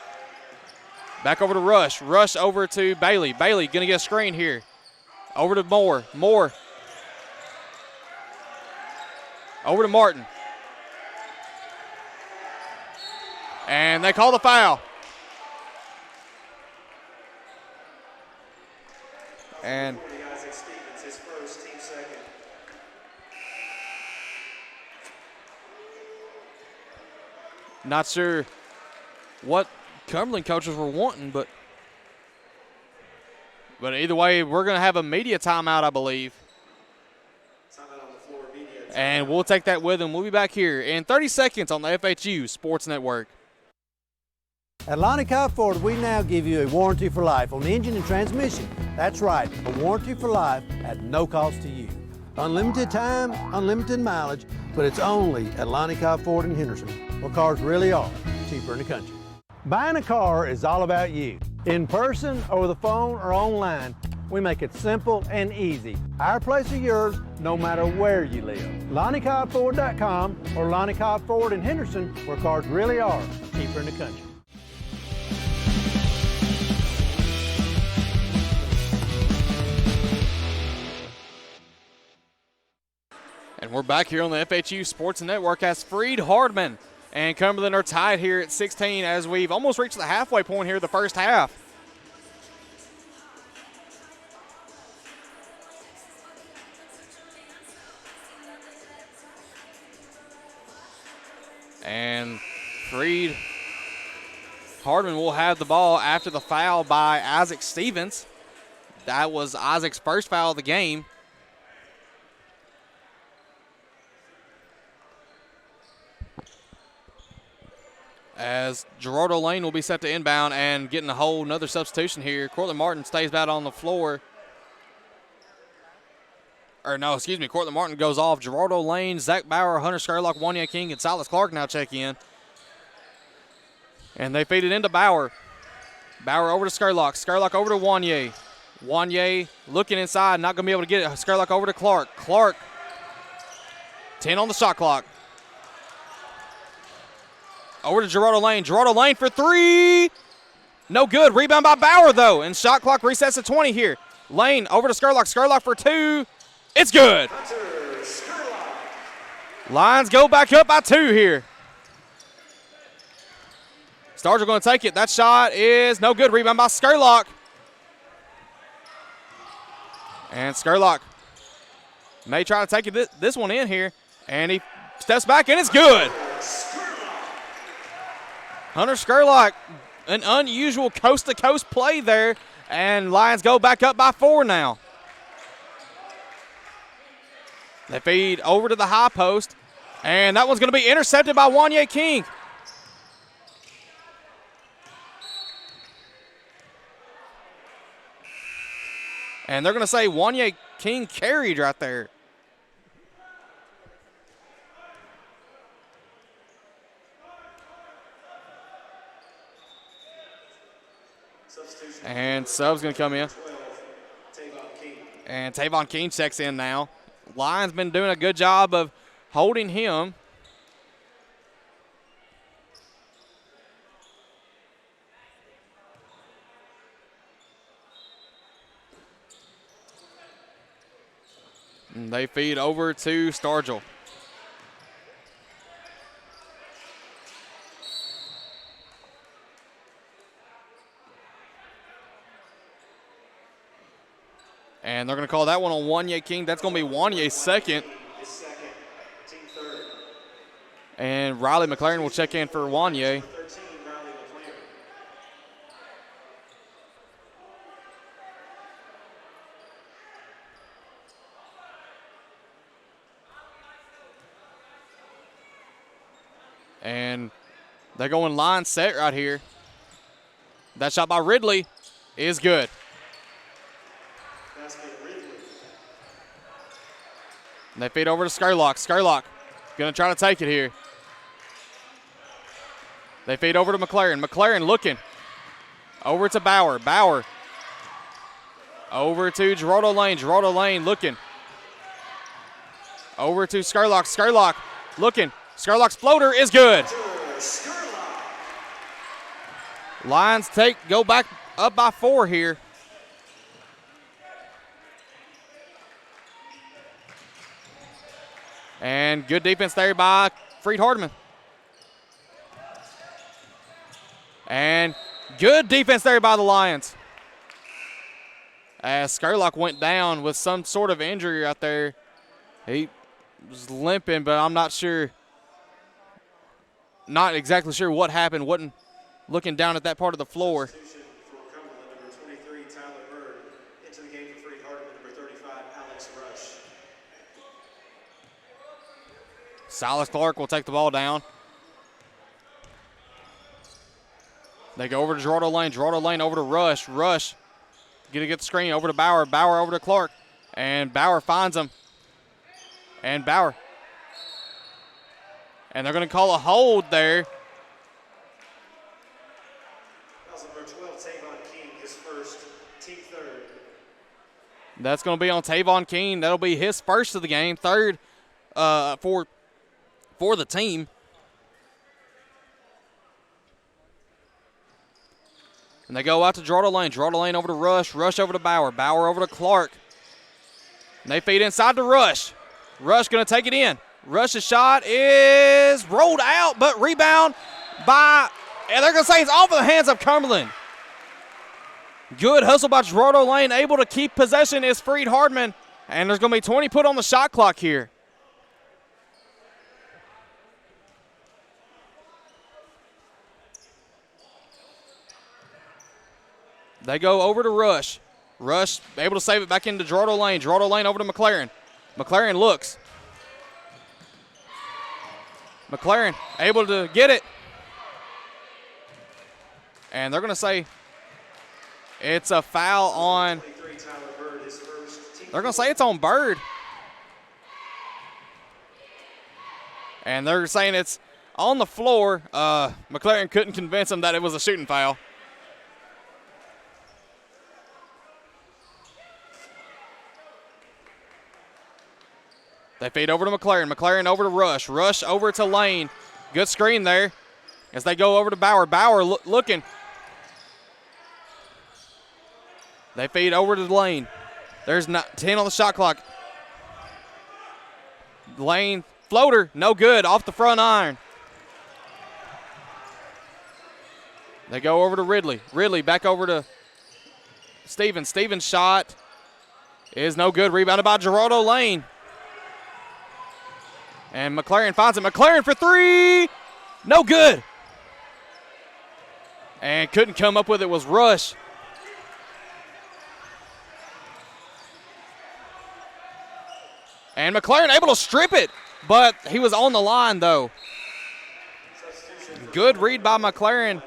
[SPEAKER 1] Back over to Rush. Rush over to Bailey. Bailey going to get a screen here. Over to Moore. Moore. Over to Martin. And they call the foul. And Not sure what Cumberland coaches were wanting, but either way, we're going to have a media timeout, I believe. And we'll take that with them. We'll be back here in 30 seconds on the FHU Sports Network.
[SPEAKER 4] At Lonnie Cobb Ford, we now give you a warranty for life on engine and transmission. That's right, a warranty for life at no cost to you. Unlimited time, unlimited mileage, but it's only at Lonnie Cobb Ford in Henderson, where cars really are cheaper in the country. Buying a car is all about you. In person, over the phone, or online, we make it simple and easy. Our place or yours, no matter where you live. LonnieCobbFord.com or Lonnie Cobb Ford in Henderson, where cars really are cheaper in the country.
[SPEAKER 1] And we're back here on the FHU Sports Network as Freed-Hardeman and Cumberland are tied here at 16 as we've almost reached the halfway point here of the first half. And Freed-Hardeman will have the ball after the foul by Isaac Stevens. That was Isaac's first foul of the game. As Gerardo Lane will be set to inbound and getting a whole another substitution here. Cortland Martin stays back on the floor. Cortland Martin goes off. Gerardo Lane, Zach Bauer, Hunter Skerlock, Wanya King, and Silas Clark now check in. And they feed it into Bauer. Bauer over to Skerlock. Skerlock over to Wanya. Wanya looking inside, not going to be able to get it. Skerlock over to Clark. Clark, 10 on the shot clock. Over to Gerardo Lane. Gerardo Lane for three. No good. Rebound by Bauer, though. And shot clock resets to 20 here. Lane over to Skerlock. Skerlock for two. It's good. Lions go back up by 2 here. Stars are going to take it. That shot is no good. Rebound by Skerlock. And Skerlock may try to take it this one in here. And he steps back, and it's good. Hunter Skerlock, an unusual coast-to-coast play there, and Lions go back up by 4 now. They feed over to the high post, and that one's going to be intercepted by Wanya King. And they're going to say Wanya King carried right there. And sub's going to come in. And Tavon King checks in now. Lions been doing a good job of holding him. And they feed over to Stargell. And they're going to call that one on Wanya King. That's going to be Wanya's second. And Riley McLaren will check in for Wanya. And they're going line set right here. That shot by Ridley is good. And they feed over to Skerlock. Skerlock going to try to take it here. They feed over to McLaren. McLaren looking. Over to Bauer. Bauer. Over to Gerardo Lane. Gerardo Lane looking. Over to Skerlock. Skerlock looking. Skerlock's floater is good. Lions go back up by 4 here. And good defense there by Freed-Hardeman. And good defense there by the Lions. As Skerlock went down with some sort of injury out there. He was limping, but I'm not sure not exactly sure what happened. Wasn't looking down at that part of the floor.
[SPEAKER 2] Substitution for Cumberland, number 23, Tyler Bird. Into the game for Freed-Hardeman, number 35, Alex Rush.
[SPEAKER 1] Silas Clark will take the ball down. They go over to Gerardo Lane. Gerardo Lane over to Rush. Rush gonna get the screen over to Bauer. Bauer over to Clark. And Bauer finds him. And Bauer. And they're going to call a hold there.
[SPEAKER 2] That's number 12, Tavon King, his first, team third.
[SPEAKER 1] That's going to be on Tavon King. That'll be his first of the game. Third for the team. And they go out to Gerardo Lane. Gerardo Lane over to Rush. Rush over to Bauer. Bauer over to Clark. And they feed inside to Rush. Rush going to take it in. Rush's shot is rolled out, but rebound by, and they're going to say it's off of the hands of Cumberland. Good hustle by Gerardo Lane, able to keep possession is Freed-Hardeman, and there's going to be 20 put on the shot clock here. They go over to Rush. Rush able to save it back into Gerardo Lane. Gerardo Lane over to McLaren. McLaren looks. McLaren able to get it. And they're going to say it's a foul on. They're going to say it's on Bird. And they're saying it's on the floor. McLaren couldn't convince them that it was a shooting foul. They feed over to McLaren. McLaren over to Rush. Rush over to Lane. Good screen there as they go over to Bauer. Bauer looking. They feed over to Lane. There's 10 on the shot clock. Lane floater, no good, off the front iron. They go over to Ridley. Ridley back over to Stevens. Stevens' shot is no good. Rebounded by Gerardo Lane. And McLaren finds it. McLaren for three. No good. And couldn't come up with it was Rush. And McLaren able to strip it, but he was on the line, though. Good read by McLaren.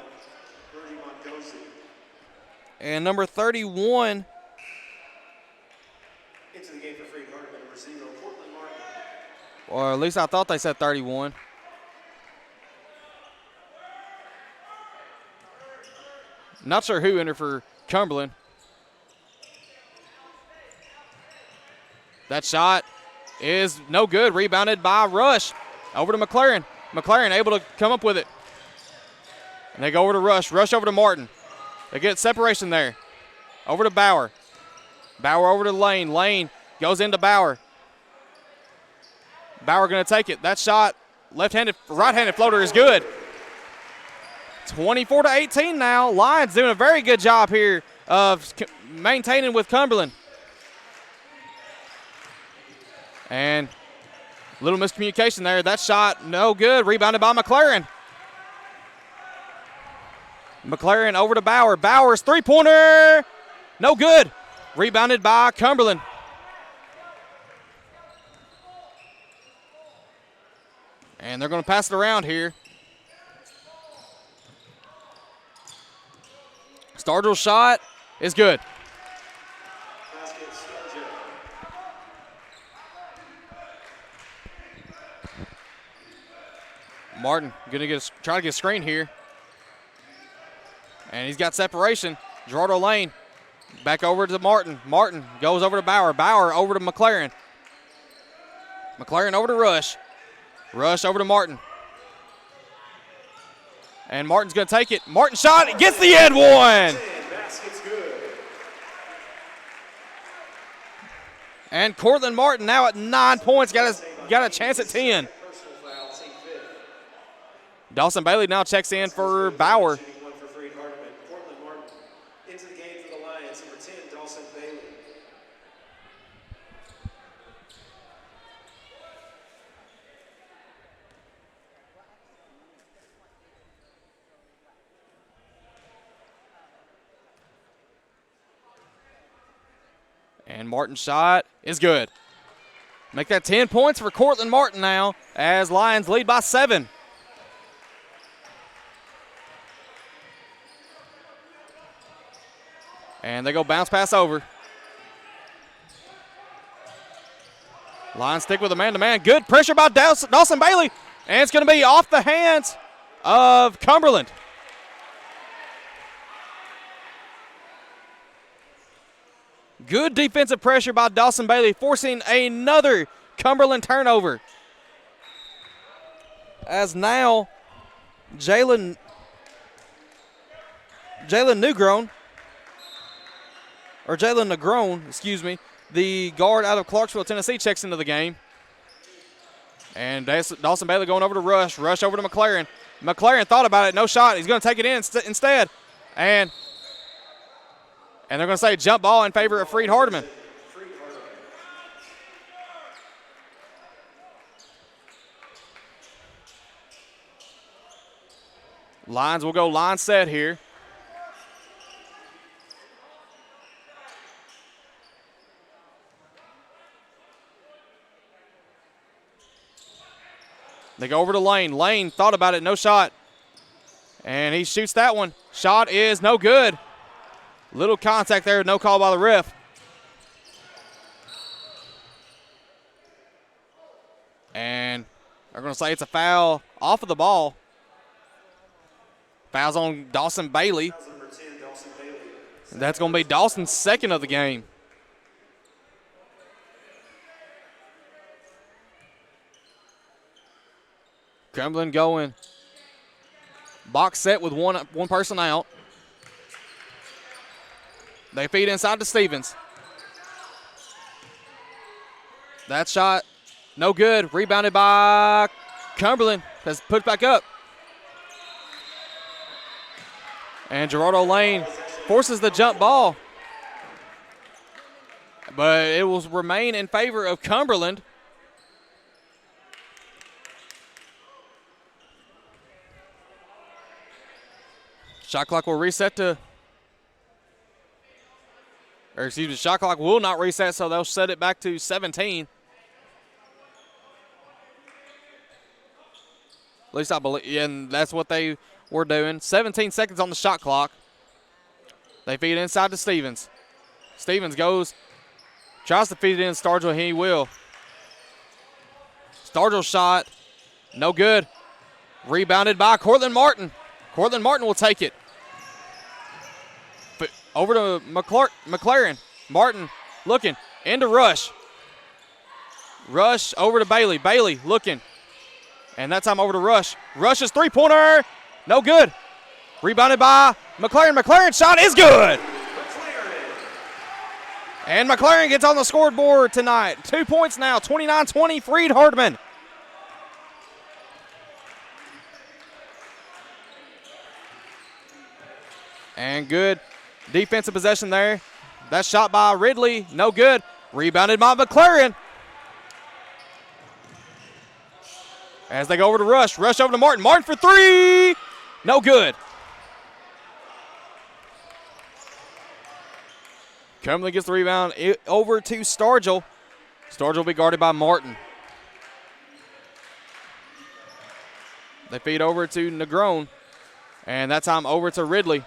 [SPEAKER 1] And number 31.
[SPEAKER 2] Into the game for Freed-Hardeman, number 0, Portland Martin.
[SPEAKER 1] Or at least I thought they said 31. Not sure who entered for Cumberland. That shot is no good. Rebounded by Rush. Over to McLaren. McLaren able to come up with it. And they go over to Rush. Rush over to Martin. They get separation there. Over to Bauer. Bauer over to Lane. Lane goes into Bauer. Bauer going to take it. That shot, right-handed floater is good. 24-18 now. Lions doing a very good job here of maintaining with Cumberland. And a little miscommunication there. That shot, no good. Rebounded by McLaren. McLaren over to Bauer. Bauer's three-pointer, no good. Rebounded by Cumberland. And they're going to pass it around here. Stargell's shot is good. Martin going to try to get a screen here. And he's got separation. Gerardo Lane back over to Martin. Martin goes over to Bauer. Bauer over to McLaren. McLaren over to Rush. Rush over to Martin. And Martin's going to take it. Martin shot, gets the end one. And Cortland Martin now at 9 points, got a chance at 10. Dawson Bailey now checks in for Bauer.
[SPEAKER 2] Into the game for the Lions, number 10, Dawson Bailey.
[SPEAKER 1] And Martin's shot is good. Make that 10 points for Cortland Martin now as Lions lead by 7. And they go bounce pass over. Lions stick with a man-to-man. Good pressure by Dawson Bailey. And it's going to be off the hands of Cumberland. Good defensive pressure by Dawson Bailey, forcing another Cumberland turnover. As now, Jalen Negron, the guard out of Clarksville, Tennessee, checks into the game. And Dawson Bailey going over to Rush. Rush over to McLaren. McLaren thought about it. No shot. He's going to take it in instead. And they're going to say jump ball in favor of Freed-Hardeman. Lions will go line set here. They go over to Lane. Lane thought about it, no shot. And he shoots that one. Shot is no good. Little contact there, no call by the ref. And they're going to say it's a foul off of the ball. Foul's on Dawson Bailey. And that's going to be Dawson's second of the game. Cumberland going box set with one person out. They feed inside to Stevens. That shot, no good. Rebounded by Cumberland. Has put back up. And Gerardo Lane forces the jump ball. But it will remain in favor of Cumberland. Shot clock will reset to, shot clock will not reset, so they'll set it back to 17. At least I believe, and that's what they were doing. 17 seconds on the shot clock. They feed inside to Stevens. Stevens tries to feed it in Stargell, he will. Stargell shot, no good. Rebounded by Cortland Martin. Cortland Martin will take it. But over to McLaren. Martin looking into Rush. Rush over to Bailey. Bailey looking. And that time over to Rush. Rush's three-pointer. No good. Rebounded by McLaren. McLaren's shot is good. And McLaren gets on the scoreboard tonight. 2 points now. 29-20 Freed-Hardeman. And good defensive possession there. That shot by Ridley, no good. Rebounded by McLaren. As they go over to Rush. Rush over to Martin. Martin for three. No good. Cumberland gets the rebound over to Stargell. Stargell will be guarded by Martin. They feed over to Negron. And that time over to Ridley.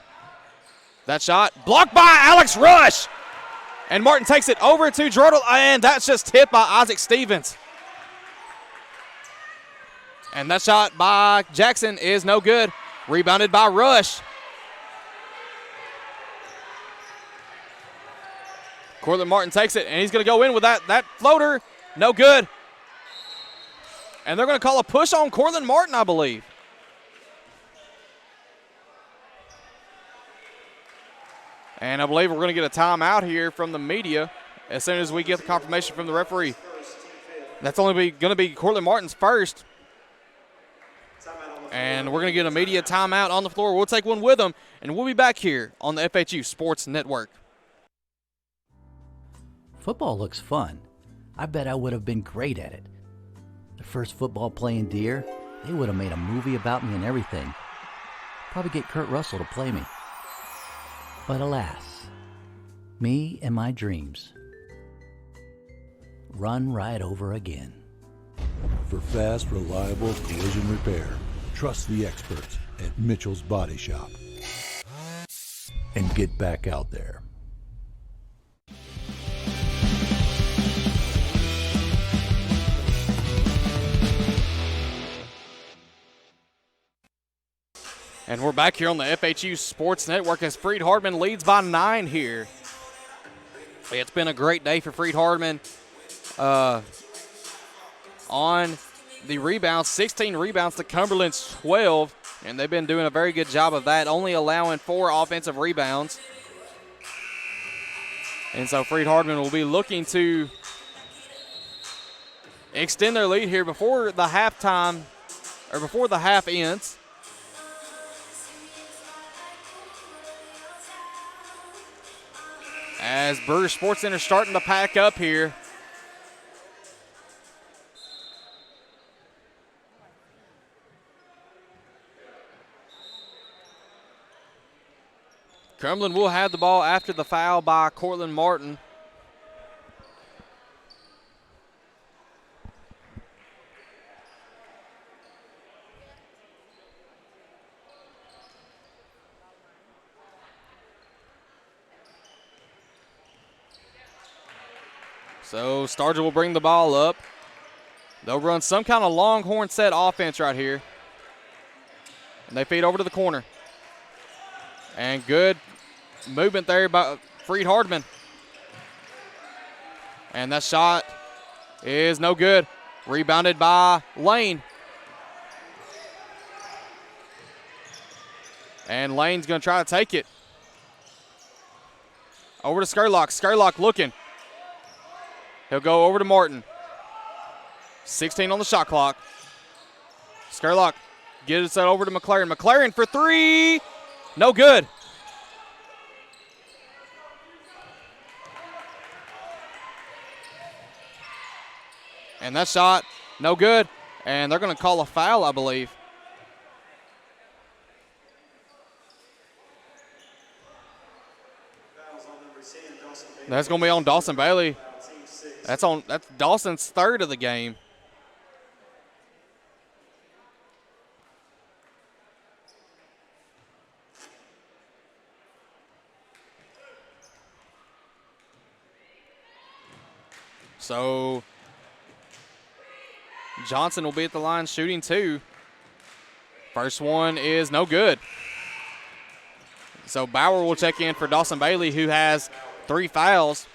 [SPEAKER 1] That shot blocked by Alex Rush. And Martin takes it over to Gerardo, and that's just tipped by Isaac Stevens. And that shot by Jackson is no good. Rebounded by Rush. Cortland Martin takes it, and he's going to go in with that floater. No good. And they're going to call a push on Cortland Martin, I believe. And I believe we're going to get a timeout here from the media as soon as we get the confirmation from the referee. That's only going to be Cortland Martin's first. And we're going to get a media timeout on the floor. We'll take one with them, and we'll be back here on the FHU Sports Network.
[SPEAKER 6] Football looks fun. I bet I would have been great at it. The first football playing Deer, they would have made a movie about me and everything. Probably get Kurt Russell to play me. But alas, me and my dreams. run right over again.
[SPEAKER 7] For fast, reliable collision repair, trust the experts at Mitchell's Body Shop. And get back out there.
[SPEAKER 1] And we're back here on the FHU Sports Network as Freed-Hardeman leads by 9 here. It's been a great day for Freed-Hardeman. On the rebounds, 16 rebounds to Cumberland's 12, and they've been doing a very good job of that, only allowing 4 offensive rebounds. And so Freed-Hardeman will be looking to extend their lead here before the halftime, or before the half ends. As Burger Sports Center starting to pack up here. Cumberland will have the ball after the foul by Cortland Martin. So Starger will bring the ball up. They'll run some kind of longhorn set offense right here. And they feed over to the corner. And good movement there by Freed-Hardeman. And that shot is no good. Rebounded by Lane. And Lane's going to try to take it. Over to Skurlock. Skurlock looking. He'll go over to Martin. 16 on the shot clock. Skurlock gets it over to McLaren. McLaren for 3. No good. And that shot, no good. And they're going to call a foul, I believe. That's going to be on Dawson Bailey. That's Dawson's third of the game. So Johnson will be at the line shooting 2. First one is no good. So Bauer will check in for Dawson Bailey, who has 3 fouls.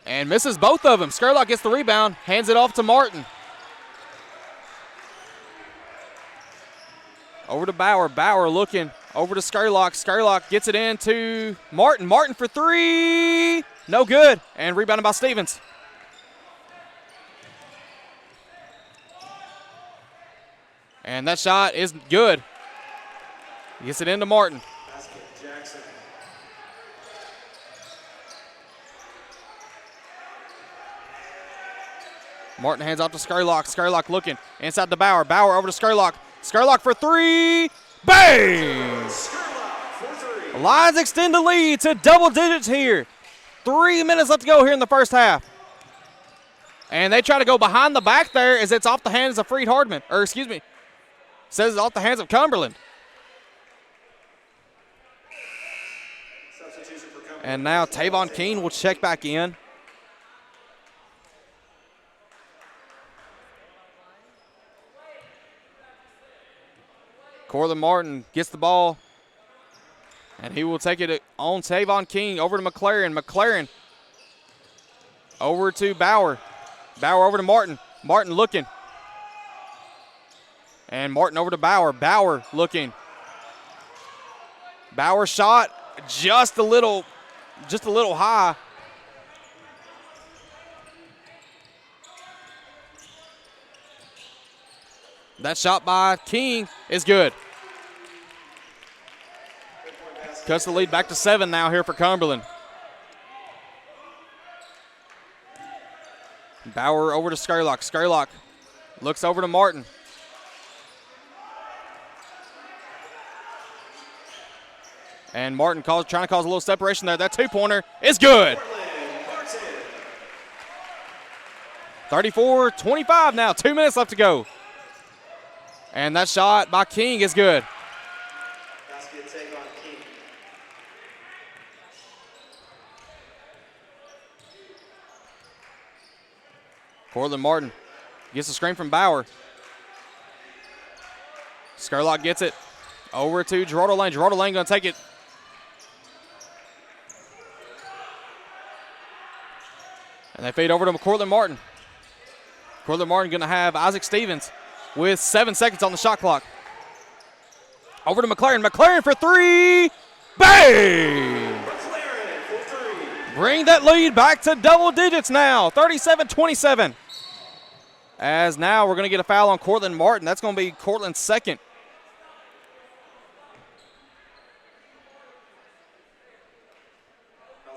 [SPEAKER 1] And misses both of them. Skurlock gets the rebound, hands it off to Martin. Over to Bauer. Bauer looking over to Skurlock. Skurlock gets it in to Martin. Martin for 3. No good. And rebounded by Stevens. And that shot is good. He gets it into Martin. Martin hands off to Skurlock. Skurlock looking inside to Bauer. Bauer over to Skurlock. Skurlock for 3. Bang! Lions extend the lead to double digits here. 3 minutes left to go here in the first half. And they try to go behind the back there as it's off the hands of Freed-Hardeman. Or excuse me, says it's off the hands of Cumberland. And now Tavon Keene will check back in. Cortland Martin gets the ball, and he will take it on Tavon King over to McLaren. McLaren over to Bauer. Bauer over to Martin. Martin looking. And Martin over to Bauer. Bauer looking. Bauer shot just a little high. That shot by King is good. Cuts the lead back to 7 now here for Cumberland. Bauer over to Skurlock. Skurlock looks over to Martin. And Martin trying to cause a little separation there. That two-pointer is good. 34-25 now. 2 minutes left to go. And that shot by King is good. Cortland Martin gets a screen from Bauer. Skurlock gets it over to Gerardo Lane. Gerardo Lane going to take it. And they feed over to Cortland Martin. Cortland Martin going to have Isaac Stevens with 7 seconds on the shot clock. Over to McLaren. McLaren for three. Bang! Bring that lead back to double digits now. 37-27. As now we're going to get a foul on Cortland Martin. That's going to be Cortland's second.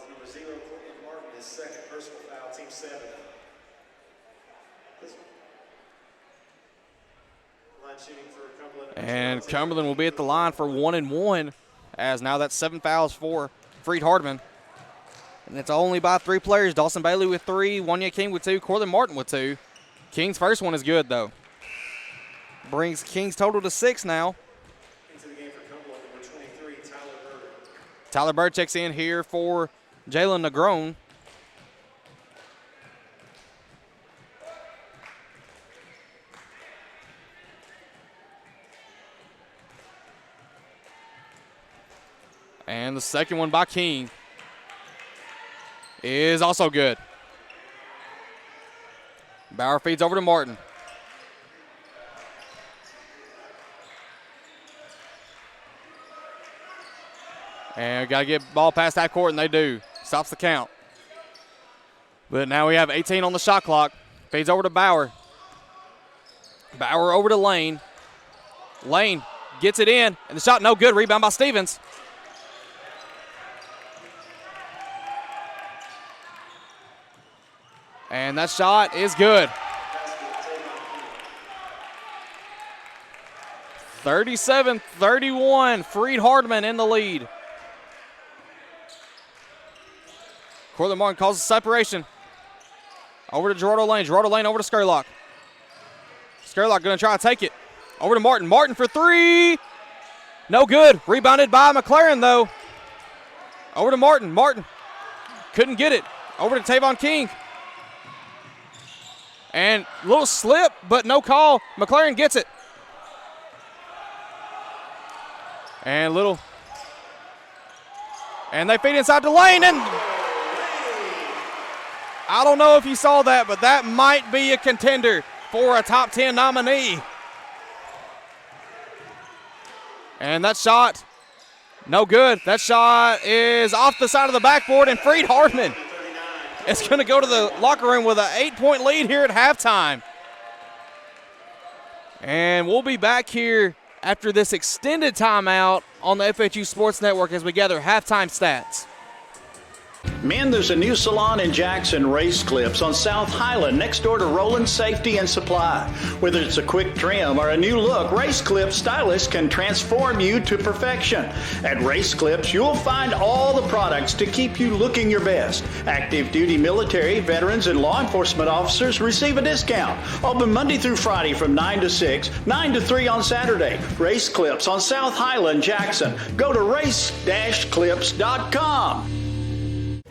[SPEAKER 2] Number 0, Cortland Martin, his second personal foul, team 7. Line shooting for Cumberland.
[SPEAKER 1] And Cumberland will be at the line for 1-1, as now that's 7 fouls for Freed-Hardeman. And it's only by 3 players. Dawson Bailey with 3, Wanya King with 2, Cortland Martin with 2. King's first one is good, though. Brings King's total to 6 now.
[SPEAKER 2] Into the game for Cumberland, number 23, Tyler Bird.
[SPEAKER 1] Tyler Bird checks in here for Jalen Negron. And the second one by King is also good. Bauer feeds over to Martin. And got to get ball past half court, and they do. Stops the count. But now we have 18 on the shot clock. Feeds over to Bauer. Bauer over to Lane. Lane gets it in, and the shot no good. Rebound by Stevens. And that shot is good. 37-31, Freed-Hardeman in the lead. Cortland Martin calls a separation. Over to Gerardo Lane. Gerardo Lane over to Skurlock. Skurlock going to try to take it. Over to Martin. Martin for 3. No good. Rebounded by McLaren, though. Over to Martin. Martin couldn't get it. Over to Tavon King. And a little slip, but no call. McLaren gets it. And little. And they feed inside to Lane. And I don't know if you saw that, but that might be a contender for a top 10 nominee. And that shot, no good. That shot is off the side of the backboard, and Freed-Hardeman is going to go to the locker room with an 8-point lead here at halftime. And we'll be back here after this extended timeout on the FHU Sports Network as we gather halftime stats.
[SPEAKER 5] Men, there's a new salon in Jackson, Race Clips, on South Highland, next door to Roland Safety and Supply. Whether it's a quick trim or a new look, Race Clips stylists can transform you to perfection. At Race Clips, you'll find all the products to keep you looking your best. Active duty military, veterans, and law enforcement officers receive a discount. Open Monday through Friday from 9 to 6, 9 to 3 on Saturday. Race Clips on South Highland, Jackson. Go to race-clips.com.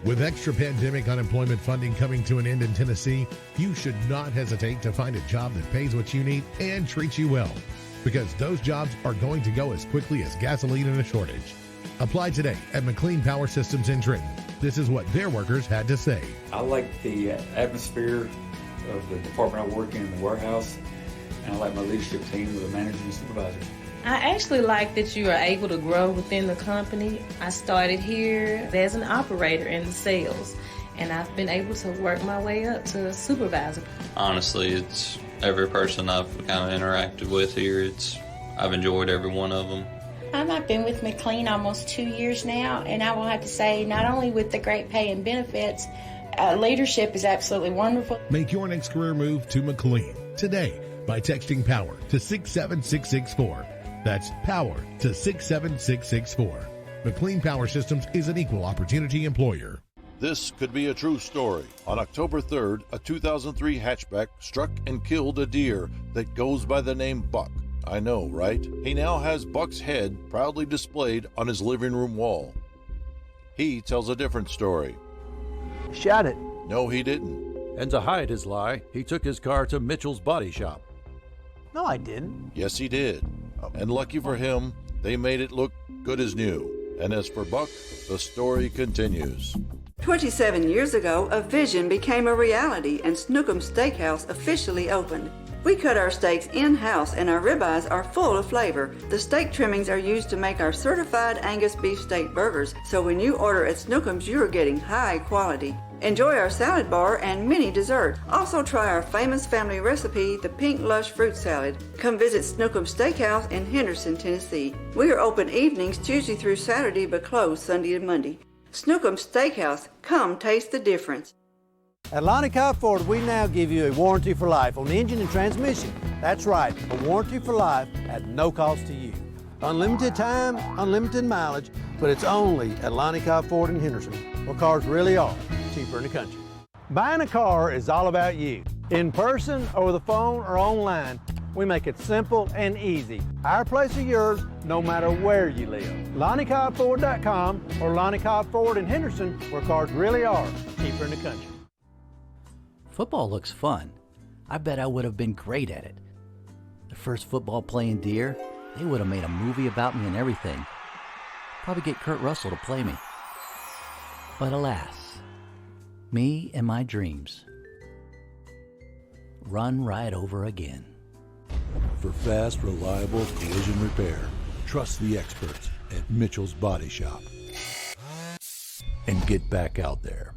[SPEAKER 9] With extra pandemic unemployment funding coming to an end in Tennessee, you should not hesitate to find a job that pays what you need and treats you well, because those jobs are going to go as quickly as gasoline in a shortage. Apply today at McLean Power Systems in Trenton. This is what their workers had to say.
[SPEAKER 10] I like the atmosphere of the department I work in the warehouse, and I like my leadership team with the manager and supervisor.
[SPEAKER 11] I actually like that you are able to grow within the company. I started here as an operator in the sales, and I've been able to work my way up to a supervisor.
[SPEAKER 12] Honestly, it's every person I've kind of interacted with here. I've enjoyed every one of them.
[SPEAKER 13] I've been with McLean almost 2 years now, and I will have to say, not only with the great pay and benefits, leadership is absolutely wonderful.
[SPEAKER 9] Make your next career move to McLean today by texting POWER to 67664. That's POWER to 67664. McLean Power Systems is an equal opportunity employer.
[SPEAKER 8] This could be a true story. On October 3rd, a 2003 hatchback struck and killed a deer that goes by the name Buck. I know, right? He now has Buck's head proudly displayed on his living room wall. He tells a different story.
[SPEAKER 4] Shot it.
[SPEAKER 8] No, he didn't.
[SPEAKER 7] And to hide his lie, he took his car to Mitchell's body shop.
[SPEAKER 4] No, I didn't.
[SPEAKER 8] Yes, he did. And lucky for him, they made it look good as new. And as for Buck, the story continues.
[SPEAKER 3] 27 years ago, a vision became a reality and Snookum Steakhouse officially opened. We cut our steaks in-house and our ribeyes are full of flavor. The steak trimmings are used to make our certified Angus beef steak burgers, so when you order at Snookum's, you are getting high quality. Enjoy our salad bar and mini dessert. Also try our famous family recipe, the Pink Lush Fruit Salad. Come visit Snookum Steakhouse in Henderson, Tennessee. We are open evenings Tuesday through Saturday but closed Sunday and Monday. Snookum Steakhouse, come taste the difference.
[SPEAKER 4] At Lonnie Cobb Ford, we now give you a warranty for life on the engine and transmission. That's right, a warranty for life at no cost to you. Unlimited time, unlimited mileage, but it's only at Lonnie Cobb Ford in Henderson, where cars really are cheaper in the country. Buying a car is all about you. In person, over the phone, or online, we make it simple and easy. Our place or yours, no matter where you live. LonnieCobbFord.com or Lonnie Cobb Ford in Henderson, where cars really are cheaper in the country.
[SPEAKER 6] Football looks fun. I bet I would have been great at it. The first football playing deer, they would have made a movie about me and everything. Probably get Kurt Russell to play me. But alas, me and my dreams run right over again.
[SPEAKER 7] For fast, reliable collision repair, trust the experts at Mitchell's Body Shop. And get back out there.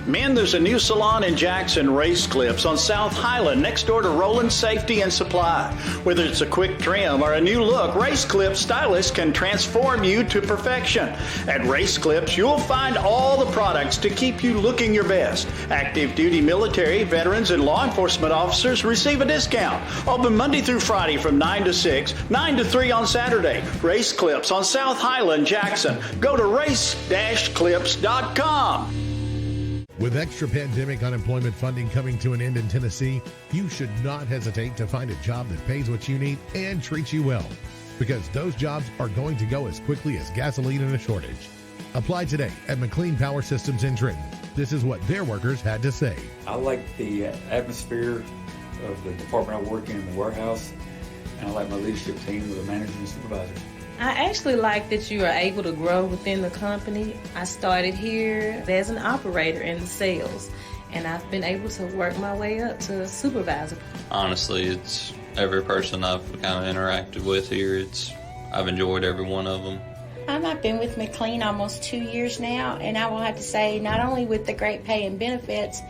[SPEAKER 5] Men, there's a new salon in Jackson, Race Clips, on South Highland, next door to Roland Safety and Supply. Whether it's a quick trim or a new look, Race Clips stylists can transform you to perfection. At Race Clips, you'll find all the products to keep you looking your best. Active duty military, veterans, and law enforcement officers receive a discount. Open Monday through Friday from 9 to 6, 9 to 3 on Saturday. Race Clips on South Highland, Jackson. Go to race-clips.com.
[SPEAKER 9] With extra pandemic unemployment funding coming to an end in Tennessee, you should not hesitate to find a job that pays what you need and treats you well, because those jobs are going to go as quickly as gasoline in a shortage. Apply today at McLean Power Systems in Trenton. This is what their workers had to say.
[SPEAKER 10] I like the atmosphere of the department I work in the warehouse, and I like my leadership team with the manager and supervisor.
[SPEAKER 11] I actually like that you are able to grow within the company. I started here as an operator in the sales, and I've been able to work my way up to supervisor.
[SPEAKER 12] Honestly, it's every person I've kind of interacted with here. I've enjoyed every one of them.
[SPEAKER 13] I've been with McLean almost 2 years now, and I will have to say, not only with the great pay and benefits,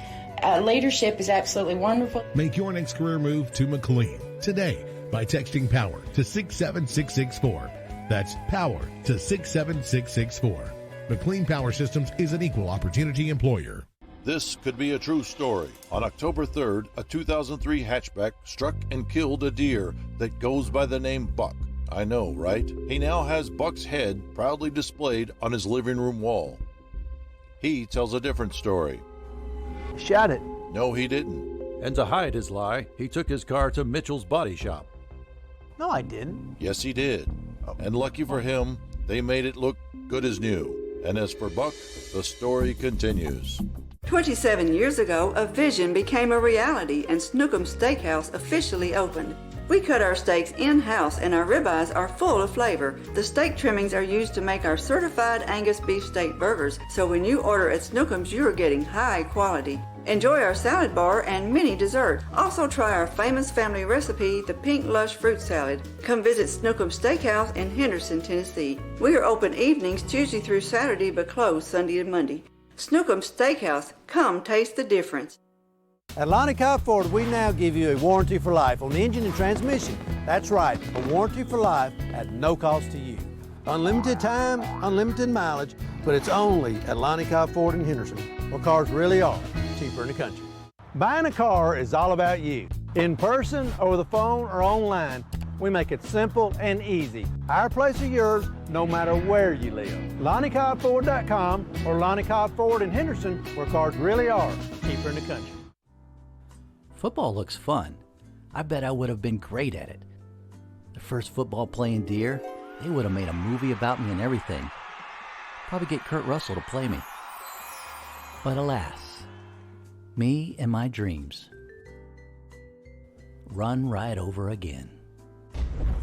[SPEAKER 13] leadership is absolutely wonderful.
[SPEAKER 9] Make your next career move to McLean today by texting POWER to 67664. That's POWER to 67664. McLean Power Systems is an equal opportunity employer.
[SPEAKER 8] This could be a true story. On October 3rd, a 2003 hatchback struck and killed a deer that goes by the name Buck. I know, right? He now has Buck's head proudly displayed on his living room wall. He tells a different story.
[SPEAKER 4] Shot it.
[SPEAKER 8] No, he didn't.
[SPEAKER 7] And to hide his lie, he took his car to Mitchell's body shop.
[SPEAKER 4] No, I didn't.
[SPEAKER 8] Yes, he did. And lucky for him, they made it look good as new. And as for Buck, the story continues.
[SPEAKER 3] 27 years ago, a vision became a reality and Snookum Steakhouse officially opened. We cut our steaks in-house and our ribeyes are full of flavor. The steak trimmings are used to make our certified Angus beef steak burgers, so when you order at Snookum's, you are getting high quality. Enjoy our salad bar and mini dessert. Also try our famous family recipe, the Pink Lush Fruit Salad. Come visit Snookum Steakhouse in Henderson, Tennessee. We are open evenings Tuesday through Saturday but closed Sunday and Monday. Snookum Steakhouse, come taste the difference.
[SPEAKER 4] At Lonnie Cobb Ford, we now give you a warranty for life on the engine and transmission. That's right, a warranty for life at no cost to you. Unlimited time, unlimited mileage, but it's only at Lonnie Cobb Ford in Henderson, where cars really are cheaper in the country. Buying a car is all about you. In person, over the phone, or online, we make it simple and easy. Our place or yours, no matter where you live. LonnieCobbFord.com or Lonnie Cobb Ford in Henderson, where cars really are cheaper in the country.
[SPEAKER 6] Football looks fun. I bet I would have been great at it. The first football playing Deer, they would have made a movie about me and everything. Probably get Kurt Russell to play me. But alas, me and my dreams run right over again.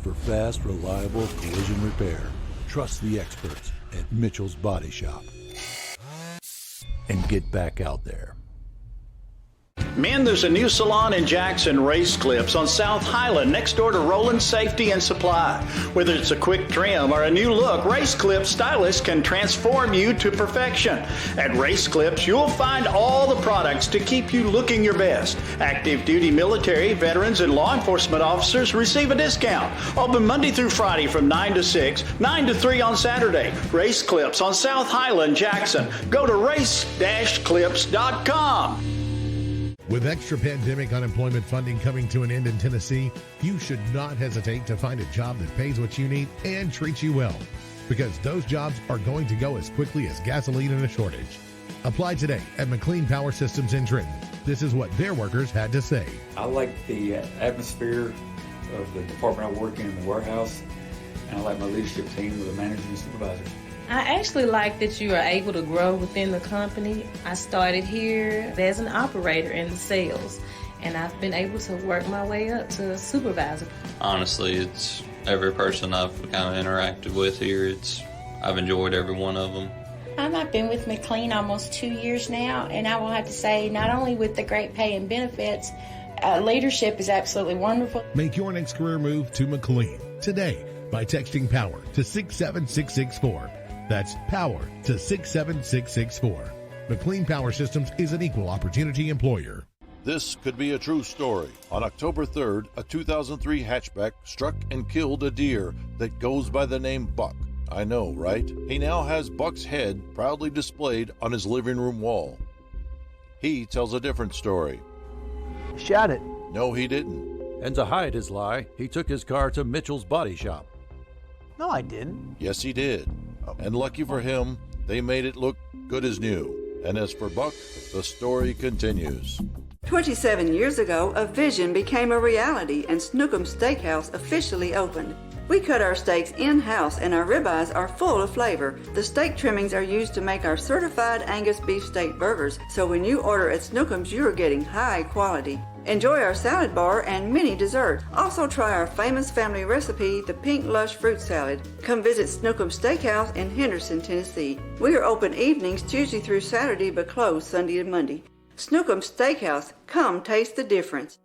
[SPEAKER 7] For fast, reliable collision repair, trust the experts at Mitchell's Body Shop. And get back out there.
[SPEAKER 5] Men, there's a new salon in Jackson, Race Clips, on South Highland, next door to Roland Safety and Supply. Whether it's a quick trim or a new look, Race Clips stylists can transform you to perfection. At Race Clips, you'll find all the products to keep you looking your best. Active duty military, veterans, and law enforcement officers receive a discount. Open Monday through Friday from 9 to 6, 9 to 3 on Saturday. Race Clips on South Highland, Jackson. Go to race-clips.com.
[SPEAKER 9] With extra pandemic unemployment funding coming to an end in Tennessee, you should not hesitate to find a job that pays what you need and treats you well, because those jobs are going to go as quickly as gasoline in a shortage. Apply today at McLean Power Systems in Trenton. This is what their workers had to say.
[SPEAKER 10] I like the atmosphere of the department I work in, the warehouse, and I like my leadership team with the managers and supervisors.
[SPEAKER 11] I actually like that you are able to grow within the company. I started here as an operator in the sales, and I've been able to work my way up to a supervisor.
[SPEAKER 12] Honestly, it's every person I've kind of interacted with here. I've enjoyed every one of them.
[SPEAKER 13] I've been with McLean almost 2 years now, and I will have to say, not only with the great pay and benefits, leadership is absolutely wonderful.
[SPEAKER 9] Make your next career move to McLean today by texting POWER to 67664. That's POWER to 67664. McLean Power Systems is an equal opportunity employer.
[SPEAKER 8] This could be a true story. On October 3rd, a 2003 hatchback struck and killed a deer that goes by the name Buck. I know, right? He now has Buck's head proudly displayed on his living room wall. He tells a different story.
[SPEAKER 4] Shot it.
[SPEAKER 8] No, he didn't.
[SPEAKER 7] And to hide his lie, he took his car to Mitchell's Body Shop.
[SPEAKER 4] No, I didn't.
[SPEAKER 8] Yes, he did. And lucky for him, they made it look good as new. And as for Buck, the story continues.
[SPEAKER 3] 27 years ago, a vision became a reality and Snookum's Steakhouse officially opened. We cut our steaks in-house and our ribeyes are full of flavor. The steak trimmings are used to make our certified Angus beef steak burgers, so when you order at Snookum's, you are getting high quality. Enjoy our salad bar and mini dessert. Also try our famous family recipe, the Pink Lush Fruit Salad. Come visit Snookum's Steakhouse in Henderson, Tennessee. We are open evenings Tuesday through Saturday but closed Sunday and Monday. Snookum's Steakhouse. Come taste the difference.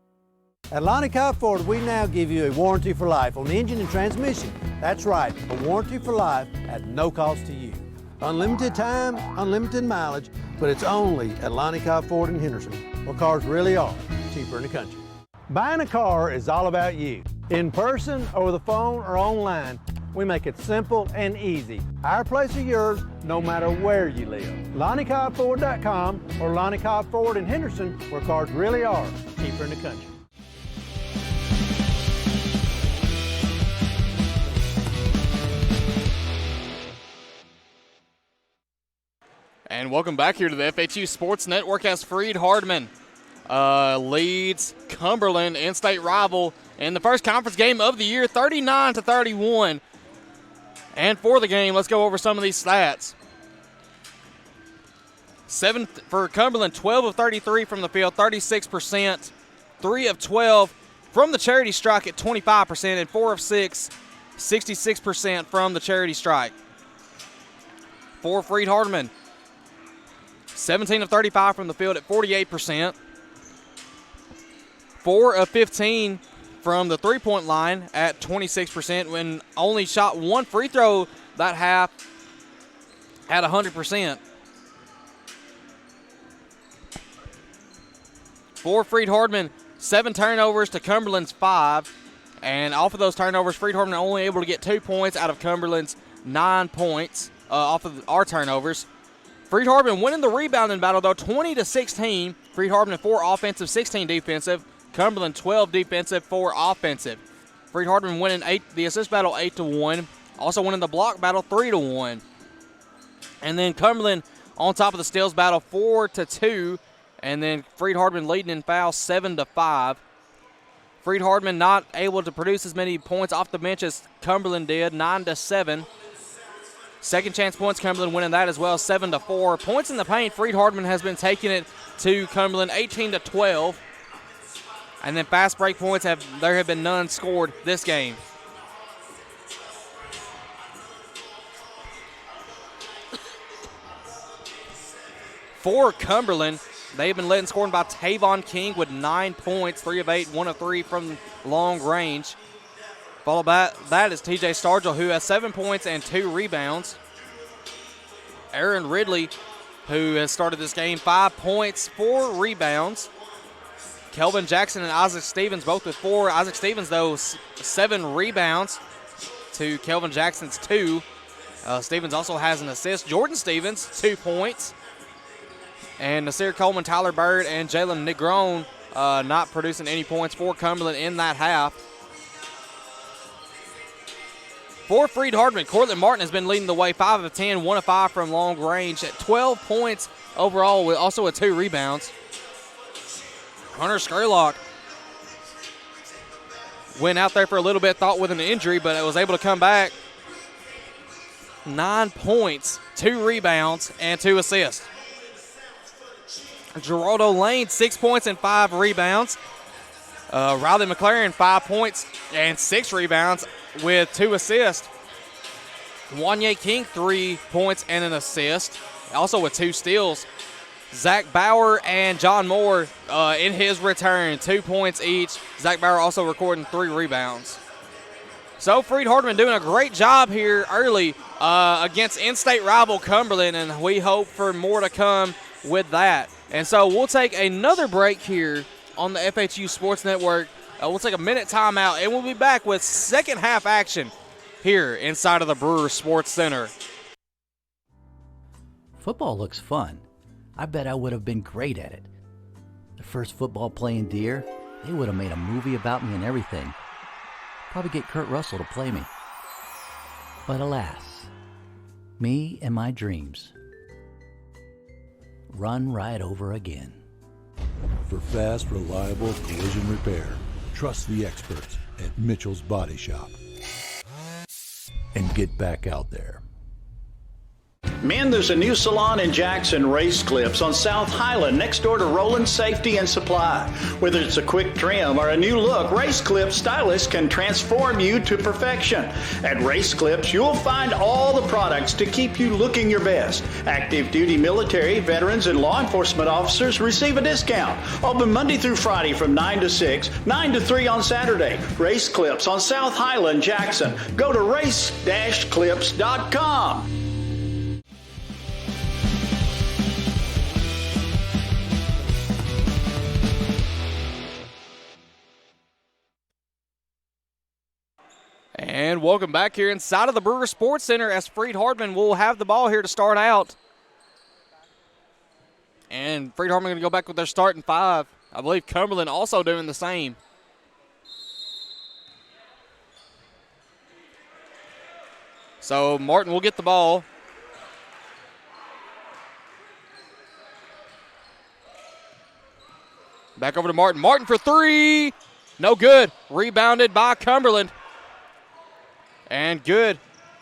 [SPEAKER 4] At Lonnie Cobb Ford, we now give you a warranty for life on the engine and transmission. That's right, a warranty for life at no cost to you. Unlimited time, unlimited mileage, but it's only at Lonnie Cobb Ford in Henderson, where cars really are cheaper in the country. Buying a car is all about you. In person, over the phone, or online, we make it simple and easy. Our place or yours, no matter where you live. LonnieCobbFord.com or Lonnie Cobb Ford in Henderson, where cars really are cheaper in the country.
[SPEAKER 1] And welcome back here to the FHU Sports Network as Freed-Hardeman leads Cumberland, in-state rival, in the first conference game of the year, 39-31. And for the game, let's go over some of these stats. 7 for Cumberland, 12 of 33 from the field, 36%. 3 of 12 from the charity strike at 25%, and 4 of 6, 66% from the charity strike. For Freed-Hardeman, 17 of 35 from the field at 48%. 4 of 15 from the three-point line at 26%, when only shot one free throw that half at 100%. For Freed-Hardeman, 7 turnovers to Cumberland's 5. And off of those turnovers, Freed-Hardeman only able to get 2 points out of Cumberland's 9 points off of our turnovers. Freed-Hardeman winning the rebounding battle, though, 20-16. Freed-Hardeman 4 offensive, 16 defensive. Cumberland 12 defensive, 4 offensive. Freed-Hardeman winning the assist battle 8-1. Also winning the block battle 3-1. And then Cumberland on top of the steals battle 4-2. And then Freed-Hardeman leading in fouls 7-5. Freed-Hardeman not able to produce as many points off the bench as Cumberland did, 9-7. Second chance points, Cumberland winning that as well, 7-4. Points in the paint, Freed-Hardeman has been taking it to Cumberland, 18-12. And then fast break points, there have been none scored this game. For Cumberland, they've been led in scoring by Tavon King with 9 points, 3 of 8, 1 of 3 from long range. Followed by that is TJ Stargell, who has 7 points and 2 rebounds. Aaron Ridley, who has started this game, 5 points, 4 rebounds. Kelvin Jackson and Isaac Stevens both with 4. Isaac Stevens, though, 7 rebounds to Kelvin Jackson's 2. Stevens also has an assist. Jordan Stevens, 2 points. And Nasir Coleman, Tyler Bird, and Jalen Negron not producing any points for Cumberland in that half. For Freed-Hardeman, Cortland Martin has been leading the way, 5 of 10, 1 of 5 from long range at 12 points overall, also with 2 rebounds. Hunter Skurlock went out there for a little bit, thought with an injury, but was able to come back. 9 points, 2 rebounds, and 2 assists. Geraldo Lane, 6 points and 5 rebounds. Riley McLaren, 5 points and 6 rebounds with 2 assists. Wanye King, 3 points and an assist, also with 2 steals. Zach Bauer and John Moore in his return, 2 points each. Zach Bauer also recording 3 rebounds. So Freed-Hardeman doing a great job here early against in-state rival Cumberland, and we hope for more to come with that. And so we'll take another break here on the FHU Sports Network. We'll take a minute timeout, and we'll be back with second half action here inside of the Brewers Sports Center.
[SPEAKER 6] Football looks fun. I bet I would have been great at it. The first football playing deer, they would have made a movie about me and everything. Probably get Kurt Russell to play me. But alas, me and my dreams run right over again.
[SPEAKER 7] For fast, reliable collision repair, trust the experts at Mitchell's Body Shop. And get back out there.
[SPEAKER 5] Men, there's a new salon in Jackson, Race Clips, on South Highland, next door to Roland Safety and Supply. Whether it's a quick trim or a new look, Race Clips stylists can transform you to perfection. At Race Clips, you'll find all the products to keep you looking your best. Active duty military, veterans, and law enforcement officers receive a discount. Open Monday through Friday from 9 to 6, 9 to 3 on Saturday. Race Clips on South Highland, Jackson. Go to race-clips.com.
[SPEAKER 1] And welcome back here inside of the Brewer Sports Center as Freed-Hardeman will have the ball here to start out. And Freed-Hardeman going to go back with their starting 5. I believe Cumberland also doing the same. So Martin will get the ball. Back over to Martin. Martin for 3. No good. Rebounded by Cumberland. And good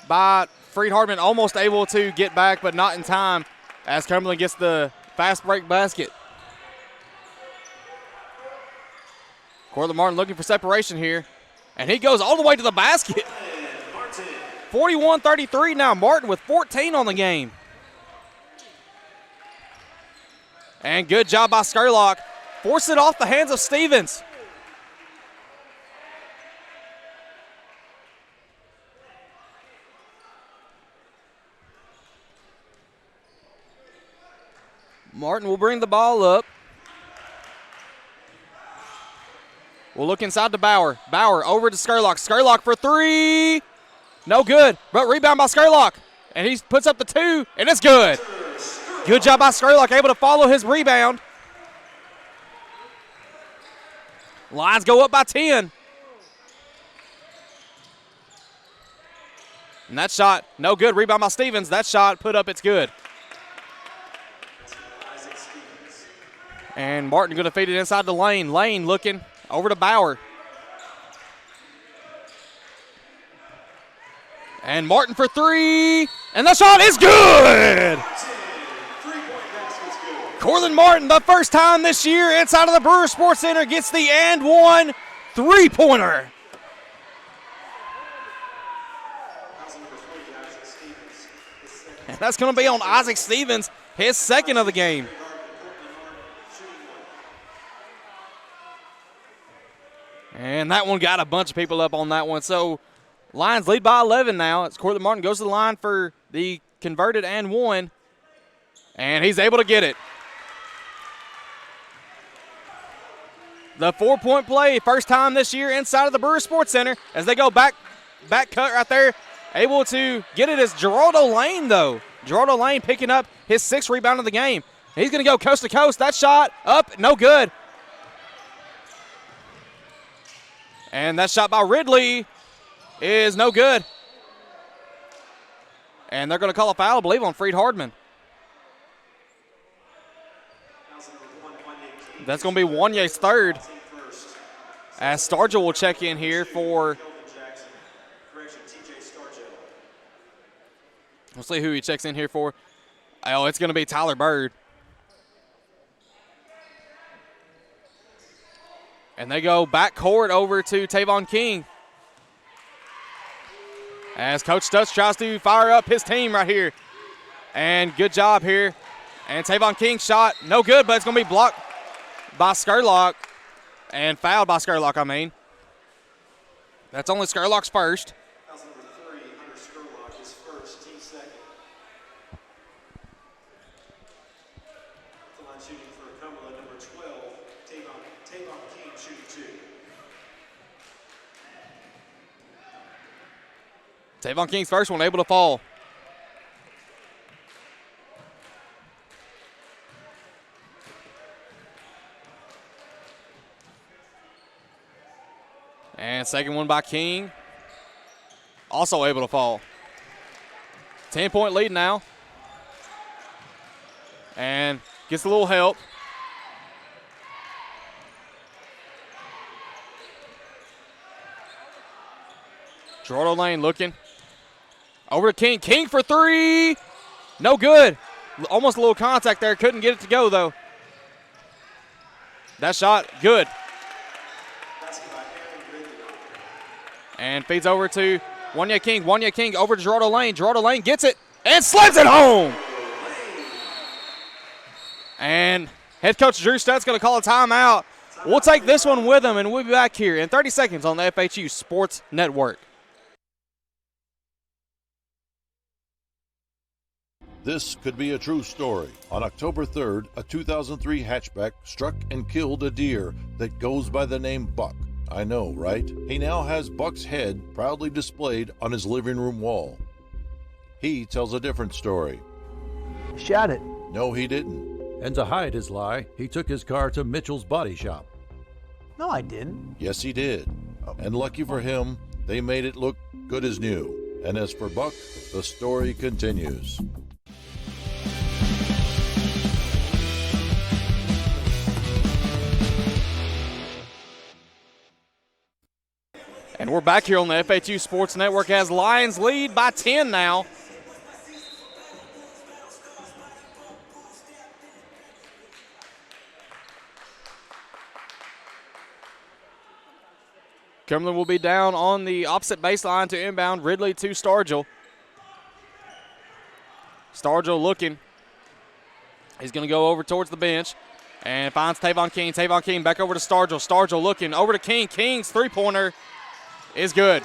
[SPEAKER 1] by Freed-Hardeman, almost able to get back, but not in time as Cumberland gets the fast break basket. Cortland Martin looking for separation here, and he goes all the way to the basket. 41-33 now. Martin with 14 on the game. And good job by Skurlock. Force it off the hands of Stevens. Martin will bring the ball up. We'll look inside to Bauer. Bauer over to Skurlock. Skurlock for 3. No good, but rebound by Skurlock. And he puts up the 2, and it's good. Good job by Skurlock, able to follow his rebound. Lions go up by 10. And that shot, no good. Rebound by Stevens. That shot put up, it's good. And Martin going to feed it inside the lane. Lane looking over to Bauer. And Martin for three. And that shot is good. Cortland Martin, the first time this year inside of the Brewer Sports Center, gets the and one three-pointer. And that's going to be on Isaac Stevens, his second of the game. And that one got a bunch of people up on that one. So Lions lead by 11 now. It's Cortland Martin goes to the line for the converted and one. And he's able to get it. The 4-point play, first time this year inside of the Brewer Sports Center as they go back cut right there. Able to get it is Geraldo Lane, though. Geraldo Lane picking up his 6th rebound of the game. He's going to go coast to coast. That shot up, no good. And that shot by Ridley is no good. And they're going to call a foul, I believe, on Freed-Hardeman. That's going to be Wanye's third. As Stargell will check in here for. We'll see who he checks in here for. Oh, it's going to be Tyler Bird. And they go back court over to Tavon King. As Coach Stutz tries to fire up his team right here. And good job here. And Tavon King's shot, no good, but it's going to be blocked by Skurlock. And fouled by Skurlock, I mean. That's only Skurlock's first. Tavon King's first one able to fall. And second one by King. Also able to fall. 10-point lead now. And gets a little help. Geraldo Lane looking. Over to King. King for three. No good. Almost a little contact there. Couldn't get it to go, though. That shot, good. And feeds over to Wanya King. Wanya King over to Geraldo Lane. Geraldo Lane gets it and slams it home. And head coach Drew Stutt's going to call a timeout. We'll take this one with him, and we'll be back here in 30 seconds on the FHU Sports Network.
[SPEAKER 8] This could be a true story. On October 3rd, a 2003 hatchback struck and killed a deer that goes by the name Buck. I know, right? He now has Buck's head proudly displayed on his living room wall. He tells a different story.
[SPEAKER 4] Shot it.
[SPEAKER 8] No, he didn't.
[SPEAKER 7] And to hide his lie, he took his car to Mitchell's body shop.
[SPEAKER 4] No, I didn't.
[SPEAKER 8] Yes, he did. And lucky for him, they made it look good as new. And as for Buck, the story continues.
[SPEAKER 1] And we're back here on the FHU Sports Network as Lions lead by 10 now. Cumberland will be down on the opposite baseline to inbound. Ridley to Stargell. Stargell looking. He's going to go over towards the bench and finds Tavon King. Tavon King back over to Stargell. Stargell looking over to King. King's three-pointer is good.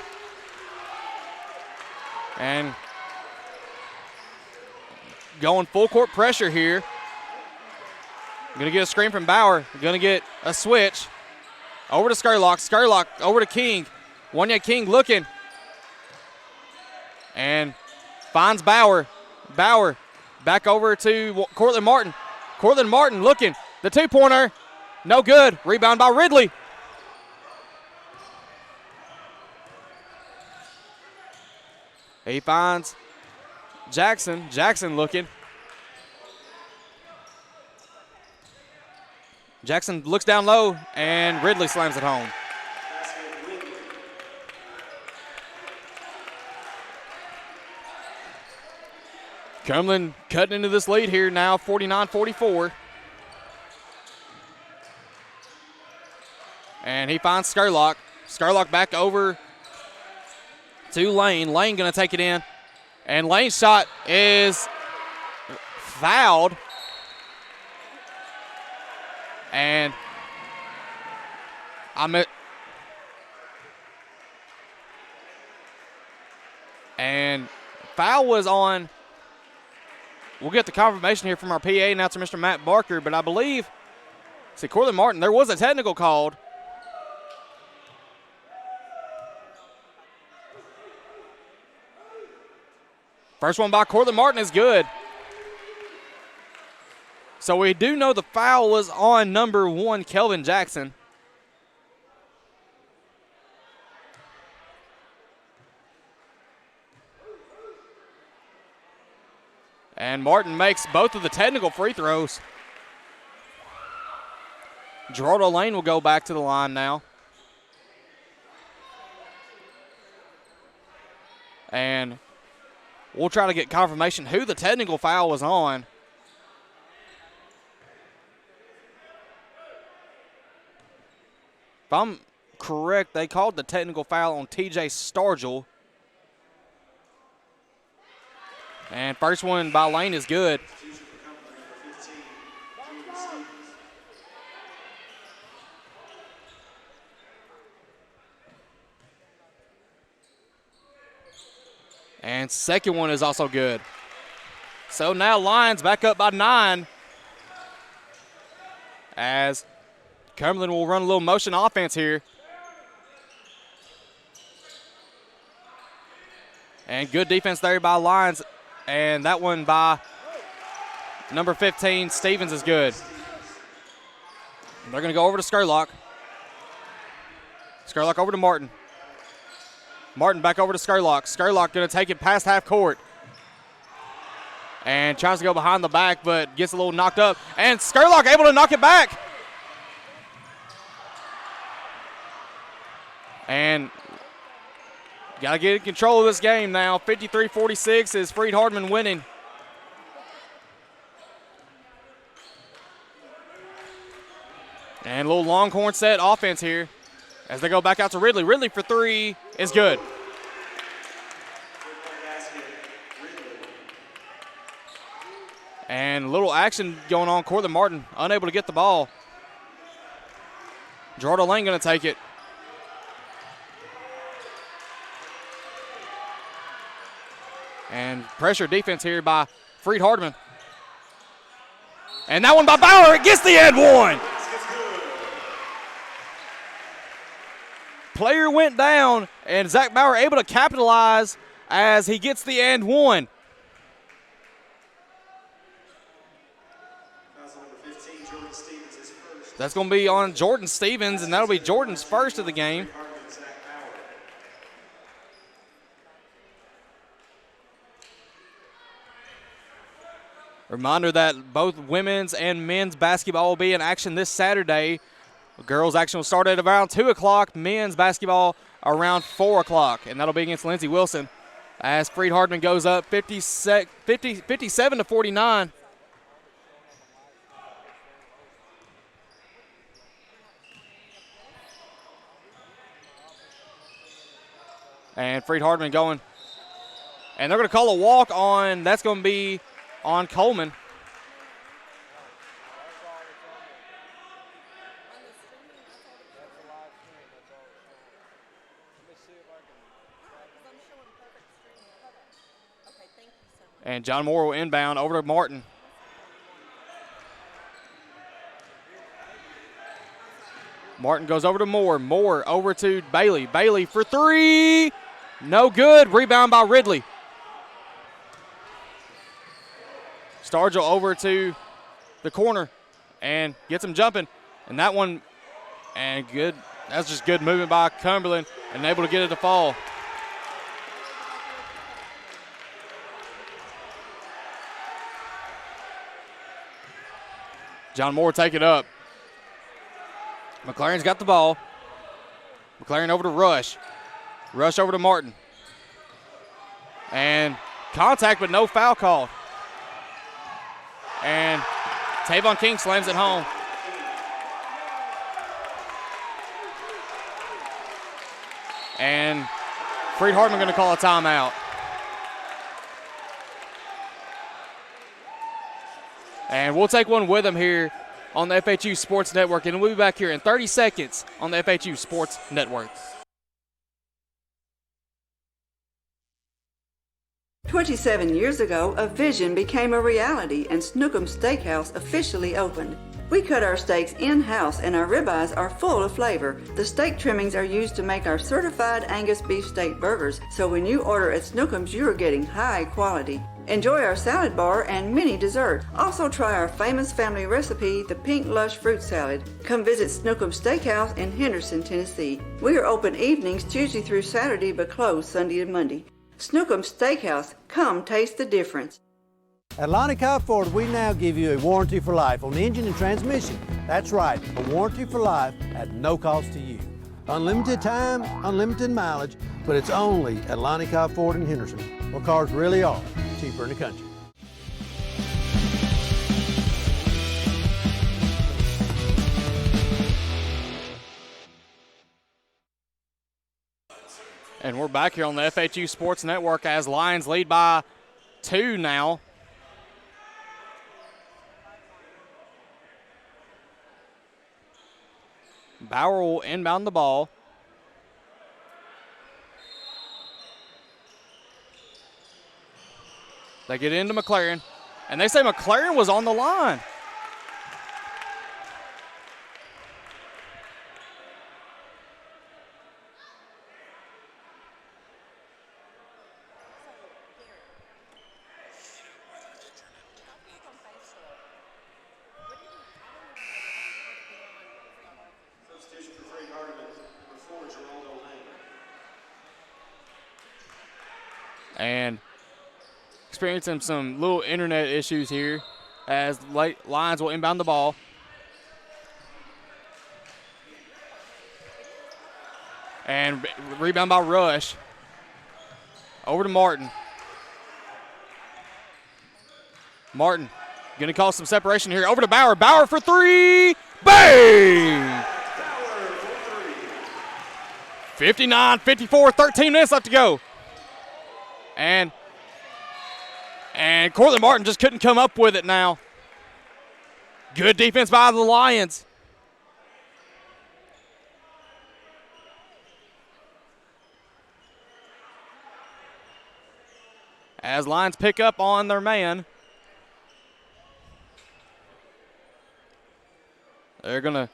[SPEAKER 1] And going full court pressure here. Going to get a screen from Bauer. Going to get a switch. Over to Skurlock. Skurlock over to King. Wanya King looking. And finds Bauer. Bauer back over to Cortland Martin. Cortland Martin looking. The two-pointer. No good. Rebound by Ridley. He finds Jackson. Jackson looking. Jackson looks down low, and Ridley slams it home. Cumberland cutting into this lead here now, 49-44. And he finds Skurlock. Skurlock back over to Lane. Lane going to take it in. And Lane's shot is fouled. And and foul was on. We'll get the confirmation here from our PA announcer, Mr. Matt Barker, but I believe, see, Cortland Martin, there was a technical called. First one by Cortland Martin is good. So we do know the foul was on number 1, Kelvin Jackson. And Martin makes both of the technical free throws. Gerardo Lane will go back to the line now. And we'll try to get confirmation who the technical foul was on. If I'm correct, they called the technical foul on TJ Stargell. And first one by Lane is good. And second one is also good. So now Lions back up by 9 as Cumberland will run a little motion offense here. And good defense there by Lions. And that one by number 15, Stevens, is good. They're going to go over to Skurlock. Skurlock over to Martin. Martin back over to Skurlock. Skurlock going to take it past half court. And tries to go behind the back, but gets a little knocked up. And Skurlock able to knock it back. And got to get in control of this game now. 53-46 is Freed-Hardeman winning. And a little Longhorn set offense here as they go back out to Ridley. Ridley for 3 is good. And a little action going on. Cortland Martin unable to get the ball. Gerardo Lane going to take it. And pressure defense here by Freed-Hardeman. And that one by Bauer. It gets the and one. Player went down, and Zach Bauer able to capitalize as he gets the and one. That's going to be on Jordan Stevens, and that'll be Jordan's first of the game. Reminder that both women's and men's basketball will be in action this Saturday. Girls action will start at around 2 o'clock. Men's basketball around 4 o'clock, and that'll be against Lindsey Wilson as Freed-Hardeman goes up 57-49. And Freed-Hardeman going. And they're going to call a walk on. That's going to be on Coleman. And John Moore will inbound over to Martin. Martin goes over to Moore. Moore over to Bailey. Bailey for 3. No good. Rebound by Ridley. Stargell over to the corner and gets him jumping. And that one, and good. That's just good movement by Cumberland and able to get it to fall. John Moore take it up. McLaren's got the ball. McLaren over to Rush. Rush over to Martin. And contact, but no foul called. And Tavon King slams it home. And Freed-Hardeman going to call a timeout. And we'll take one with him here on the FHU Sports Network, and we'll be back here in 30 seconds on the FHU Sports Network.
[SPEAKER 3] 27 years ago, a vision became a reality and Snookum Steakhouse officially opened. We cut our steaks in-house and our ribeyes are full of flavor. The steak trimmings are used to make our certified Angus beef steak burgers, so when you order at Snookum's, you're getting high quality. Enjoy our salad bar and mini dessert. Also try our famous family recipe, the Pink Lush Fruit Salad. Come visit Snookum Steakhouse in Henderson, Tennessee. We are open evenings Tuesday through Saturday but closed Sunday and Monday. Snookum Steakhouse, come taste the difference.
[SPEAKER 4] At Lonnie Cobb Ford, we now give you a warranty for life on the engine and transmission. That's right, a warranty for life at no cost to you. Unlimited time, unlimited mileage, but it's only at Lonnie Cobb Ford in Henderson, where cars really are cheaper in the country.
[SPEAKER 1] And we're back here on the FHU Sports Network as Lions lead by 2 now. Bauer will inbound the ball. They get into McLaren, and they say McLaren was on the line. And experiencing some little internet issues here as Lions will inbound the ball. And rebound by Rush. Over to Martin. Martin going to cause some separation here. Over to Bauer. Bauer for 3. Bang! 59-54, 13 minutes left to go. And Cortland Martin just couldn't come up with it now. Good defense by the Lions. As Lions pick up on their man. They're going to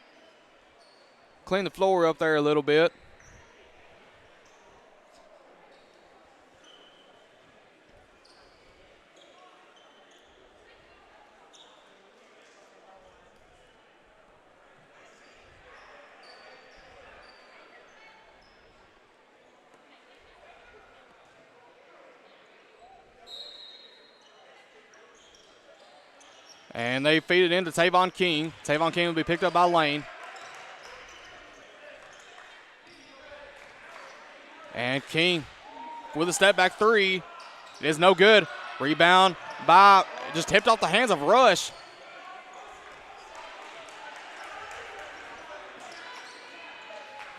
[SPEAKER 1] clean the floor up there a little bit. And they feed it into Tavon King. Tavon King will be picked up by Lane. And King with a step back 3. It is no good. Rebound by, just tipped off the hands of Rush.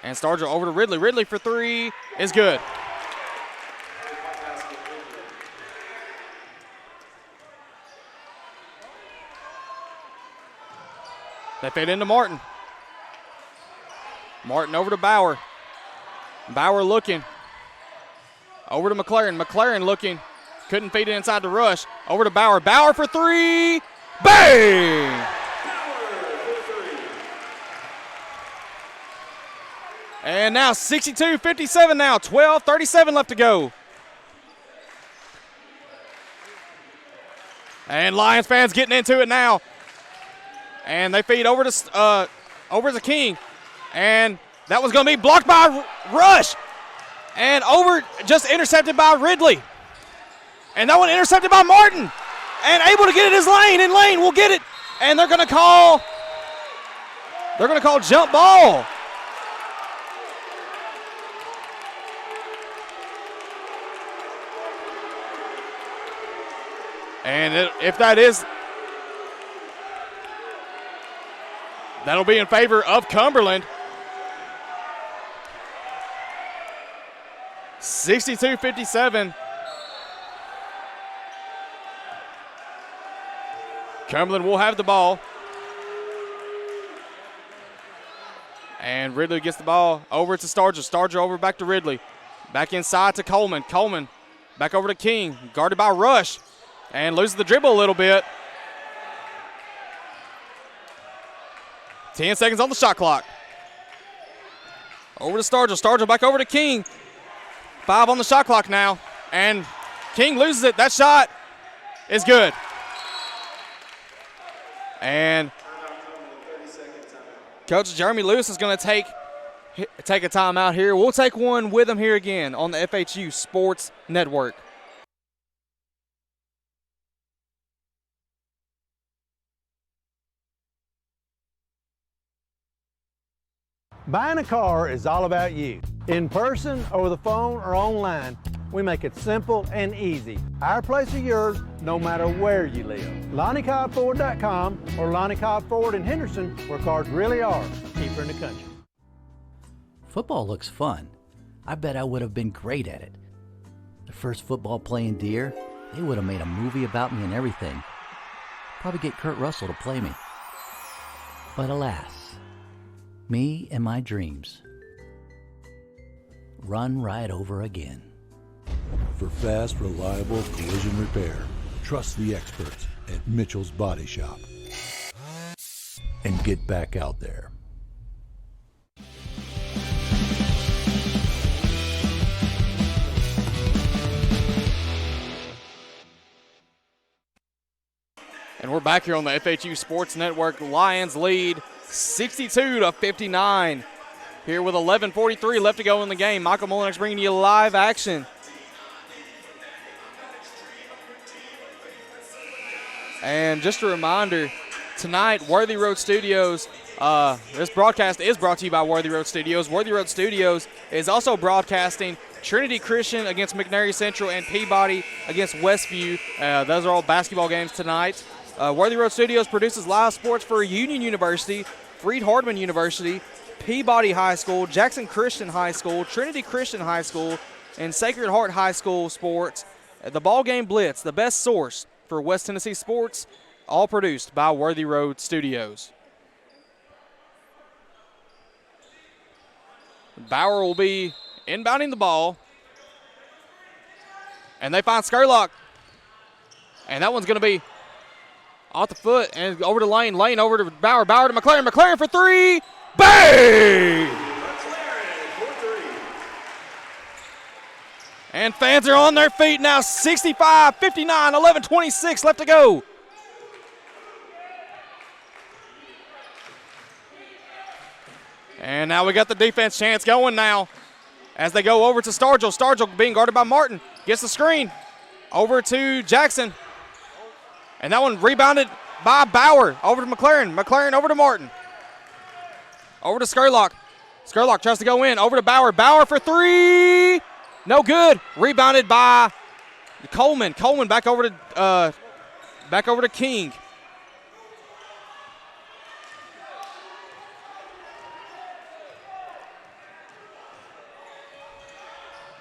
[SPEAKER 1] And Starger over to Ridley. Ridley for 3 is good. They fade into Martin. Martin over to Bauer. Bauer looking. Over to McLaren. McLaren looking. Couldn't feed it inside to Rush. Over to Bauer. Bauer for 3. Bang! And now 62-57 now. 12:37 left to go. And Lions fans getting into it now. And they feed over to King. And that was going to be blocked by Rush. And over, just intercepted by Ridley. And that one intercepted by Martin. And able to get it is Lane, and Lane will get it And they're going to call jump ball. And if that is, that'll be in favor of Cumberland. 62-57. Cumberland will have the ball. And Ridley gets the ball over to Starger. Starger over back to Ridley. Back inside to Coleman. Coleman back over to King. Guarded by Rush. And loses the dribble a little bit. 10 seconds on the shot clock. Over to Starger. Starger back over to King. 5 on the shot clock now. And King loses it. That shot is good. And Coach Jeremy Lewis is going to take a timeout here. We'll take one with him here again on the FHU Sports Network.
[SPEAKER 4] Buying a car is all about you. In person, over the phone, or online, we make it simple and easy. Our place or yours, no matter where you live. LonnieCobbFord.com or Lonnie Cobb Ford in Henderson, where cars really are cheaper in the country.
[SPEAKER 6] Football looks fun. I bet I would have been great at it. The first football playing Deer, they would have made a movie about me and everything. Probably get Kurt Russell to play me. But alas, me and my dreams run right over again.
[SPEAKER 7] For fast, reliable collision repair, trust the experts at Mitchell's Body Shop. And get back out there.
[SPEAKER 1] And we're back here on the FHU Sports Network. Lions lead 62-59. Here with 11:43 left to go in the game. Michael Mullinex bringing you live action. And just a reminder, tonight, Worthy Road Studios, this broadcast is brought to you by Worthy Road Studios. Worthy Road Studios is also broadcasting Trinity Christian against McNary Central and Peabody against Westview. Those are all basketball games tonight. Worthy Road Studios produces live sports for Union University, Freed-Hardeman University, Peabody High School, Jackson Christian High School, Trinity Christian High School, and Sacred Heart High School sports. The BallGame Blitz, the best source for West Tennessee sports, all produced by Worthy Road Studios. Bauer will be inbounding the ball. And they find Skurlock. And that one's going to be off the foot and over to Lane. Lane over to Bauer. Bauer to McLaren. McLaren for three. Bang! And fans are on their feet now. 65-59, 11:26 left to go. And now we got the defense chance going now as they go over to Stargell. Stargell being guarded by Martin. Gets the screen. Over to Jackson. And that one rebounded by Bauer. Over to McLaren. McLaren over to Martin. Over to Skurlock. Skurlock tries to go in. Over to Bauer. Bauer for three. No good. Rebounded by Coleman. Coleman back over to King.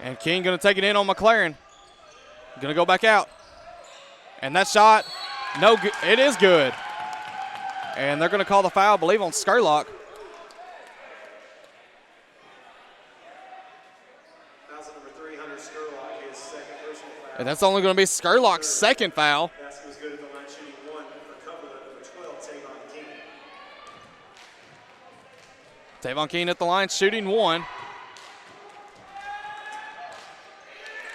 [SPEAKER 1] And King going to take it in on McLaren. Going to go back out. And that shot, no good. It is good. And they're going to call the foul, I believe, on Skurlock. And that's only going to be Skurlock's second foul. Tavon Keene at the line, shooting one.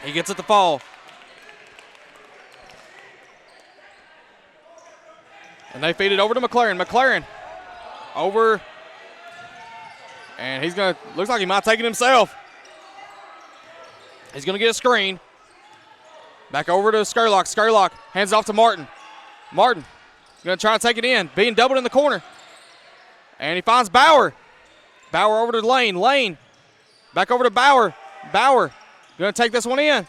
[SPEAKER 1] He gets it to fall. And they feed it over to McLaren. McLaren over. And he's going to, looks like he might take it himself. He's going to get a screen. Back over to Skurlock. Skurlock hands it off to Martin. Martin Going to try to take it in. Being doubled in the corner. And he finds Bauer. Bauer over to Lane. Lane back over to Bauer. Bauer going to take this one in.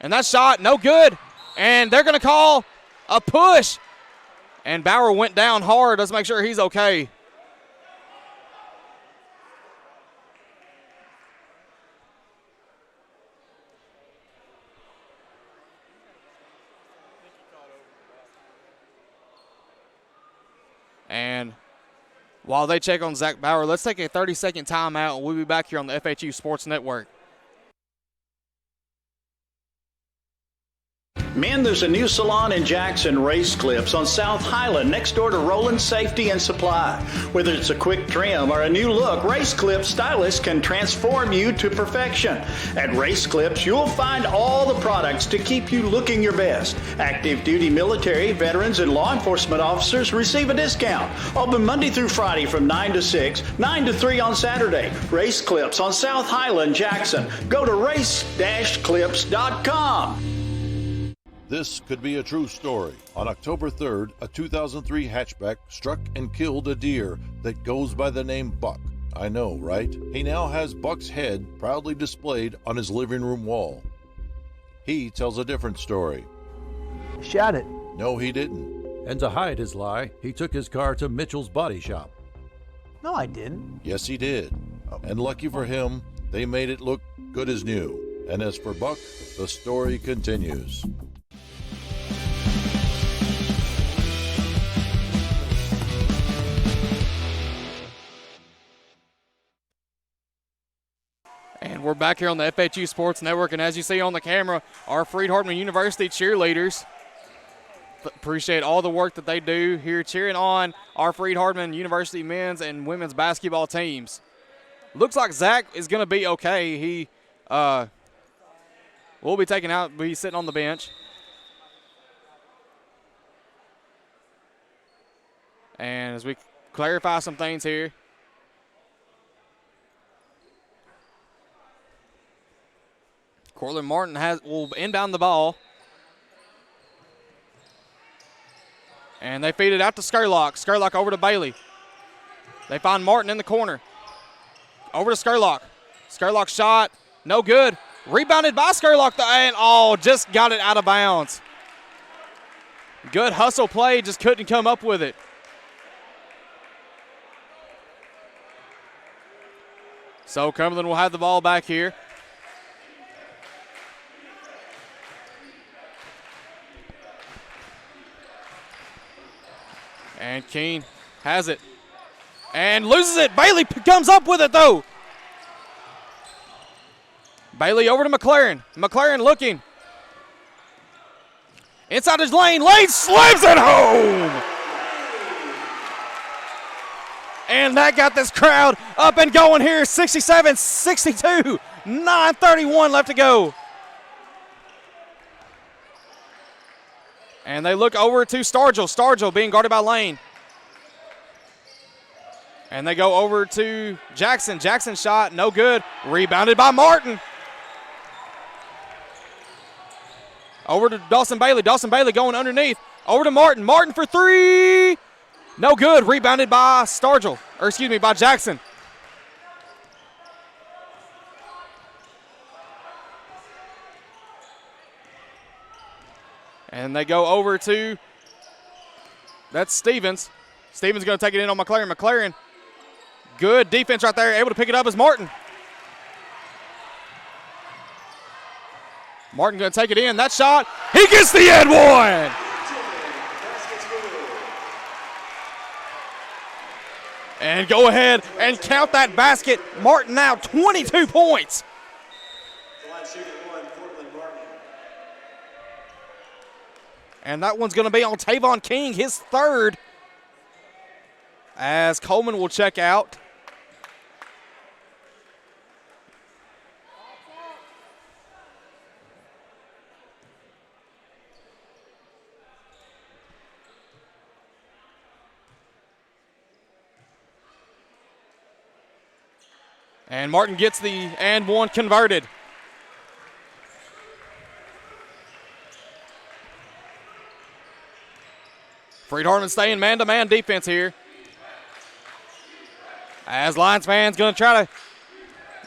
[SPEAKER 1] And that shot, no good. And they're going to call a push. And Bauer went down hard. Let's make sure he's okay. And while they check on Zach Bauer, let's take a 30-second timeout, and we'll be back here on the FHU Sports Network.
[SPEAKER 5] Men, there's a new salon in Jackson, Race Clips, on South Highland, next door to Roland Safety and Supply. Whether it's a quick trim or a new look, Race Clips stylists can transform you to perfection. At Race Clips, you'll find all the products to keep you looking your best. Active duty military, veterans, and law enforcement officers receive a discount. Open Monday through Friday from 9 to 6, 9 to 3 on Saturday. Race Clips on South Highland, Jackson. Go to race-clips.com.
[SPEAKER 8] This could be a true story. On October 3rd, a 2003 hatchback struck and killed a deer that goes by the name Buck. I know, right? He now has Buck's head proudly displayed on his living room wall. He tells a different story.
[SPEAKER 4] Shot it.
[SPEAKER 8] No, he didn't.
[SPEAKER 7] And to hide his lie, he took his car to Mitchell's body shop.
[SPEAKER 4] No, I didn't.
[SPEAKER 8] Yes, he did. And lucky for him, they made it look good as new. And as for Buck, the story continues.
[SPEAKER 1] And we're back here on the FHU Sports Network, and as you see on the camera, our Freed-Hardeman University cheerleaders. Appreciate all the work that they do here cheering on our Freed-Hardeman University men's and women's basketball teams. Looks like Zach is going to be okay. He will be taken out, be sitting on the bench. And as we clarify some things here, Cortland Martin will inbound the ball. And they feed it out to Skurlock. Skurlock over to Bailey. They find Martin in the corner. Over to Skurlock. Skurlock shot, no good. Rebounded by Skurlock, and just got it out of bounds. Good hustle play, just couldn't come up with it. So Cumberland will have the ball back here. And Keene has it and loses it. Bailey comes up with it, though. Bailey over to McLaren. McLaren looking. Inside his lane. Lane slams it home. And that got this crowd up and going here. 67-62. 9:31 left to go. And they look over to Stargell. Stargell being guarded by Lane. And they go over to Jackson. Jackson shot, no good. Rebounded by Martin. Over to Dawson Bailey. Dawson Bailey going underneath. Over to Martin. Martin for three. No good. Rebounded by by Jackson. And they go over to, that's Stevens. Stevens going to take it in on McLaren. McLaren, good defense right there. Able to pick it up as Martin. Martin going to take it in. That shot, he gets the end one. And go ahead and count that basket. Martin now 22 points. And that one's going to be on Tavon King, his third, as Coleman will check out. And Martin gets the and one converted. Freed-Hardeman staying man-to-man defense here. As Lions fans going to try to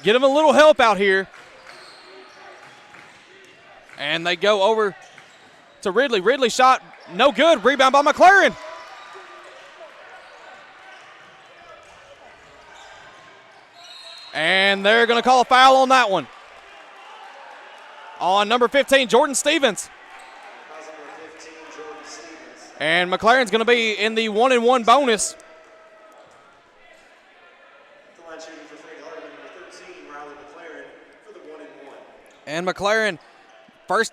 [SPEAKER 1] get him a little help out here. And they go over to Ridley. Ridley shot, no good. Rebound by McLaren. And they're going to call a foul on that one. On number 15, Jordan Stevens. And McLaren's going to be in the 1-and-1 bonus. And McLaren, first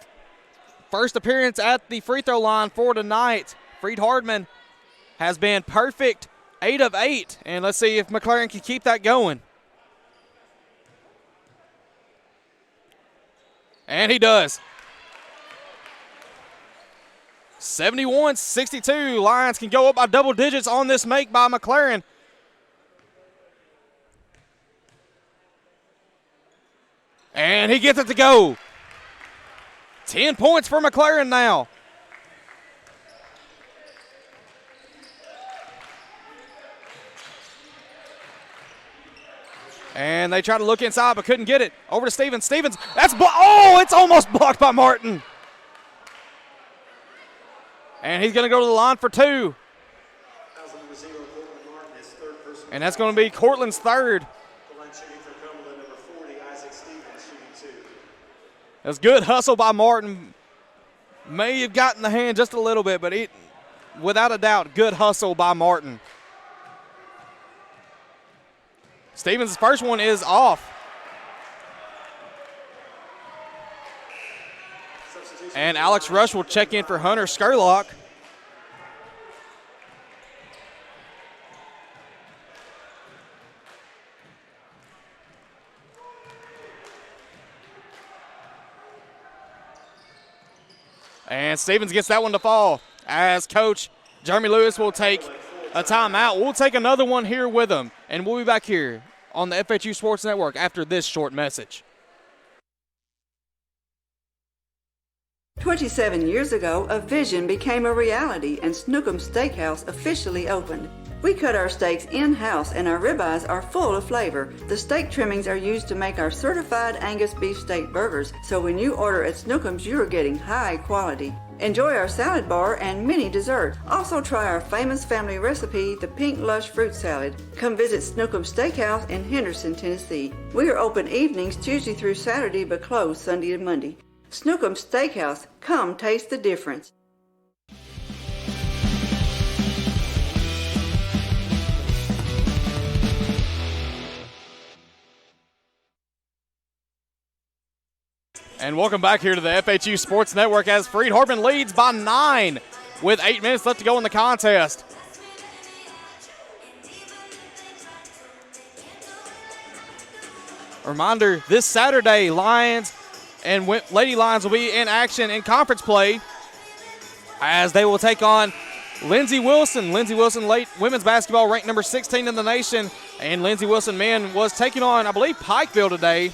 [SPEAKER 1] appearance at the free throw line for tonight. Freed-Hardeman has been perfect, 8 of 8. And let's see if McLaren can keep that going. And he does. 71-62. Lions can go up by double digits on this make by McLaren. And he gets it to go. 10 points for McLaren now. And they try to look inside but couldn't get it. Over to Stevens. Stevens, it's almost blocked by Martin. And he's going to go to the line for 2. And that's going to be Cortland's third. It was good hustle by Martin. May have gotten the hand just a little bit, but without a doubt, good hustle by Martin. Stevens' first one is off. And Alex Rush will check in for Hunter Skurlock. And Stevens gets that one to fall as Coach Jeremy Lewis will take a timeout. We'll take another one here with him, and we'll be back here on the FHU Sports Network after this short message.
[SPEAKER 3] 27 years ago, a vision became a reality and Snookum Steakhouse officially opened. We cut our steaks in-house and our ribeyes are full of flavor. The steak trimmings are used to make our certified Angus beef steak burgers, so when you order at Snookum's, you're getting high quality. Enjoy our salad bar and mini dessert. Also try our famous family recipe, the Pink Lush Fruit Salad. Come visit Snookum Steakhouse in Henderson, Tennessee. We are open evenings Tuesday through Saturday but closed Sunday and Monday. Snookum Steakhouse, come taste the difference.
[SPEAKER 1] And welcome back here to the FHU Sports Network as Freed-Hardeman leads by 9 with 8 minutes left to go in the contest. A reminder, this Saturday, Lions and Lady Lions will be in action in conference play as they will take on Lindsey Wilson. Lindsey Wilson, women's basketball, ranked number 16 in the nation. And Lindsey Wilson men was taking on, I believe, Pikeville today.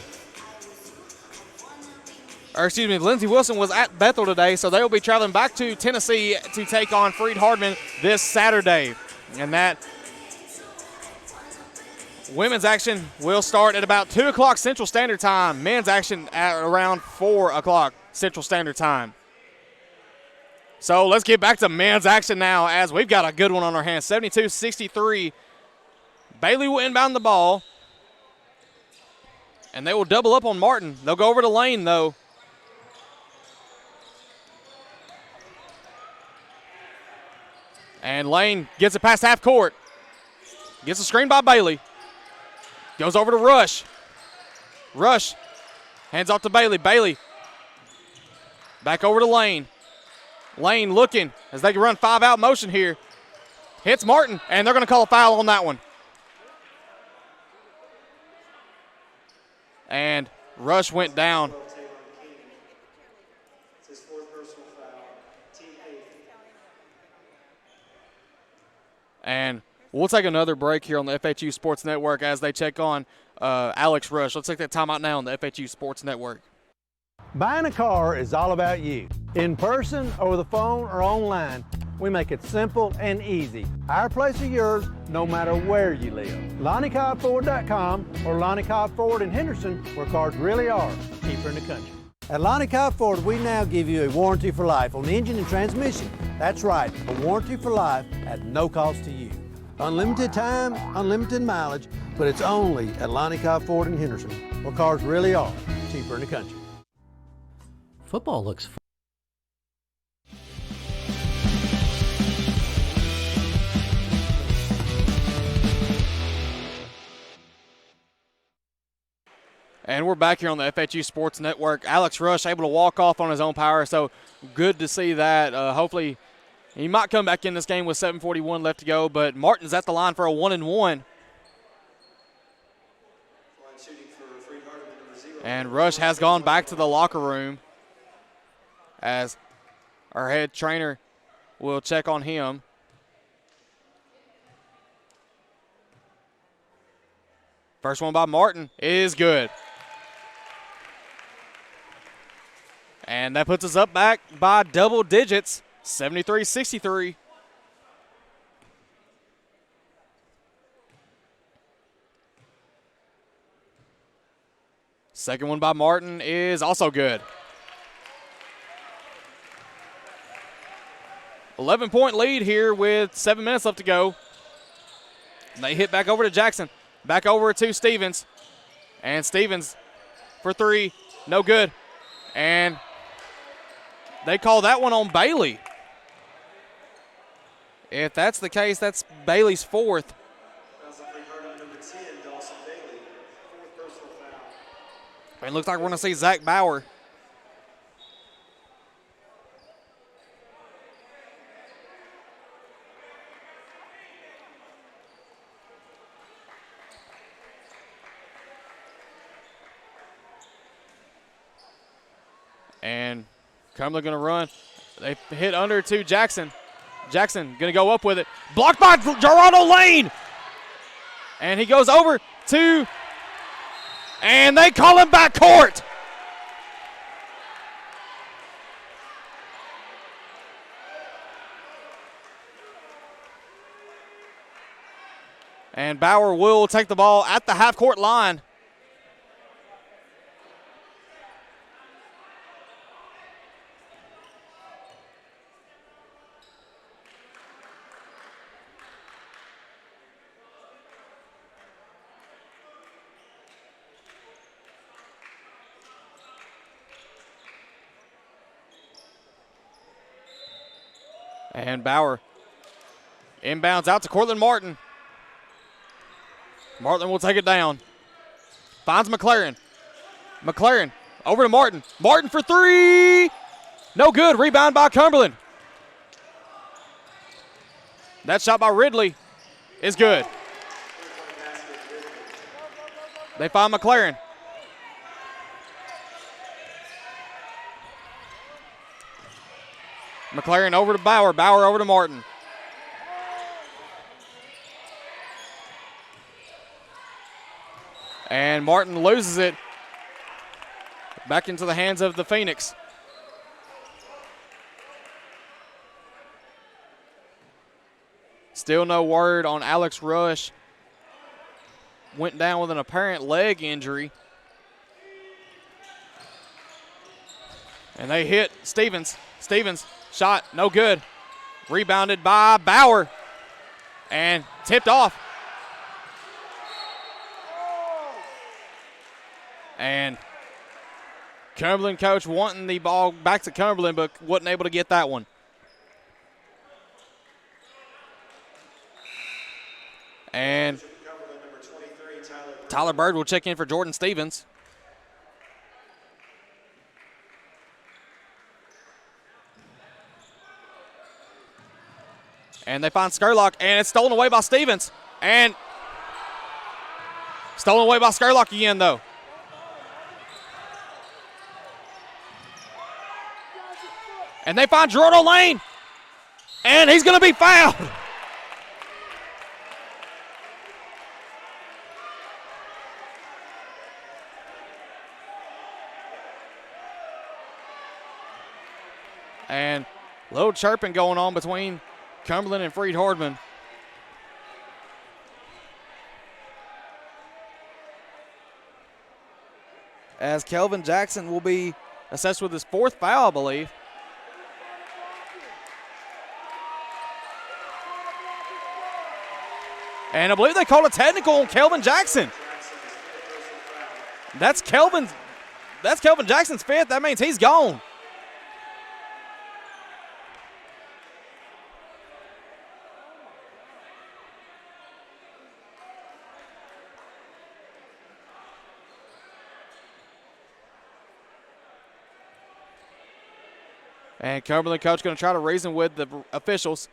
[SPEAKER 1] Lindsey Wilson was at Bethel today, so they will be traveling back to Tennessee to take on Freed-Hardeman this Saturday. And that women's action will start at about 2 o'clock Central Standard Time. Men's action at around 4 o'clock Central Standard Time. So let's get back to men's action now as we've got a good one on our hands. 72-63. Bailey will inbound the ball. And they will double up on Martin. They'll go over to Lane, though. And Lane gets it past half court. Gets a screen by Bailey. Goes over to Rush. Rush hands off to Bailey. Bailey back over to Lane. Lane looking as they can run 5-out motion here. Hits Martin, and they're going to call a foul on that one. And Rush went down. And we'll take another break here on the FHU Sports Network as they check on Alex Rush. Let's take that timeout now on the FHU Sports Network.
[SPEAKER 4] Buying a car is all about you. In person, over the phone, or online, We make it simple and easy. Our place is yours, no matter where you live. LonnieCobbFord.com or Lonnie Cobb Ford in Henderson, where cars really are cheaper in the country. At Lonnie Cobb Ford, we now give you a warranty for life on the engine and transmission. That's right, a warranty for life at no cost to you. Unlimited time, unlimited mileage, but it's only at Lonnie Cobb Ford in Henderson, where cars really are cheaper in the country.
[SPEAKER 6] Football looks fun.
[SPEAKER 1] And we're back here on the FHU Sports Network. Alex Rush able to walk off on his own power, so good to see that. Hopefully he might come back in this game with 7:41 left to go, but Martin's at the line for a 1-and-1. And Rush has gone back to the locker room as our head trainer will check on him. First one by Martin is good. And that puts us up back by double digits, 73-63. Second one by Martin is also good. 11-point lead here with 7 minutes left to go. They hit back over to Jackson. Back over to Stevens. And Stevens for three. No good. And they call that one on Bailey. If that's the case, that's Bailey's fourth. And it looks like we're going to see Zach Bauer. And Cumberland going to run. They hit under to Jackson. Jackson going to go up with it. Blocked by Gerardo Lane. And he goes over to, and they call him back court. And Bauer will take the ball at the half-court line. And Bauer inbounds out to Cortland Martin. Martin will take it down. Finds McLaren. McLaren over to Martin. Martin for three. No good. Rebound by Cumberland. That shot by Ridley is good. They find McLaren. McLaren over to Bauer. Bauer over to Martin. And Martin loses it. Back into the hands of the Phoenix. Still no word on Alex Rush. Went down with an apparent leg injury. And they hit Stevens. Stevens, shot, no good. Rebounded by Bauer. And tipped off. And Cumberland coach wanting the ball back to Cumberland, but wasn't able to get that one. And Tyler Bird will check in for Jordan Stevens. And they find Skurlock, and it's stolen away by Stevens. And stolen away by Skurlock again, though. And they find Gerardo Lane. And he's going to be fouled. And a little chirping going on between Cumberland and Freed-Hardeman. As Kelvin Jackson will be assessed with his 4th foul, I believe. And I believe they called a technical on Kelvin Jackson. That's Kelvin Jackson's 5th. That means he's gone. And Cumberland coach going to try to reason with the officials.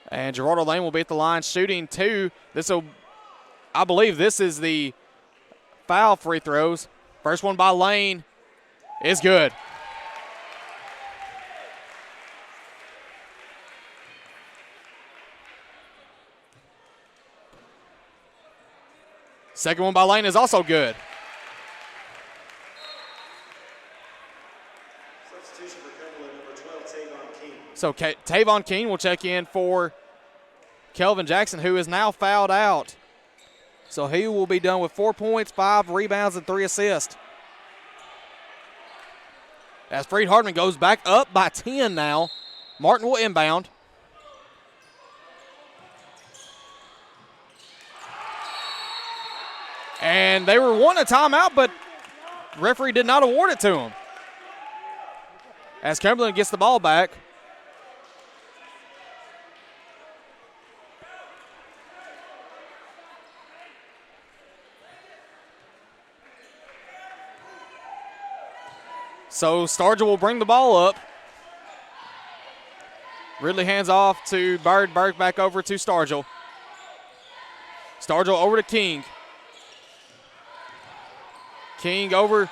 [SPEAKER 1] And Gerardo Lane will be at the line shooting 2. I believe this is the foul free throws. First one by Lane is good. Second one by Lane is also good. So Tavon King will check in for Kelvin Jackson, who is now fouled out. So he will be done with 4 points, 5 rebounds, and 3 assists. As Freed-Hardeman goes back up by 10 now, Martin will inbound. And they were wanting a timeout, but the referee did not award it to him. As Cumberland gets the ball back. So Stargell will bring the ball up. Ridley hands off to Bird. Bird back over to Stargell. Stargell over to King. King over.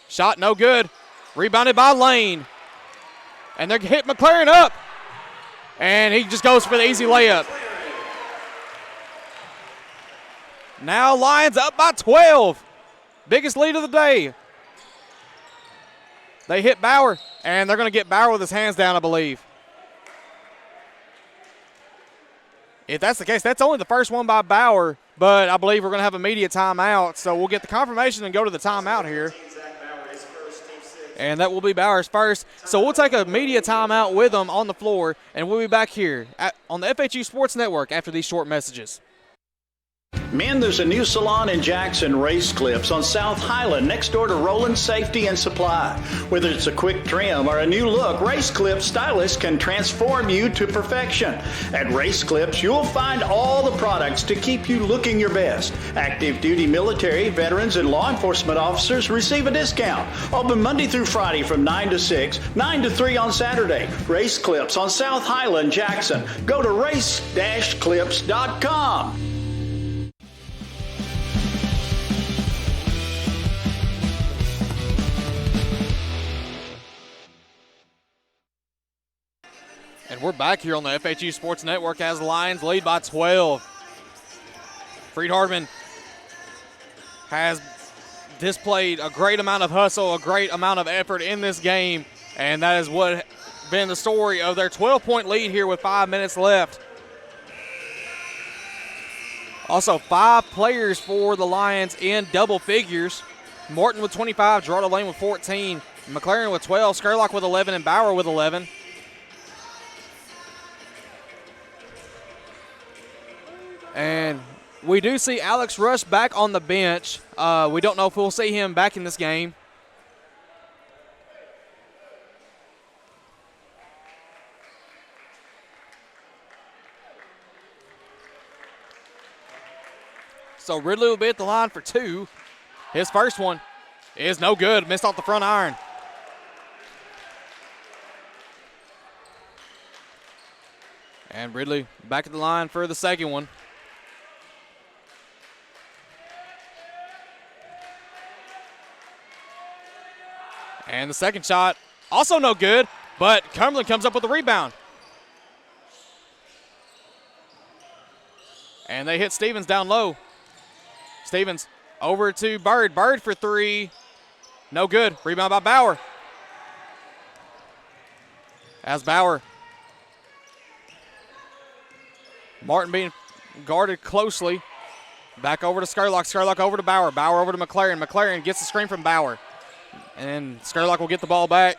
[SPEAKER 1] Shot no good. Rebounded by Lane. And they're hit McLaren up. And he just goes for the easy layup. Now Lions up by 12. Biggest lead of the day. They hit Bauer, and they're going to get Bauer with his hands down, I believe. If that's the case, that's only the first one by Bauer, but I believe we're going to have immediate timeout, so we'll get the confirmation and go to the timeout here. And that will be Bauer's first. So we'll take a media timeout with them on the floor, and we'll be back here on the FHU Sports Network after these short messages.
[SPEAKER 5] Men, there's a new salon in Jackson, Race Clips, on South Highland, next door to Roland Safety and Supply. Whether it's a quick trim or a new look, Race Clips stylists can transform you to perfection. At Race Clips, you'll find all the products to keep you looking your best. Active duty military, veterans, and law enforcement officers receive a discount. Open Monday through Friday from 9 to 6, 9 to 3 on Saturday. Race Clips on South Highland, Jackson. Go to race-clips.com.
[SPEAKER 1] And we're back here on the FHU Sports Network as Lions lead by 12. Freed-Hardeman has displayed a great amount of hustle, a great amount of effort in this game, and that is what been the story of their 12-point lead here with 5 minutes left. Also, 5 players for the Lions in double figures. Morton with 25, Gerardo Lane with 14, McLaren with 12, Skurlock with 11, and Bauer with 11. And we do see Alex Rush back on the bench. We don't know if we'll see him back in this game. So Ridley will be at the line for 2. His first one is no good. Missed off the front iron. And Ridley back at the line for the second one. And the second shot, also no good, but Cumberland comes up with the rebound. And they hit Stevens down low. Stevens over to Bird. Bird for 3. No good. Rebound by Bauer. As Bauer. Martin being guarded closely. Back over to Skurlock. Skurlock over to Bauer. Bauer over to McLaren. McLaren gets the screen from Bauer. And Skurlock will get the ball back.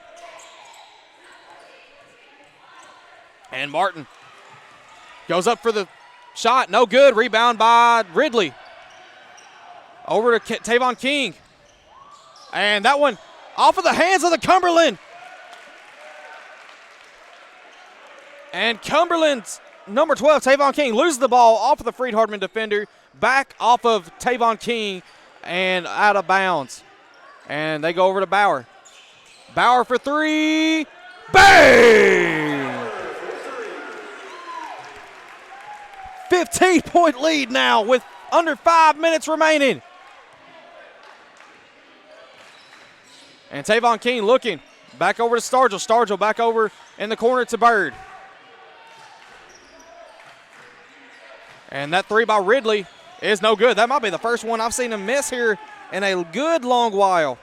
[SPEAKER 1] And Martin goes up for the shot. No good. Rebound by Ridley. Over to Tavon King. And that one off of the hands of the Cumberland. And Cumberland's number 12, Tavon King, loses the ball off of the Freed-Hardeman defender, back off of Tavon King, and out of bounds. And they go over to Bauer. Bauer for three. Bang! 15-point lead now with under 5 minutes remaining. And Tavon King looking back over to Stargell. Stargell back over in the corner to Bird. And that three by Ridley is no good. That might be the first one I've seen him miss here in a good long while.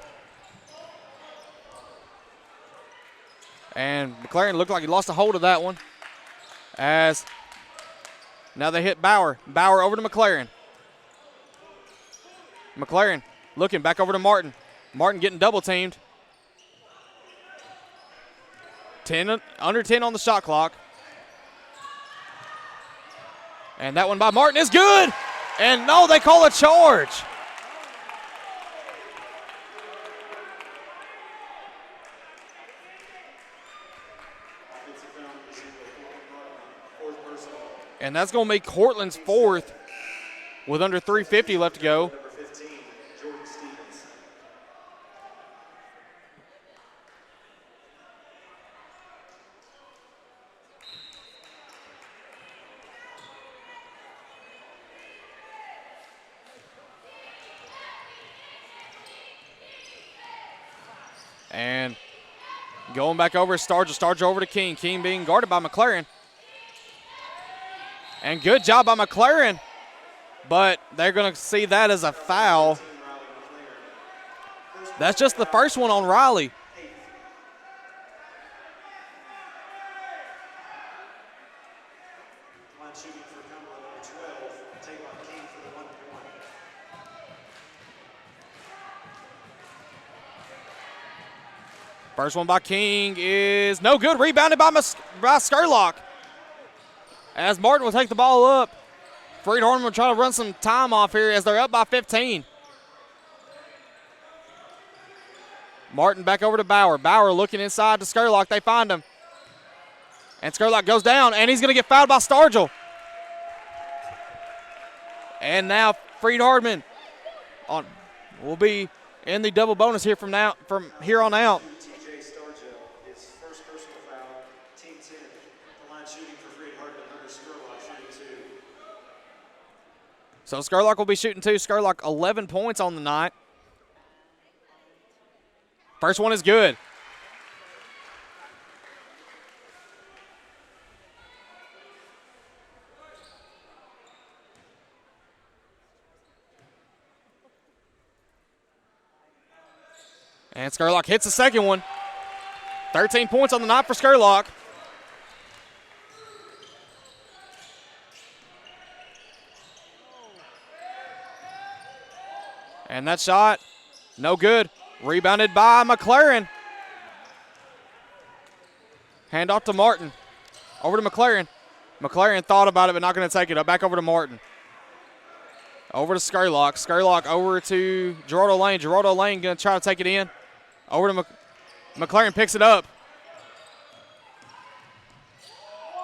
[SPEAKER 1] And McLaren looked like he lost a hold of that one. As now they hit Bauer. Bauer over to McLaren. McLaren looking back over to Martin. Martin getting double teamed. Under 10 on the shot clock. And that one by Martin is good. And no, they call a charge. And that's going to make Cortland's fourth with under 3:50 left to go. And going back over to Stargell. Stargell over to King. King being guarded by McLaren. And good job by McLaren, but they're going to see that as a foul. That's just the first one on Riley. First one by King is no good. Rebounded by Skurlock. As Martin will take the ball up. Freed-Hardeman will try to run some time off here as they're up by 15. Martin back over to Bauer. Bauer looking inside to Skurlock. They find him. And Skurlock goes down, and he's going to get fouled by Stargell. And now Freed-Hardeman will be in the double bonus here from here on out. So Skurlock will be shooting two. Skurlock 11 points on the night. First one is good. And Skurlock hits the second one. 13 points on the night for Skurlock. And that shot, no good. Rebounded by McLaren. Hand off to Martin. Over to McLaren. McLaren thought about it, but not going to take it. Back over to Martin. Over to Skurlock. Skurlock over to Gerardo Lane. Gerardo Lane going to try to take it in. Over to McLaren, picks it up.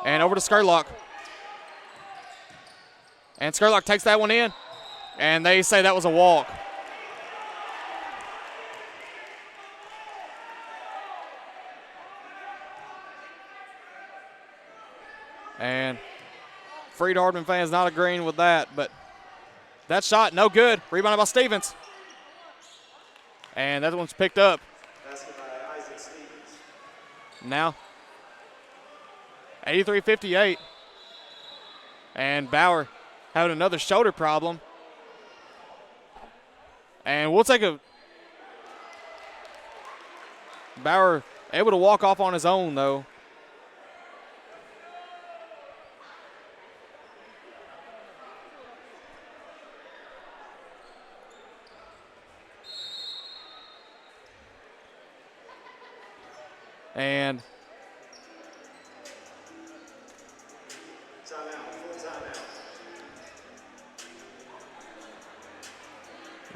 [SPEAKER 1] And over to Skurlock. And Skurlock takes that one in. And they say that was a walk. And Freed-Hardeman fans not agreeing with that, but that shot, no good. Rebounded by Stevens. And that one's picked up. Now, 83-58. And Bauer having another shoulder problem. And we'll take a – Bauer able to walk off on his own, though. And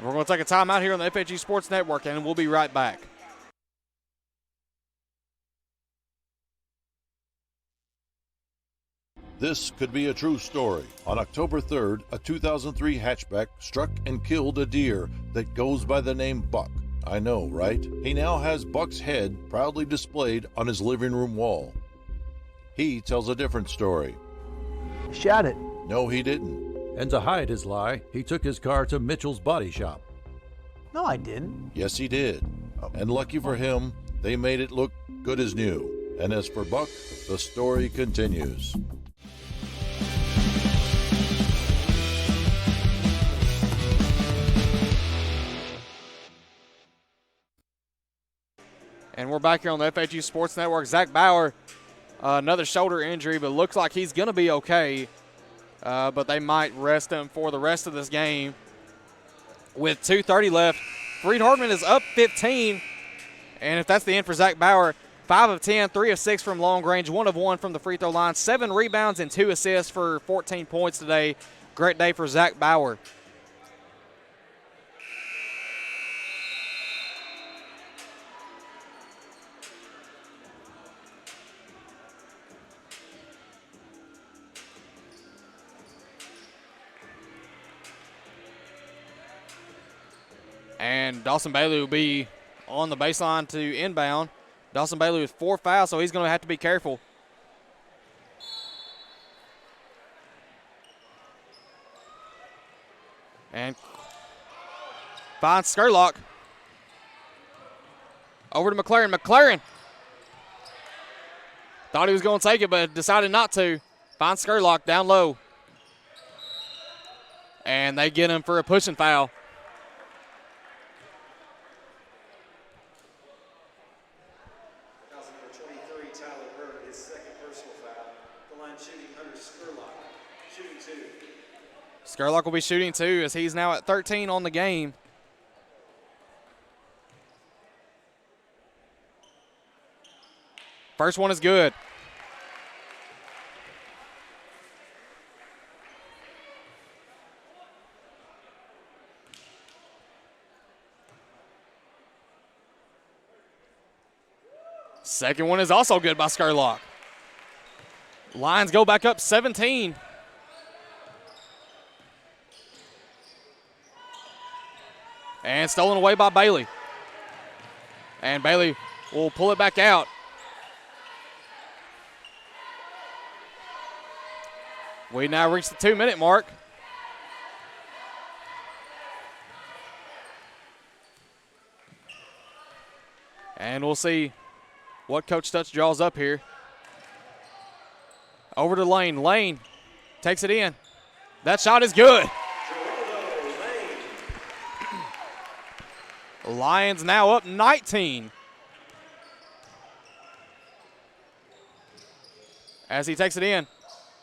[SPEAKER 1] we're going to take a timeout here on the FHU Sports Network, and we'll be right back.
[SPEAKER 8] This could be a true story. On October 3rd, a 2003 hatchback struck and killed a deer that goes by the name Buck. I know, right? He now has Buck's head proudly displayed on his living room wall. He tells a different story.
[SPEAKER 4] Shot it.
[SPEAKER 8] No, he didn't.
[SPEAKER 7] And to hide his lie, he took his car to Mitchell's body shop.
[SPEAKER 4] No, I didn't.
[SPEAKER 8] Yes, he did. And lucky for him, they made it look good as new. And as for Buck, the story continues.
[SPEAKER 1] And we're back here on the FHU Sports Network. Zach Bauer, another shoulder injury, but looks like he's going to be okay. But they might rest him for the rest of this game. With 2:30 left, Freed-Hardeman is up 15. And if that's the end for Zach Bauer, 5 of 10, 3 of 6 from long range, 1 of 1 from the free throw line, 7 rebounds and 2 assists for 14 points today. Great day for Zach Bauer. And Dawson Bailey will be on the baseline to inbound. Dawson Bailey with 4 fouls, so he's going to have to be careful. And finds Skurlock. Over to McLaren. McLaren thought he was going to take it, but decided not to. Finds Skurlock down low. And they get him for a pushing foul. Skurlock will be shooting 2 as he's now at 13 on the game. First one is good. Second one is also good by Skurlock. Lions go back up 17. And stolen away by Bailey. And Bailey will pull it back out. We now reach the 2-minute mark. And we'll see what Coach Stutz draws up here. Over to Lane. Lane takes it in. That shot is good. Lions now up 19. As he takes it in.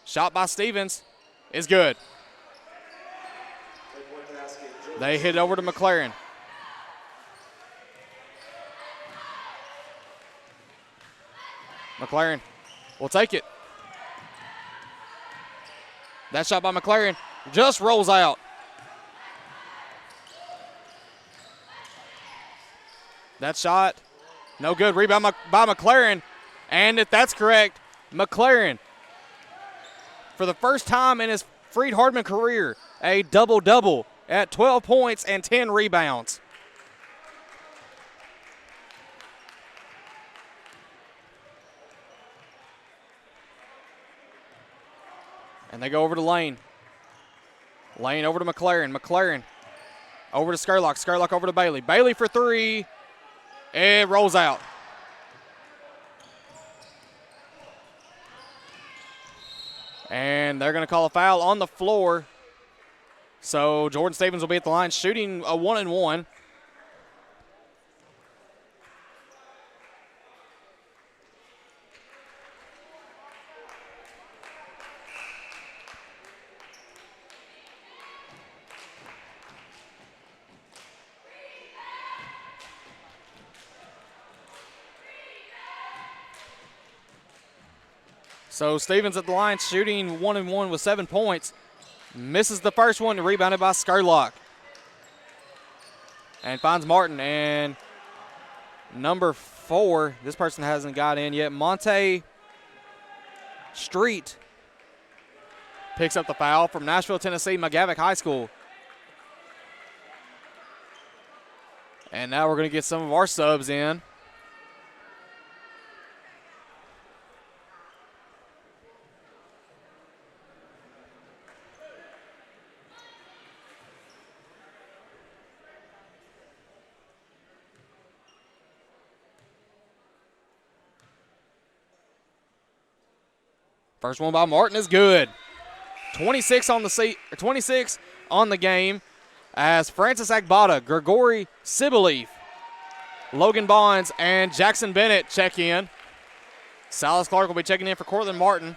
[SPEAKER 1] Shot by Stevens is good. They hit it over to McLaren. McLaren will take it. That shot by McLaren just rolls out. That shot, no good. Rebound by McLaren. And if that's correct, McLaren, for the first time in his Freed-Hardeman career, a double-double at 12 points and 10 rebounds. And they go over to Lane. Lane over to McLaren. McLaren over to Skurlock. Skurlock over to Bailey. Bailey for 3. It rolls out. And they're going to call a foul on the floor. So Jordan Stevens will be at the line shooting a 1-and-1. So Stevens at the line shooting 1-1 with 7 points. Misses the first one, rebounded by Skurlock. And finds Martin. And number 4, this person hasn't got in yet. Monte Street picks up the foul from Nashville, Tennessee, McGavock High School. And now we're going to get some of our subs in. First one by Martin is good. 26 on the game as Francis Agbada, Grigori Sibilev, Logan Bonds, and Jackson Bennett check in. Silas Clark will be checking in for Cortland Martin.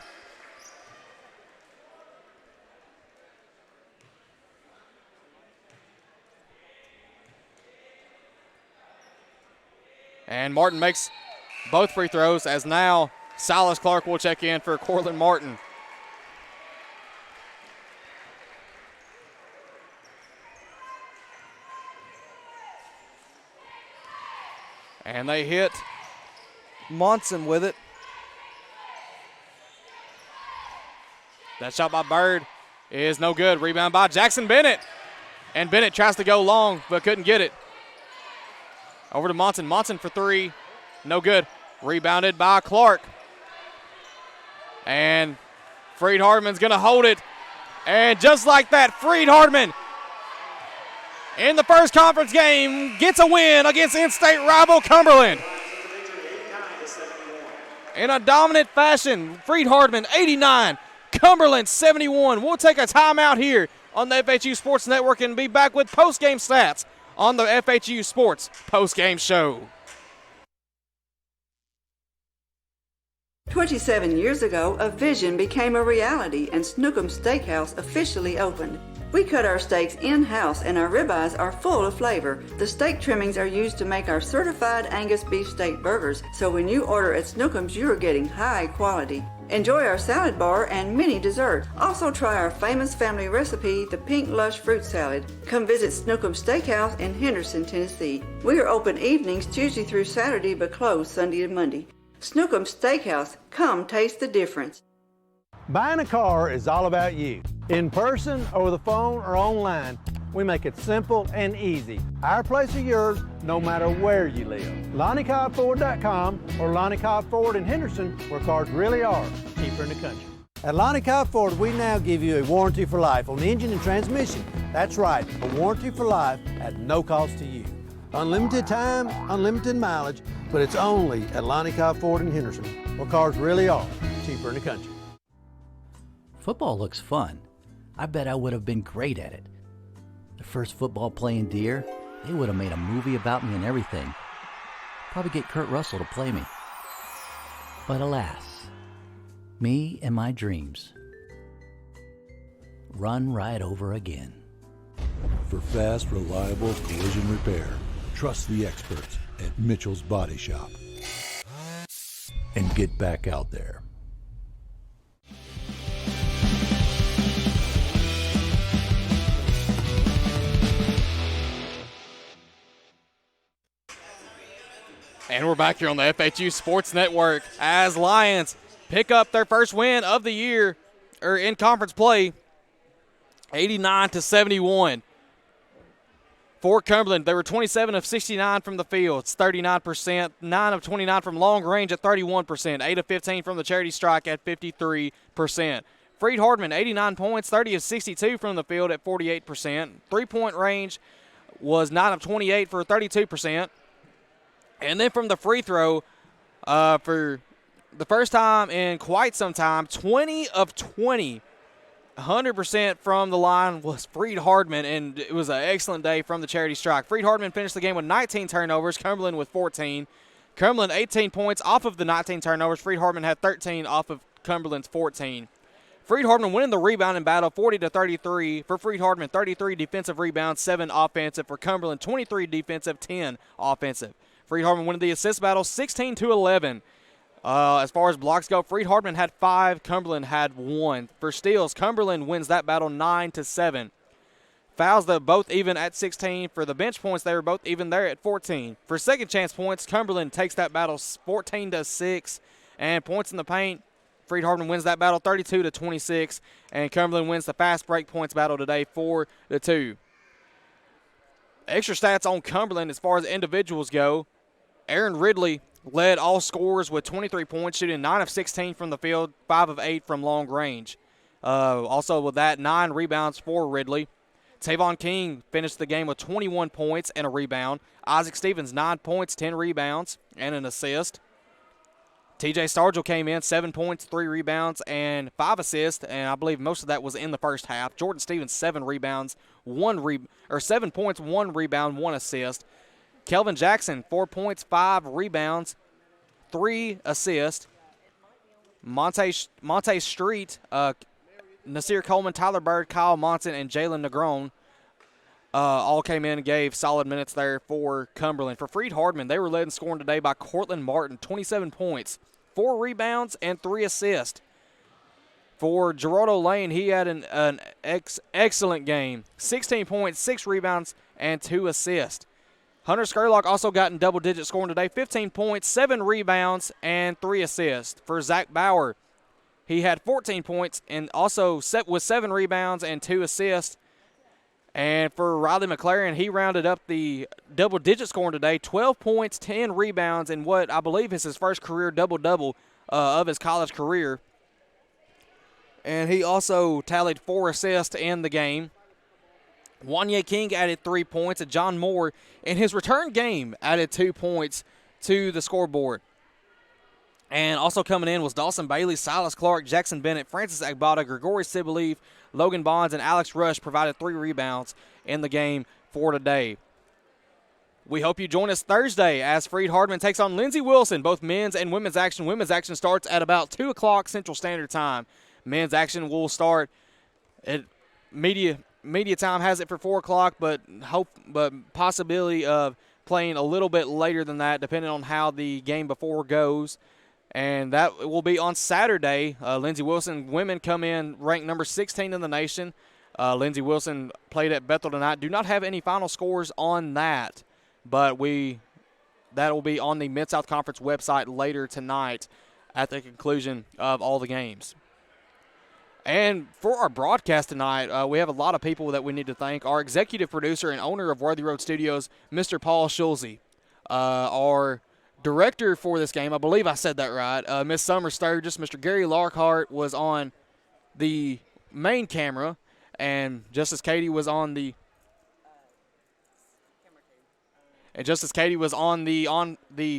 [SPEAKER 1] And Martin makes both free throws as now Silas Clark will check in for Cortland Martin. And they hit Monson with it. That shot by Bird is no good. Rebound by Jackson Bennett. And Bennett tries to go long but couldn't get it. Over to Monson. Monson for 3. No good. Rebounded by Clark. And Freed-Hardeman's going to hold it. And just like that, Freed-Hardeman in the first conference game gets a win against in-state rival Cumberland. In a dominant fashion, Freed-Hardeman 89, Cumberland 71. We'll take a timeout here on the FHU Sports Network and be back with post-game stats on the FHU Sports post-game show.
[SPEAKER 3] 27 years ago, a vision became a reality and Snookum Steakhouse officially opened. We cut our steaks in-house and our ribeyes are full of flavor. The steak trimmings are used to make our certified Angus beef steak burgers, so when you order at Snookum's, you are getting high quality. Enjoy our salad bar and mini dessert. Also try our famous family recipe, the Pink Lush Fruit Salad. Come visit Snookum Steakhouse in Henderson, Tennessee. We are open evenings Tuesday through Saturday but closed Sunday and Monday. Snookum Steakhouse, come taste the difference.
[SPEAKER 4] Buying a car is all about you. In person, over the phone, or online, we make it simple and easy. Our place or yours, no matter where you live. LonnieCobbFord.com or Lonnie Cobb Ford in Henderson, where cars really are cheaper in the country. At Lonnie Cobb Ford, we now give you a warranty for life on engine and transmission. That's right, a warranty for life at no cost to you. Unlimited time, unlimited mileage, but it's only at Lonnie Cobb Ford in Henderson, where cars really are cheaper in the country.
[SPEAKER 6] Football looks fun. I bet I would have been great at it. The first football playing Deer, they would have made a movie about me and everything. Probably get Kurt Russell to play me. But alas, me and my dreams run right over again.
[SPEAKER 7] For fast, reliable collision repair, trust the experts at Mitchell's Body Shop. And get back out there.
[SPEAKER 1] And we're back here on the FHU Sports Network as Lions pick up their first win of the year, or in conference play, 89-71. For Cumberland, they were 27 of 69 from the field. It's 39%. 9 of 29 from long range at 31%. 8 of 15 from the charity strike at 53%. Freed-Hardeman, 89 points, 30 of 62 from the field at 48%. Three-point range was 9 of 28 for 32%. And then from the free throw, for the first time in quite some time, 20 of 20, 100% from the line was Freed-Hardeman, and it was an excellent day from the charity strike. Freed-Hardeman finished the game with 19 turnovers, Cumberland with 14. Cumberland 18 points off of the 19 turnovers. Freed-Hardeman had 13 off of Cumberland's 14. Freed-Hardeman winning the rebounding battle 40-33 for Freed-Hardeman, 33 defensive rebounds, 7 offensive. For Cumberland, 23 defensive, 10 offensive. Freed-Hardeman winning the assist battle 16-11 As far as blocks go, Freed-Hardeman had 5, Cumberland had 1. For steals, Cumberland wins that battle 9-7. Fouls, they're both even at 16. For the bench points, they were both even there at 14. For second chance points, Cumberland takes that battle 14-6. And points in the paint, Freed-Hardeman wins that battle 32-26. And Cumberland wins the fast break points battle today 4-2. Extra stats on Cumberland as far as individuals go. Aaron Ridley led all scorers with 23 points, shooting 9 of 16 from the field, 5 of 8 from long range. Also with that, 9 rebounds for Ridley. Tavon King finished the game with 21 points and a rebound. Isaac Stevens, 9 points, 10 rebounds, and an assist. TJ Stargell came in, 7 points, 3 rebounds, and 5 assists, and I believe most of that was in the first half. Jordan Stevens, 7 rebounds, 7 points, 1 rebound, 1 assist. Kelvin Jackson, 4 points, 5 rebounds, 3 assists. Monte Street, Nasir Coleman, Tyler Bird, Kyle Monson, and Jalen Negron all came in and gave solid minutes there for Cumberland. For Freed-Hardeman, they were led in scoring today by Cortland Martin, 27 points, 4 rebounds, and 3 assists. For Gerardo Lane, he had an excellent game, 16 points, 6 rebounds, and 2 assists. Hunter Skurlock also got in double-digit scoring today, 15 points, 7 rebounds, and 3 assists. For Zach Bauer, he had 14 points and also with 7 rebounds and 2 assists. And for Riley McLaren, he rounded up the double-digit scoring today, 12 points, 10 rebounds, and what I believe is his first career double-double of his college career. And he also tallied 4 assists in the game. Wanye King added 3 points, and John Moore in his return game added 2 points to the scoreboard. And also coming in was Dawson Bailey, Silas Clark, Jackson Bennett, Francis Agbada, Grigori Sibilief, Logan Bonds, and Alex Rush provided 3 rebounds in the game for today. We hope you join us Thursday as Freed-Hardeman takes on Lindsey Wilson, both men's and women's action. Women's action starts at about 2 o'clock Central Standard Time. Men's action will start at media time has it for 4 o'clock, but possibility of playing a little bit later than that, depending on how the game before goes. And that will be on Saturday. Lindsey Wilson women come in ranked number 16 in the nation. Lindsey Wilson played at Bethel tonight. Do not have any final scores on that, but that will be on the Mid-South Conference website later tonight at the conclusion of all the games. And for our broadcast tonight, we have a lot of people that we need to thank. Our executive producer and owner of Worthy Road Studios, Mr. Paul Schulze. Our director for this game, I believe I said that right, Miss Summer Sturgis. Mr. Gary Larkhart was on the main camera, and Justice Katie was on the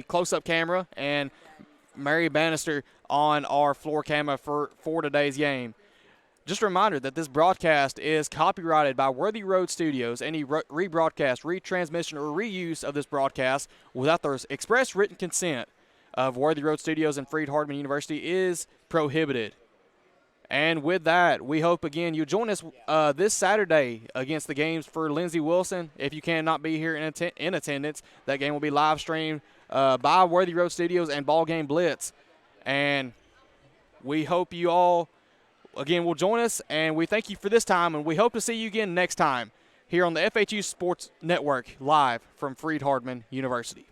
[SPEAKER 1] close-up camera, and Mary Bannister on our floor camera for today's game. Just a reminder that this broadcast is copyrighted by Worthy Road Studios. Any rebroadcast, retransmission, or reuse of this broadcast without the express written consent of Worthy Road Studios and Freed-Hardeman University is prohibited. And with that, we hope, again, you join us this Saturday against the games for Lindsey Wilson. If you cannot be here in attendance, that game will be live streamed by Worthy Road Studios and BallGame Blitz. And we hope you all, again, will join us, and we thank you for this time, and we hope to see you again next time here on the FHU Sports Network, live from Freed-Hardeman University.